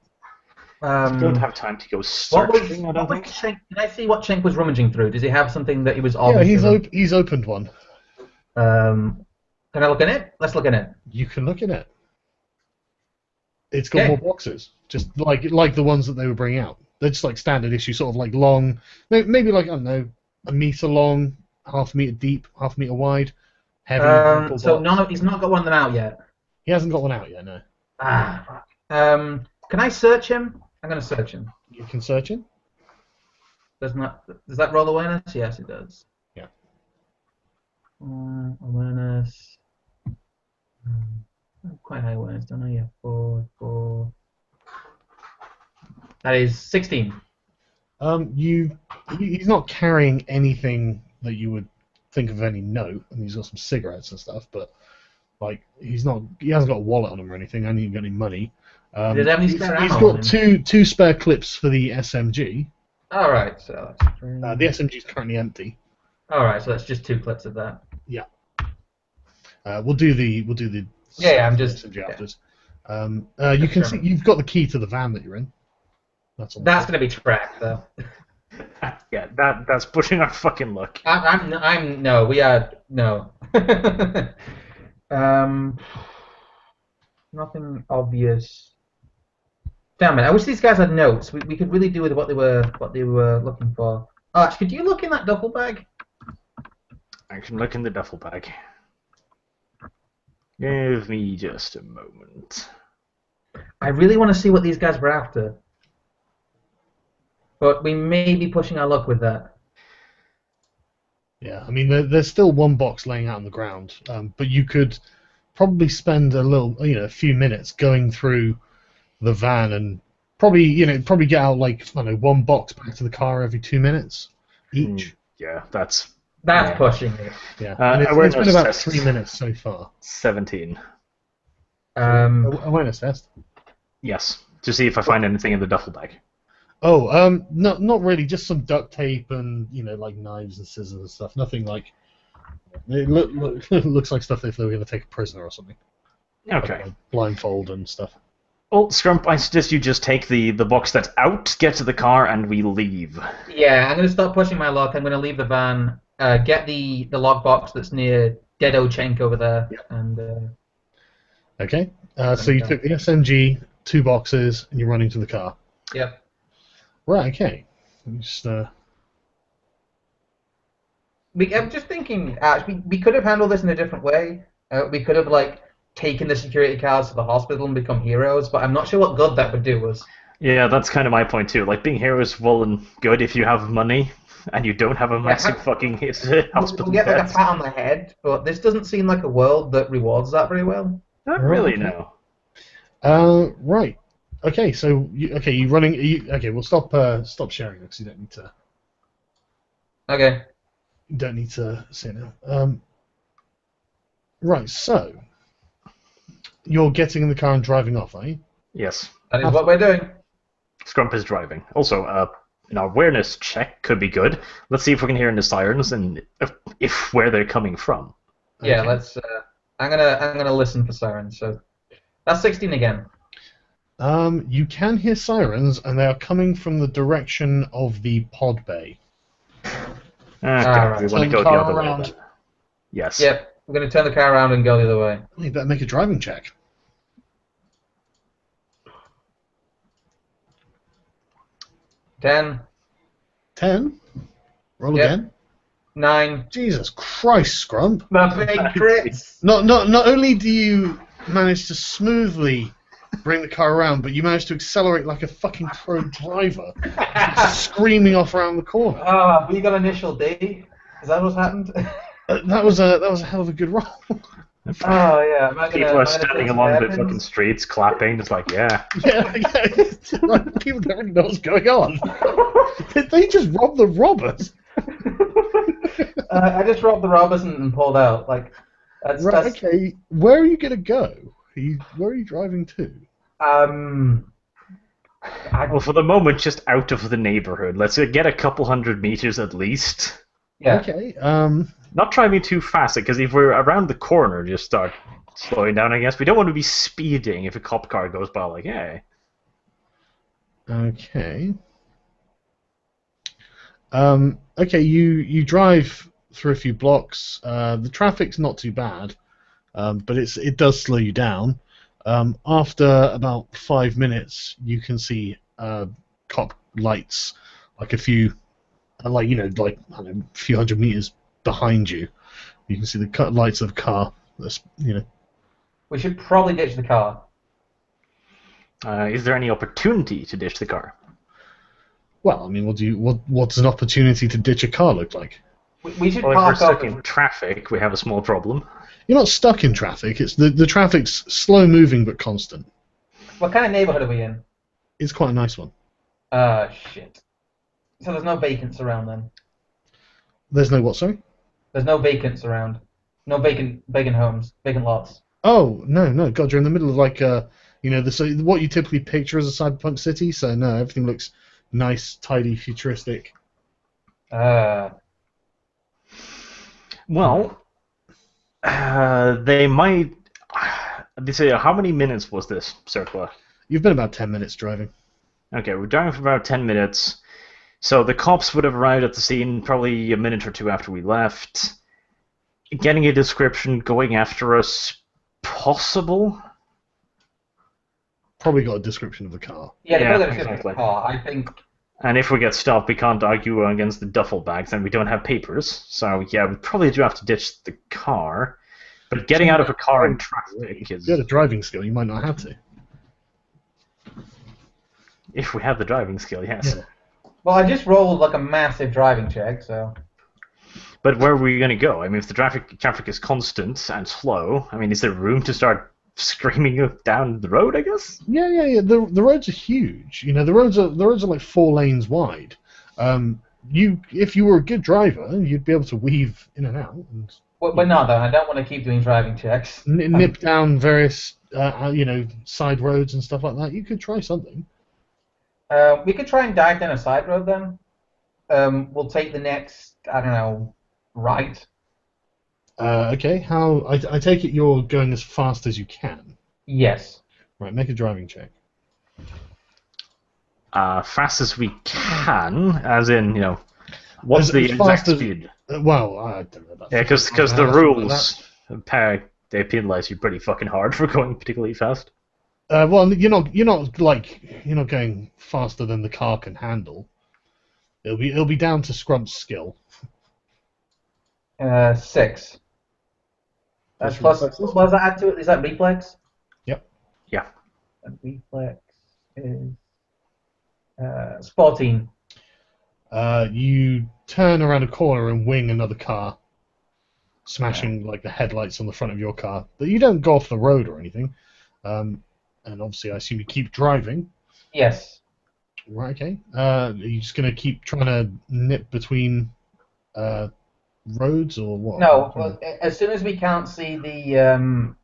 I don't have time to go searching. I don't think. Can I see what Schenk was rummaging through? Does he have something that he was? Yeah, he's opened one. Can I look in it? Let's look in it. You can look in it. It's got more boxes, just like the ones that they were bringing out. They're just like standard issue, sort of like long, maybe like, I don't know, a meter long, half a meter deep, half a meter wide, heavy. So he's not got one of them out yet. He hasn't got one out yet, no. Fuck. Can I search him? I'm gonna search him. You can search him. Does that roll awareness? Yes, it does. Yeah. Awareness. Quite high awareness, don't I? Yeah, 4. That is 16. He's not carrying anything that you would think of any note, and he's got some cigarettes and stuff, but like he hasn't got a wallet on him or anything. I ain't got any money. Does he have any spare ammo? He's got two spare clips for the SMG. All right, so that's the SMG is currently empty. All right, so that's just 2 clips of that. Yeah. We'll do the I'm just SMG afterwards. You can see you've got the key to the van that you're in. That's going to be tracked though. Yeah, that's pushing our fucking luck. We are no. Nothing obvious. Damn it! I wish these guys had notes. We could really do with what they were looking for. Arch, could you look in that duffel bag? I can look in the duffel bag. Give me just a moment. I really want to see what these guys were after. But we may be pushing our luck with that. Yeah, I mean, there's still one box laying out on the ground, but you could probably spend a few minutes going through the van and probably get out like, I don't know, one box back to the car every 2 minutes each. Yeah, that's pushing it. Yeah, and it's been about 3 minutes so far. 17. Awareness test. Yes, to see if I find anything in the duffel bag. Oh, not really. Just some duct tape and like knives and scissors and stuff. Nothing like. It looks like stuff if they were going to take a prisoner or something. Okay. Like blindfold and stuff. Oh, Scrump, I suggest you just take the box that's out, get to the car, and we leave. Yeah, I'm going to start pushing my luck. I'm going to leave the van, get the log box that's near Deado Cenk over there, and. Okay. So you took the SMG, 2 boxes, and you're running to the car. Yep. Right. Okay. I'm just thinking. We could have handled this in a different way. We could have taken the security cars to the hospital and become heroes, but I'm not sure what good that would do us. Yeah, that's kind of my point too. Like, being heroes is well and good if you have money, and you don't have a massive fucking hospital. We'll get a pat on the head, but this doesn't seem like a world that rewards that very well. Not really, no. Right. Okay, so you running? Okay, we'll stop sharing because you Okay. don't need to say now. Right. So you're getting in the car and driving off, are you? Yes. That is what we're doing. Scrump is driving. Also, an awareness check could be good. Let's see if we can hear in the sirens and if where they're coming from. Yeah, Okay. let's. I'm gonna listen for sirens. So that's 16 again. You can hear sirens, and they are coming from the direction of the pod bay. Okay, we want to Turn the go the car other way around. then. Yes. Yep, we're gonna turn the car around and go the other way. You better make a driving check. 10, 10. Roll Yep. again. 9. Jesus Christ, Scrump! My big crits. Not only do you manage to smoothly bring the car around, but you manage to accelerate like a fucking pro driver, screaming off around the corner. Ah, we got initial D. Is that what's happened? That was a hell of a good roll. Oh yeah. Am I gonna, People am are I gonna standing take some along the hairpins? fucking streets, clapping. It's like, yeah. Yeah. Like, people don't really know what's going on. Did they just rob the robbers? I just robbed the robbers and pulled out. Like, that's Right. Okay. Where are you gonna go? Where are you driving to? Well, for the moment, just out of the neighborhood. Let's get a couple hundred meters at least. Yeah. Okay. Not driving too fast, because if we're around the corner, just start slowing down, I guess. We don't want to be speeding if a cop car goes by, like, hey. Okay. Okay, you drive through a few blocks. The traffic's not too bad, but it does slow you down. After about 5 minutes, you can see cop lights, like a few, I don't know, a few hundred meters behind you. You can see the lights of a car. We should probably ditch the car. Is there any opportunity to ditch the car? Well, I mean, what's an opportunity to ditch a car look like? We should Well, if we're park stuck up. in traffic, we have a small problem. You're not stuck in traffic. It's the traffic's slow moving but constant. What kind of neighborhood are we in? It's quite a nice one. Shit. So there's no vacants around then? There's no what, sorry? There's no vacants around. No vacant homes, vacant lots. Oh, no, God, you're in the middle of what you typically picture as a cyberpunk city, so no, everything looks nice, tidy, futuristic. Well, they might... They say, how many minutes was this, Circula? You've been about 10 minutes driving. Okay, we're driving for about 10 minutes. So the cops would have arrived at the scene probably a minute or two after we left. Getting a description, going after us, possible? Probably got a description of the car. Yeah, Yeah, the exactly. car. I think. And if we get stopped, we can't argue against the duffel bags, and we don't have papers. So yeah, we probably do have to ditch the car. But getting out of a car in traffic is... If you had a driving skill, you might not have to. If we have the driving skill, yes. Yeah. Well, I just rolled like a massive driving check, so. But where are we going to go? I mean, if the traffic is constant and slow, I mean, is there room to start screaming down the road, I guess? Yeah. The roads are huge. The roads are like 4 lanes wide. If you were a good driver, you'd be able to weave in and out and But not though. I don't want to keep doing driving checks. nip down various side roads and stuff like that. You could try something. We could try and dive down a side road then. We'll take the next, I don't know, right. Okay. I take it you're going as fast as you can. Yes. Right. Make a driving check. Fast as we can, as in, what's As the fast exact as- speed? Well, I don't know. About Yeah, because 50 miles the an hour, something like rules, they penalize you pretty fucking hard for going particularly fast. Well, you're not going faster than the car can handle. It'll be down to Scrump's skill. 6. That's plus. What does that add to it? Is that reflex? Yep. Yeah. And reflex is 14. You turn around a corner and wing another car, smashing like the headlights on the front of your car. But you don't go off the road or anything, and and obviously I assume you keep driving. Yes. Right, okay. Are you just going to keep trying to nip between roads, or what? No. Well, as soon as we can't see the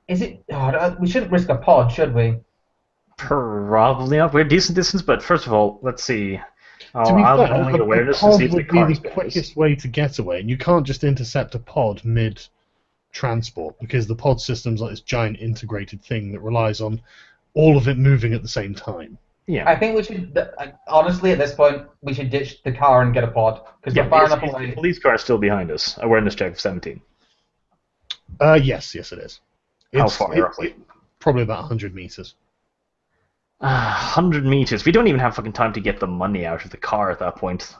is it? Oh, we shouldn't risk a pod, should we? Probably not. We're a decent distance, but first of all, let's see. To be I'll be fair, rolling a awareness to see pod if the would be car the is behind us. quickest way to get away, and you can't just intercept a pod mid-transport, because the pod system's like this giant integrated thing that relies on all of it moving at the same time. Yeah. I think we should, honestly, at this point, we should ditch the car and get a pod, because Yeah, we're far is enough the away. police car still behind us? Awareness check of 17. Yes, it is. How far, roughly? Probably about 100 meters. 100 meters. We don't even have fucking time to get the money out of the car at that point.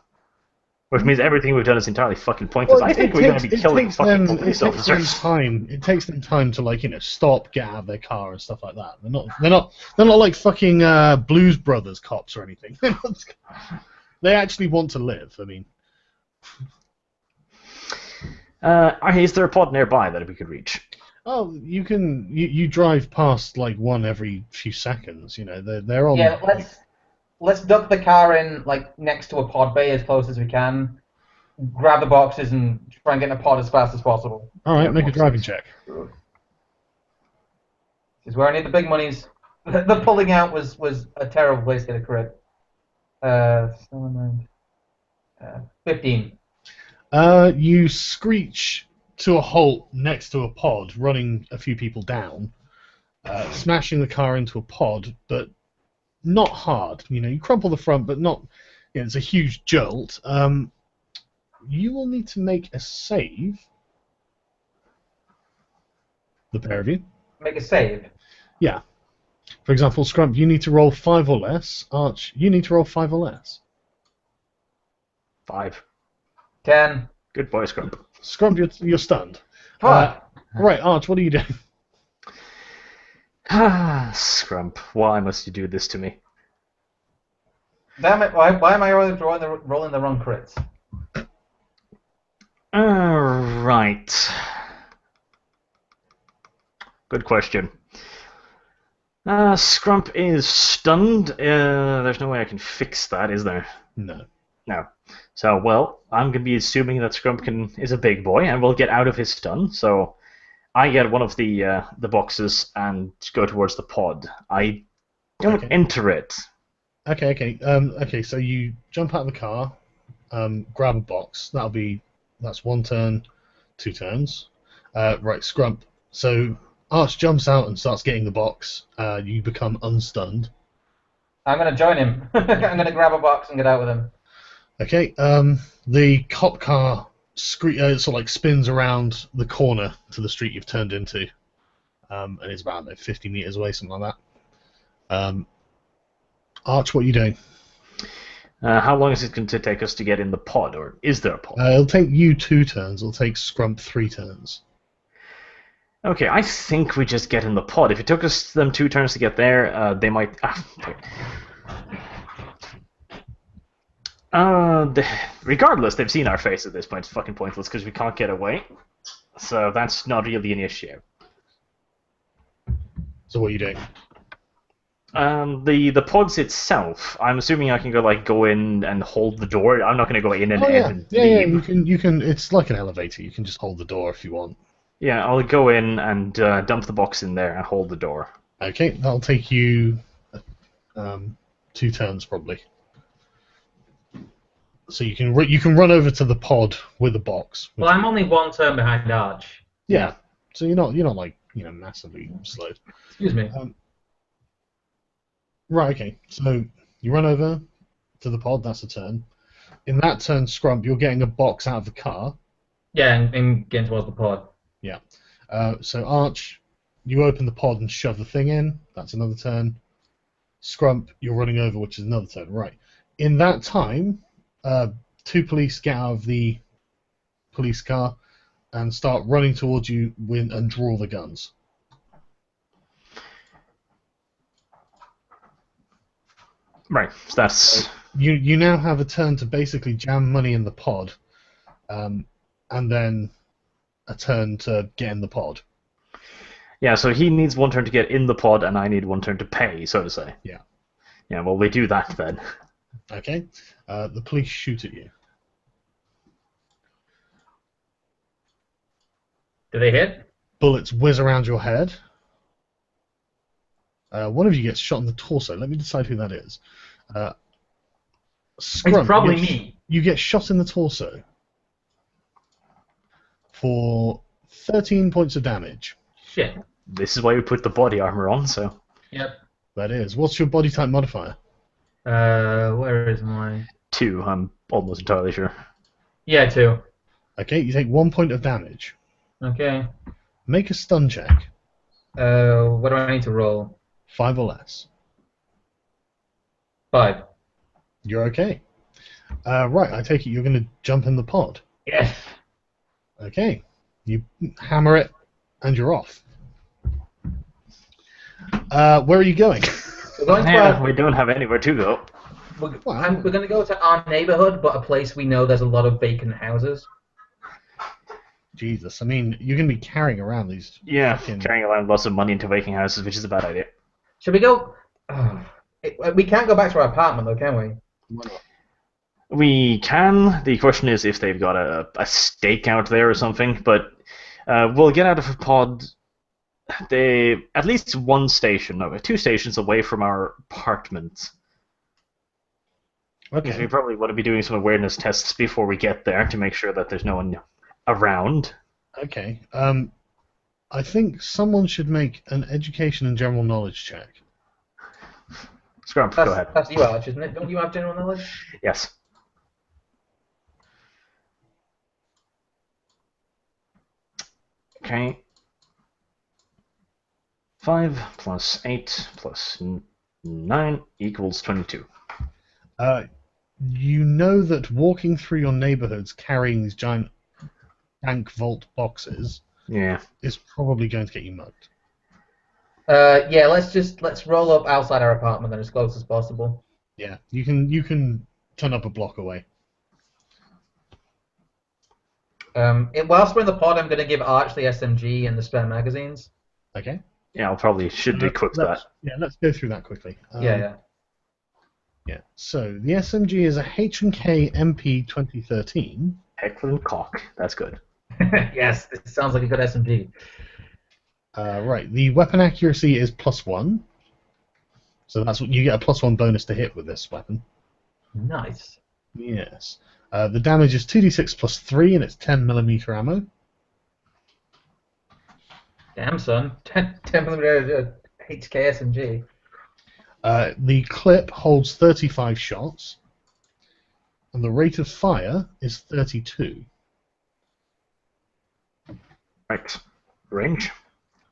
Which means everything we've done is entirely fucking pointless. I think we're going to be killing fucking police officers. It takes them time to, like, stop, get out of their car and stuff like that. They're not like fucking Blues Brothers cops or anything. They actually want to live. I mean, is there a pod nearby that we could reach? oh, you drive past like one every few seconds. They're on. Yeah, let's duck the car in like next to a pod bay as close as we can. Grab the boxes and try and get in a pod as fast as possible. All right, make a driving check. This is where I need the big monies. The pulling out was a terrible place to get a crit. 15. You screech to a halt next to a pod, running a few people down, smashing the car into a pod, but not hard. You crumple the front, but not. It's a huge jolt. You will need to make a save. The pair of you. Make a save? Yeah. For example, Scrump, you need to roll 5 or less. Arch, you need to roll 5 or less. 5. 10. Good boy, Scrump. Scrump, you're stunned. Fuck. Right, Arch, what are you doing? Scrump, why must you do this to me? Damn it, why am I rolling the wrong crits? Right. Good question. Scrump is stunned. There's no way I can fix that, is there? No. No. So, well, I'm going to be assuming that Scrump is a big boy and will get out of his stun. So, I get one of the boxes and go towards the pod. I don't enter it. Okay. So you jump out of the car, grab a box. That's 1 turn, 2 turns. Right, Scrump. So Arch jumps out and starts getting the box. You become unstunned. I'm going to join him. I'm going to grab a box and get out with him. Okay. The cop car sort of like spins around the corner to the street you've turned into, and it's about 50 meters away, something like that. Arch, what are you doing? How long is it going to take us to get in the pod, or is there a pod? It'll take you 2 turns. It'll take Scrump 3 turns. Okay, I think we just get in the pod. If it took them 2 turns to get there, they might. Regardless, they've seen our face at this point. It's fucking pointless because we can't get away. So that's not really an issue. So what are you doing? The pods itself, I'm assuming I can go in and hold the door. I'm not going to go in and leave. Yeah, you can. It's like an elevator. You can just hold the door if you want. Yeah, I'll go in and dump the box in there and hold the door. Okay, that'll take you 2 turns probably. So you can run over to the pod with the box. Well, I'm only 1 turn behind Arch. Yeah. So you're not like massively slow. Excuse me. Right, okay. So you run over to the pod, that's a turn. In that turn, Scrump, you're getting a box out of the car. Yeah, and getting towards the pod. Yeah. So Arch, you open the pod and shove the thing in. That's another turn. Scrump, you're running over, which is another turn. Right. In that time, 2 police get out of the police car and start running towards you and draw the guns. Right, so that's... You now have a turn to basically jam money in the pod, and then a turn to get in the pod. Yeah, so he needs one turn to get in the pod, and I need one turn to pay, so to say. Yeah. Yeah, well, we do that then. Okay. The police shoot at you. Do they hit? Bullets whiz around your head. One of you gets shot in the torso. Let me decide who that is. Scrump, It's probably me. You get shot in the torso for 13 points of damage. Shit. This is why we put the body armor on, so... Yep. That is. What's your body type modifier? Where is my... 2, I'm almost entirely sure. Yeah, 2. Okay, you take 1 point of damage. Okay. Make a stun check. What do I need to roll? 5 or less. 5. You're okay. Right, I take it you're going to jump in the pod. Yes. Okay. You hammer it, and you're off. Where are you going? We're going to Yeah, we don't have anywhere to go. we're going to go to our neighborhood, but a place we know there's a lot of vacant houses. Jesus, I mean, you're going to be carrying around these... Yeah, fucking- carrying around lots of money into vacant houses, which is a bad idea. Should we go? We can't go back to our apartment, though, can we? Why not? We can. The question is if they've got a stake out there or something, but we'll get out of a pod. At least one station, no, 2 stations away from our apartment. Because we Okay. probably want to be doing some awareness tests before we get there to make sure that there's no one around. Okay. I think someone should make an education and general knowledge check. Scrump, go ahead. That's you, Arch, isn't it? Don't you have general knowledge? Yes. Okay. 5 plus 8 plus 9 equals 22. You know that walking through your neighborhoods carrying these giant bank vault boxes Yeah. is probably going to get you mugged. Yeah, let's roll up outside our apartment then as close as possible. Yeah, you can turn up a block away. Whilst we're in the pod, I'm going to give Arch the SMG and the spare magazines. Okay. Yeah, I'll probably should equip that. Let's go through that quickly. Yeah. Yeah. So the SMG is a H&K MP 2013. Heckler and cock. That's good. Yes, it sounds like a good SMG. Right. The weapon accuracy is +1. So that's what you get, a +1 bonus to hit with this weapon. Nice. Yes. The damage is 2d6 plus 3, and it's 10mm ammo. Damn, son. 10mm HK SMG. The clip holds 35 shots, and the rate of fire is 32. Right. Range.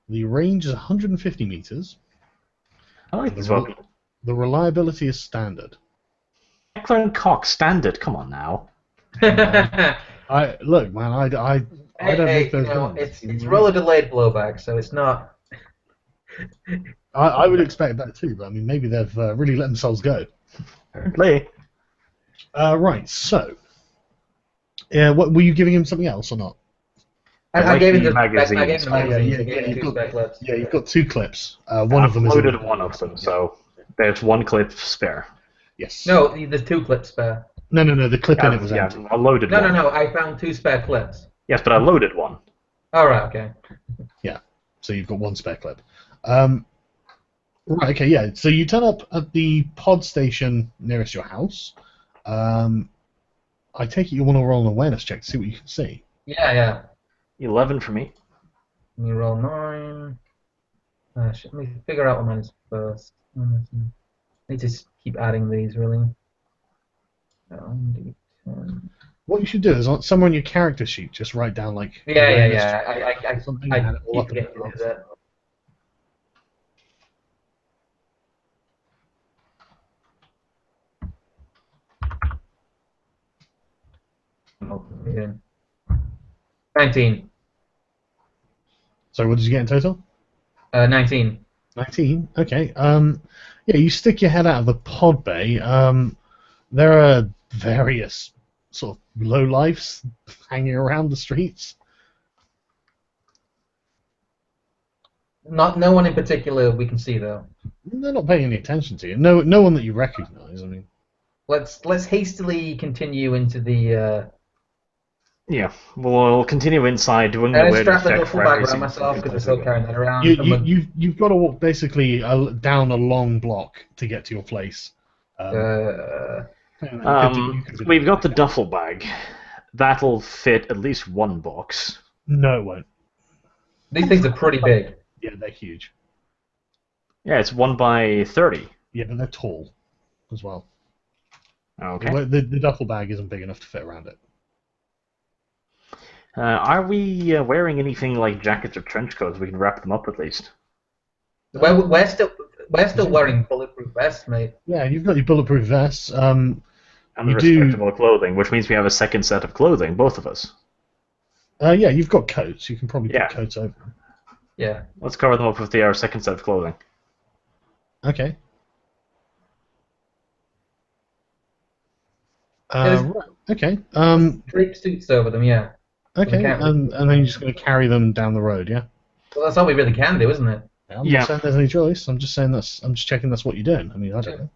The range is 150 meters. I like this The weapon. The reliability is standard. Heckler and cock standard. Come on now. Look, man, I don't make those guns. It's roller delayed blowback, so it's not. I would expect that too, but I mean, maybe they've really let themselves go. Apparently. Right, so, what were you giving him something else or not? I like gave him the the magazines. I gave magazines. him the magazines. Yeah, I gave him you've two got- spare clips. Yeah, you've got 2 clips. One of them is loaded one of them, so there's 1 clip spare. Yes. No, there's 2 clips spare. No. The clip in it was Yeah, empty. a loaded No, one. no. I found 2 spare clips. Yes, but I loaded one. All right. Okay. So you've got 1 spare clip. Right. Okay. Yeah. So you turn up at the pod station nearest your house. I take it you want to roll an awareness check to see what you can see. Yeah. 11 for me. You roll 9. Let me figure out what mine is first. Need to keep adding these, really. 1d10. What you should do is somewhere on your character sheet, just write down like awareness check I or something. I and it will keep automatically forgetting to do that. Oh, yeah. 19. So what did you get in total? 19. 19. Okay. Yeah, you stick your head out of the pod bay. There are various sort of lowlifes hanging around the streets. No one in particular we can see though. They're not paying any attention to you. No one that you recognise. I mean, Let's hastily continue into the. Yeah, we'll continue inside, doing And a I awareness strap the check duffel for bag every around single myself fucking because we're place we still go. carrying that around. you've got to walk basically down a long block to get to your place. Uh, You could do We've that. got the duffel bag. That'll fit at least one box. No, it won't. these things are pretty big. Yeah, they're huge. Yeah, it's 1 by 30. Yeah, but they're tall as well. Okay. The duffel bag isn't big enough to fit around it. Are we wearing anything like jackets or trench coats? We can wrap them up at least. We're still wearing bulletproof vests, mate. Yeah, you've got your bulletproof vests. And You do- respectable clothing, which means we have a second set of clothing, both of us. Yeah, you've got coats. You can probably Yeah. put coats over them. Yeah. Let's cover them up with our second set of clothing. Okay. There's- Right. Okay. Drape suits over them, yeah. Okay. can't- And then you're just going to carry them down the road, yeah? Well, that's all we really can do, isn't it? I'm Yeah. not saying there's any choice. I'm just saying I'm just checking that's what you're doing. I mean, I don't know.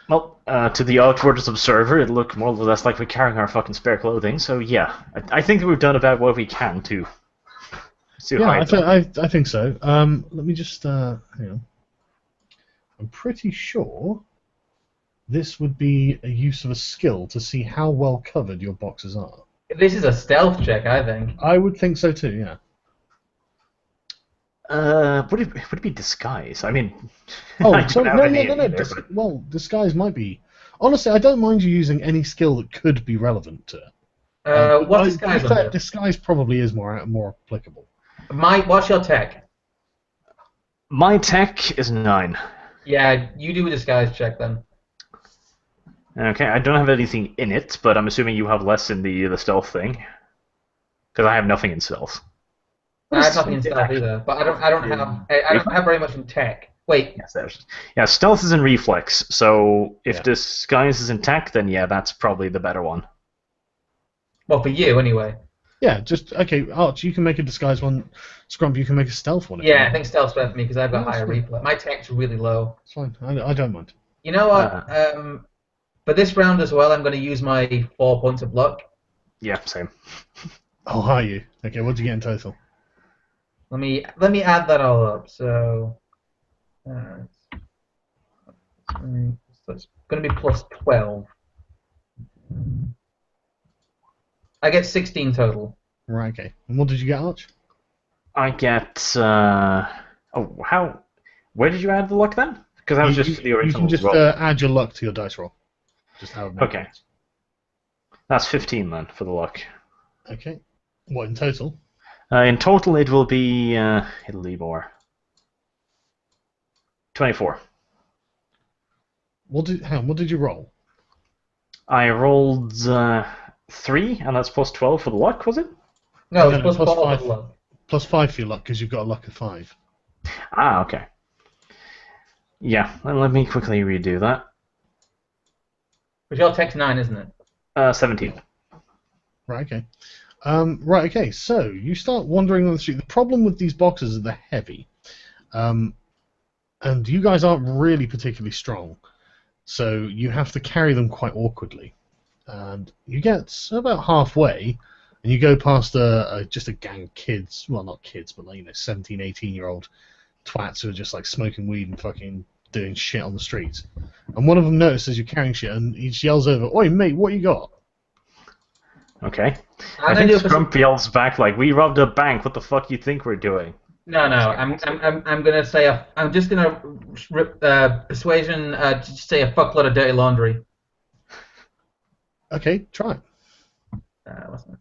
Well, to the outwards observer, it looked more or less like we're carrying our fucking spare clothing. So yeah, I think that we've done about what we can to Yeah, hide them. I think so. Let me just hang on. I'm pretty sure this would be a use of a skill to see how well covered your boxes are. This is a stealth check, I think. I would think so too. Yeah. Would it be disguise? I mean, Oh, I so don't have any no. either, but- Well, disguise might be. Honestly, I don't mind you using any skill that could be relevant to it. What's But disguise to be fair, under? disguise probably is more applicable. What's your tech? My tech is 9. Yeah, you do a disguise check then. Okay, I don't have anything in it, but I'm assuming you have less in the stealth thing, because I have nothing in stealth. I have nothing in stealth either, but I don't have very much in tech. Wait, Yes, yeah, stealth is in reflex. So if Yeah. disguise is in tech, then yeah, that's probably the better one. well for you anyway. Yeah, just okay. Arch, you can make a disguise one. Scrump, you can make a stealth one. if Yeah, you I want. think stealth's better for me because I've got Yeah, that's higher fine. reflex. My tech's really low. It's fine. I don't mind. You know what? For this round as well, I'm going to use my 4 points of luck. Yeah, same. Oh, are you? Okay, what do you get in total? Let me add that all up. So it's going to be plus 12. I get 16 total. Right. Okay. And what did you get, Arch? I get. Where did you add the luck then? Because that was just the You original can just roll. add your luck to your dice roll. Just how it makes Okay. sense. That's 15 then for the luck. Okay. What in total? In total, it will be. It'll be more. 24. What did you roll? I rolled 3, and that's plus 12 for the luck, was it? No, No, it's plus plus 4 5. for luck. Plus 5 for your luck because you've got a luck of 5. Ah, okay. Yeah, let me quickly redo that. But your tech's 9, isn't it? 17. Right. Okay. Right. Okay. So you start wandering on the street. The problem with these boxes is they're heavy, and you guys aren't really particularly strong, so you have to carry them quite awkwardly. And you get about halfway, and you go past just a gang of kids. Well, not kids, but like 17, 18-year-old twats who are just like smoking weed and fucking doing shit on the streets. And one of them notices you're carrying shit, and he just yells over, "Oi, mate, what you got?" Okay. I'm I gonna think do a Scrump yells back like, "We robbed a bank. What the fuck you think we're doing?" No. I'm gonna say I'm just gonna persuasion. Just say a fuckload of dirty laundry. Okay, try it. What's that?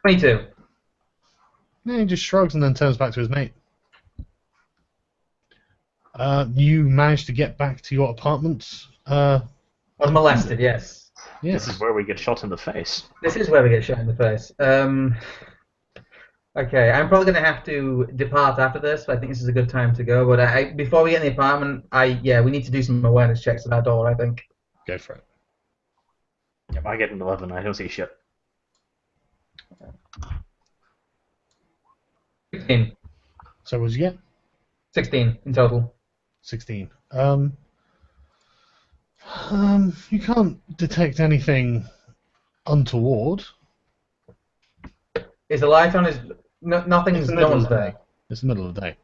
22. Yeah, he just shrugs and then turns back to his mate. You manage to get back to your apartment. I was molested. Yes. Yes. This is where we get shot in the face. This is where we get shot in the face. Okay, I'm probably gonna have to depart after this. But I think this is a good time to go. But before we get in the apartment, we need to do some awareness checks at our door. I think. Go for it. Yep, I get an 11. I don't see shit. 16. So what did you get? 16 in total. 16. You can't detect anything untoward. Is the light on? Is nothing's It's the no middle one's of the there. day. It's the middle of the day.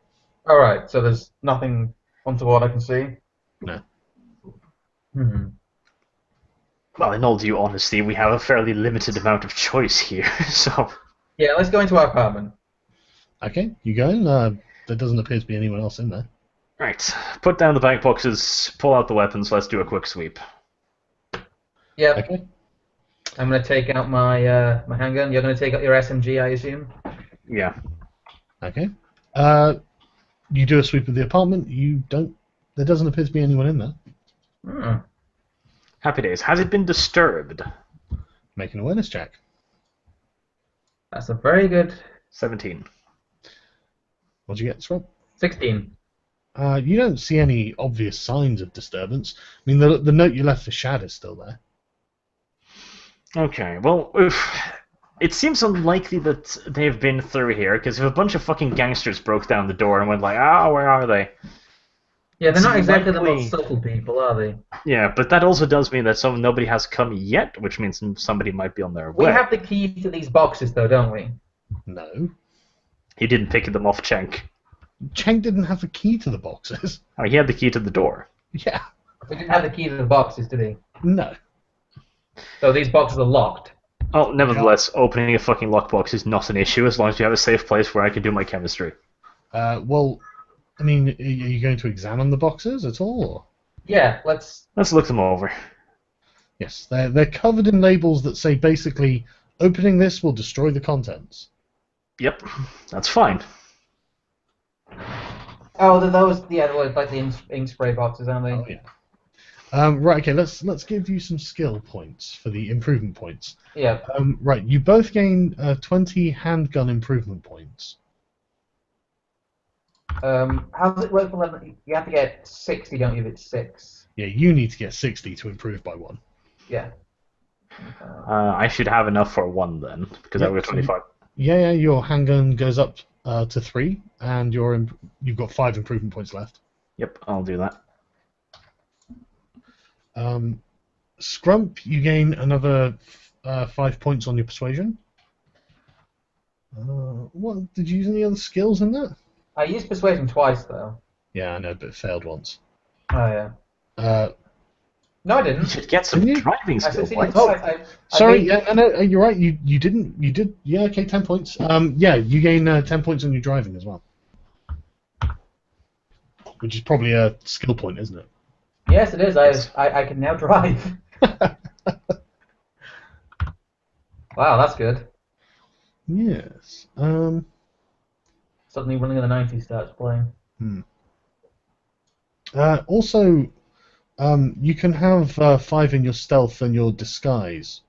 All right, so there's nothing untoward I can see. No. Hmm. Well, in all due honesty, we have a fairly limited amount of choice here, so... Yeah, let's go into our apartment. Okay, you go. There doesn't appear to be anyone else in there. Right, put down the bank boxes, pull out the weapons, let's do a quick sweep. Yep. Okay. I'm gonna take out my my handgun. You're gonna take out your SMG, I assume. Yeah. Okay. You do a sweep of the apartment. You don't. There doesn't appear to be anyone in there. Hmm. Happy days. Has it been disturbed? Make an awareness check. That's a very good 17. What'd you get, Scrub? 16. You don't see any obvious signs of disturbance. I mean, the note you left for Shad is still there. Okay, well, it seems unlikely that they've been through here, because if a bunch of fucking gangsters broke down the door and went like, where are they? Yeah, they're not It's exactly the likely- most subtle people, are they? Yeah, but that also does mean that nobody has come yet, which means somebody might be on their We way. have the key to these boxes, though, don't we? No. He didn't pick them off Cenk. Cheng didn't have the key to the boxes. Oh, he had the key to the door. Yeah. We didn't have the key to the boxes, did he? No. So these boxes are locked. Oh, nevertheless, opening a fucking lockbox is not an issue as long as you have a safe place where I can do my chemistry. Well, I mean, are you going to examine the boxes at all? Or? Yeah, let's. Let's look them over. Yes, they're covered in labels that say basically, opening this will destroy the contents. Yep, that's fine. Oh, those. Yeah, like the ink spray boxes, aren't they? Oh yeah. Right. Okay. Let's give you some skill points for the improvement points. Yeah. Right. You both gain 20 handgun improvement points. How does it work for level? You have to get 60, don't you? If it's 6. Yeah. You need to get 60 to improve by 1. Yeah. I should have enough for 1 then, because Yep, I've got 25. Yeah. Your handgun goes up to 3, and you've got 5 improvement points left. Yep, I'll do that. Scrump, you gain another 5 points on your persuasion. What did you use any other skills in that? I used persuasion twice, though. Yeah, I know, but it failed once. Oh yeah. No, I You didn't. should get some Didn't you? driving I skill succeeded points. twice. Sorry, made- yeah, no, you're right. You didn't. You did. Yeah, okay, 10 points. Yeah, you gain 10 points on your driving as well, which is probably a skill point, isn't it? Yes, it is. I can now drive. Wow, that's good. Yes. Suddenly, running in the 90s starts playing. Also, you can have 5 in your stealth and your disguise,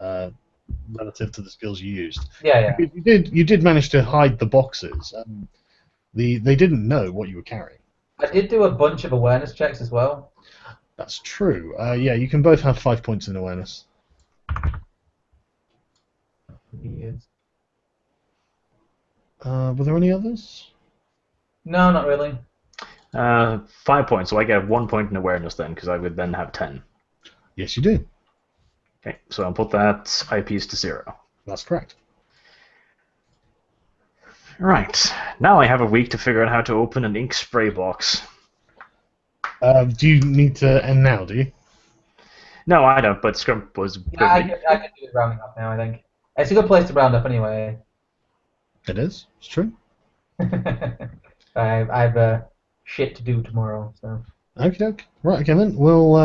relative to the skills you used. Yeah, yeah. You did manage to hide the boxes. They didn't know what you were carrying. I did do a bunch of awareness checks as well. That's true. Yeah, you can both have 5 points in awareness. Yes. Were there any others? No, not really. 5 points, so I get 1 point in awareness then, because I would then have 10. Yes, you do. Okay, so I'll put that IPs to 0. That's correct. Right, now I have a week to figure out how to open an ink spray box. Do you need to end now, do you? No, I don't, but Scrump was... Yeah, I can do it rounding up now, I think. It's a good place to round up anyway. It is. It's true. I've shit to do tomorrow, so. Okay, okay. Right, okay then. We'll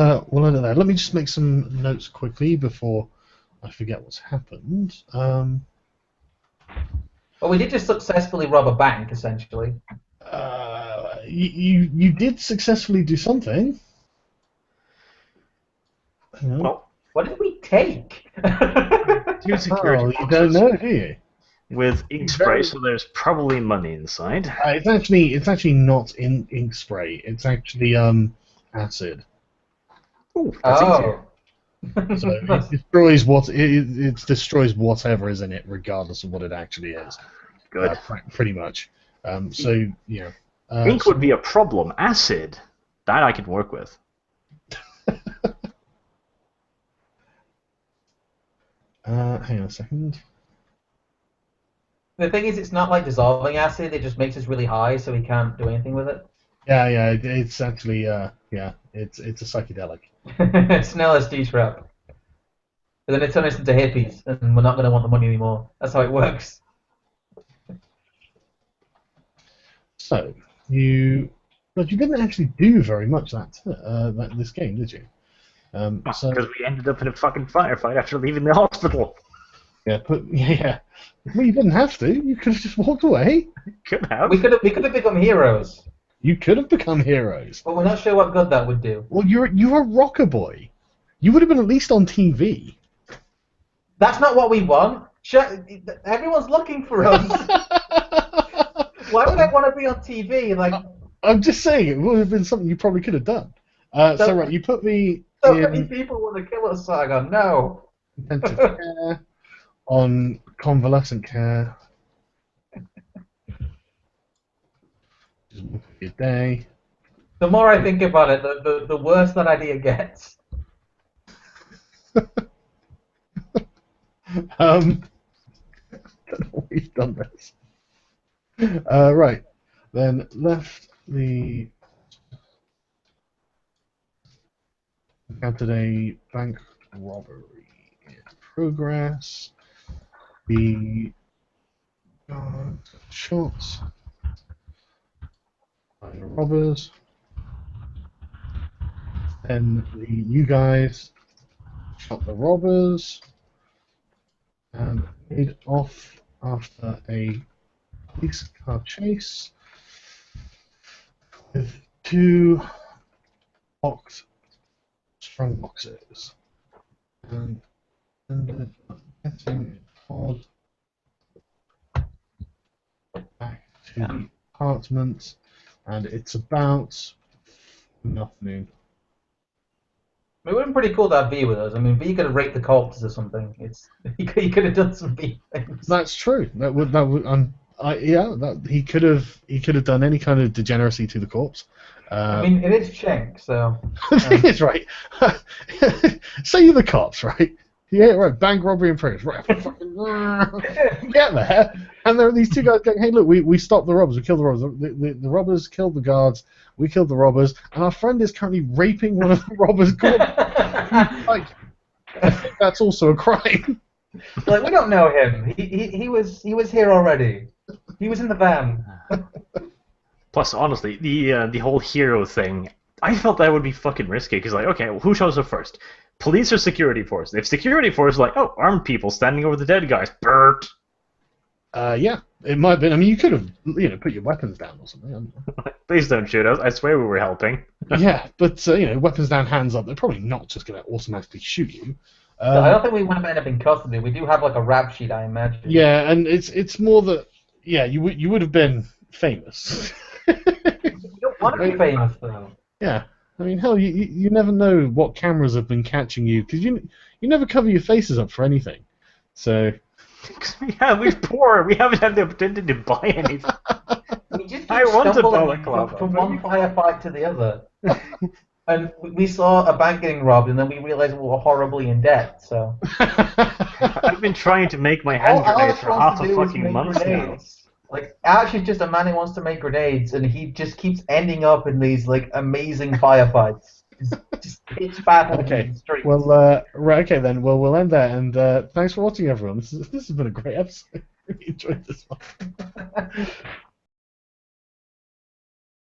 end it there. Let me just make some notes quickly before I forget what's happened. Well, we did just successfully rob a bank, essentially. You did successfully do something. Hang on. Well, What did we take? two security Oh, you boxes don't know, do you? with ink spray, so there's probably money inside. It's actually not ink spray. It's actually acid. Ooh, that's easier. So it destroys it destroys whatever is in it, regardless of what it actually is. Good. Pretty much. So yeah. Ink So, would be a problem. Acid, that I could work with. hang on a second. The thing is, it's not like dissolving acid. It just makes us really high, so we can't do anything with it. Yeah. It's actually it's a psychedelic. It's an LSD trap. But then it turns us into hippies, and we're not going to want the money anymore. That's how it works. So you didn't actually do very much this game, did you? So Because we ended up in a fucking firefight after leaving the hospital. yeah. Well, you didn't have to. You could have just walked away. Could have. We could have become heroes, You could have become heroes. but we're not sure what good that would do. Well, you're a rocker boy. You would have been at least on TV. That's not what we want. Everyone's looking for us. Why would I want to be on TV? Like, I'm just saying, it would have been something you probably could have done. So right, you put me so many in people want to kill us, Saga. No. intensive care, on convalescent care. Just a day. The more I think about it, the worse that idea gets. Don't know why you've done this. Right, then left the encountered a bank robbery in progress. The guard shots by the robbers. Then you guys shot the robbers and made off after a police car chase with two strong boxes and ended up getting Todd back to the apartment, and it's about afternoon. It would have been pretty cool to have V with us. I mean, V could have raped the corpses or something. He could have done some V things. That's true. He could have done any kind of degeneracy to the corpse. I mean, it is Schenk, so. It's right. Say you're the cops, right? Yeah, right. Bank robbery in progress. Right. Get there, and there are these two guys going, "Hey, look, we stopped the robbers. We killed the robbers. The robbers killed the guards. We killed the robbers, and our friend is currently raping one of the robbers' corpses." Like, I think that's also a crime. Like, we don't know him. He was here already. He was in the van. Plus, honestly, the whole hero thing, I felt that would be fucking risky. Because, like, okay, well, who shows up first? Police or security force? If security force is like, oh, armed people standing over the dead guys, Bert. Yeah, it might have been. I mean, you could have, put your weapons down or something. Please don't shoot us. I swear we were helping. Yeah, but weapons down, hands up. They're probably not just going to automatically shoot you. I don't think we would end up in custody. We do have like a rap sheet, I imagine. Yeah, and it's more that you would have been famous. You don't want to be famous though. Yeah, I mean, hell, you never know what cameras have been catching you because you never cover your faces up for anything. So. Yeah, we're poor. We haven't had the opportunity to buy anything. I want a balaclava. From one firefight to the other. And we saw a bank getting robbed, and then we realized we were horribly in debt. So I've been trying to make my hand grenades for half a fucking month now. Like, Ash is just a man who wants to make grenades, and he just keeps ending up in these like amazing firefights. Just pitch battles. Okay. Streets. Well, right. Okay then. Well, we'll end there, and thanks for watching, everyone. This has been a great episode. Really enjoyed this one.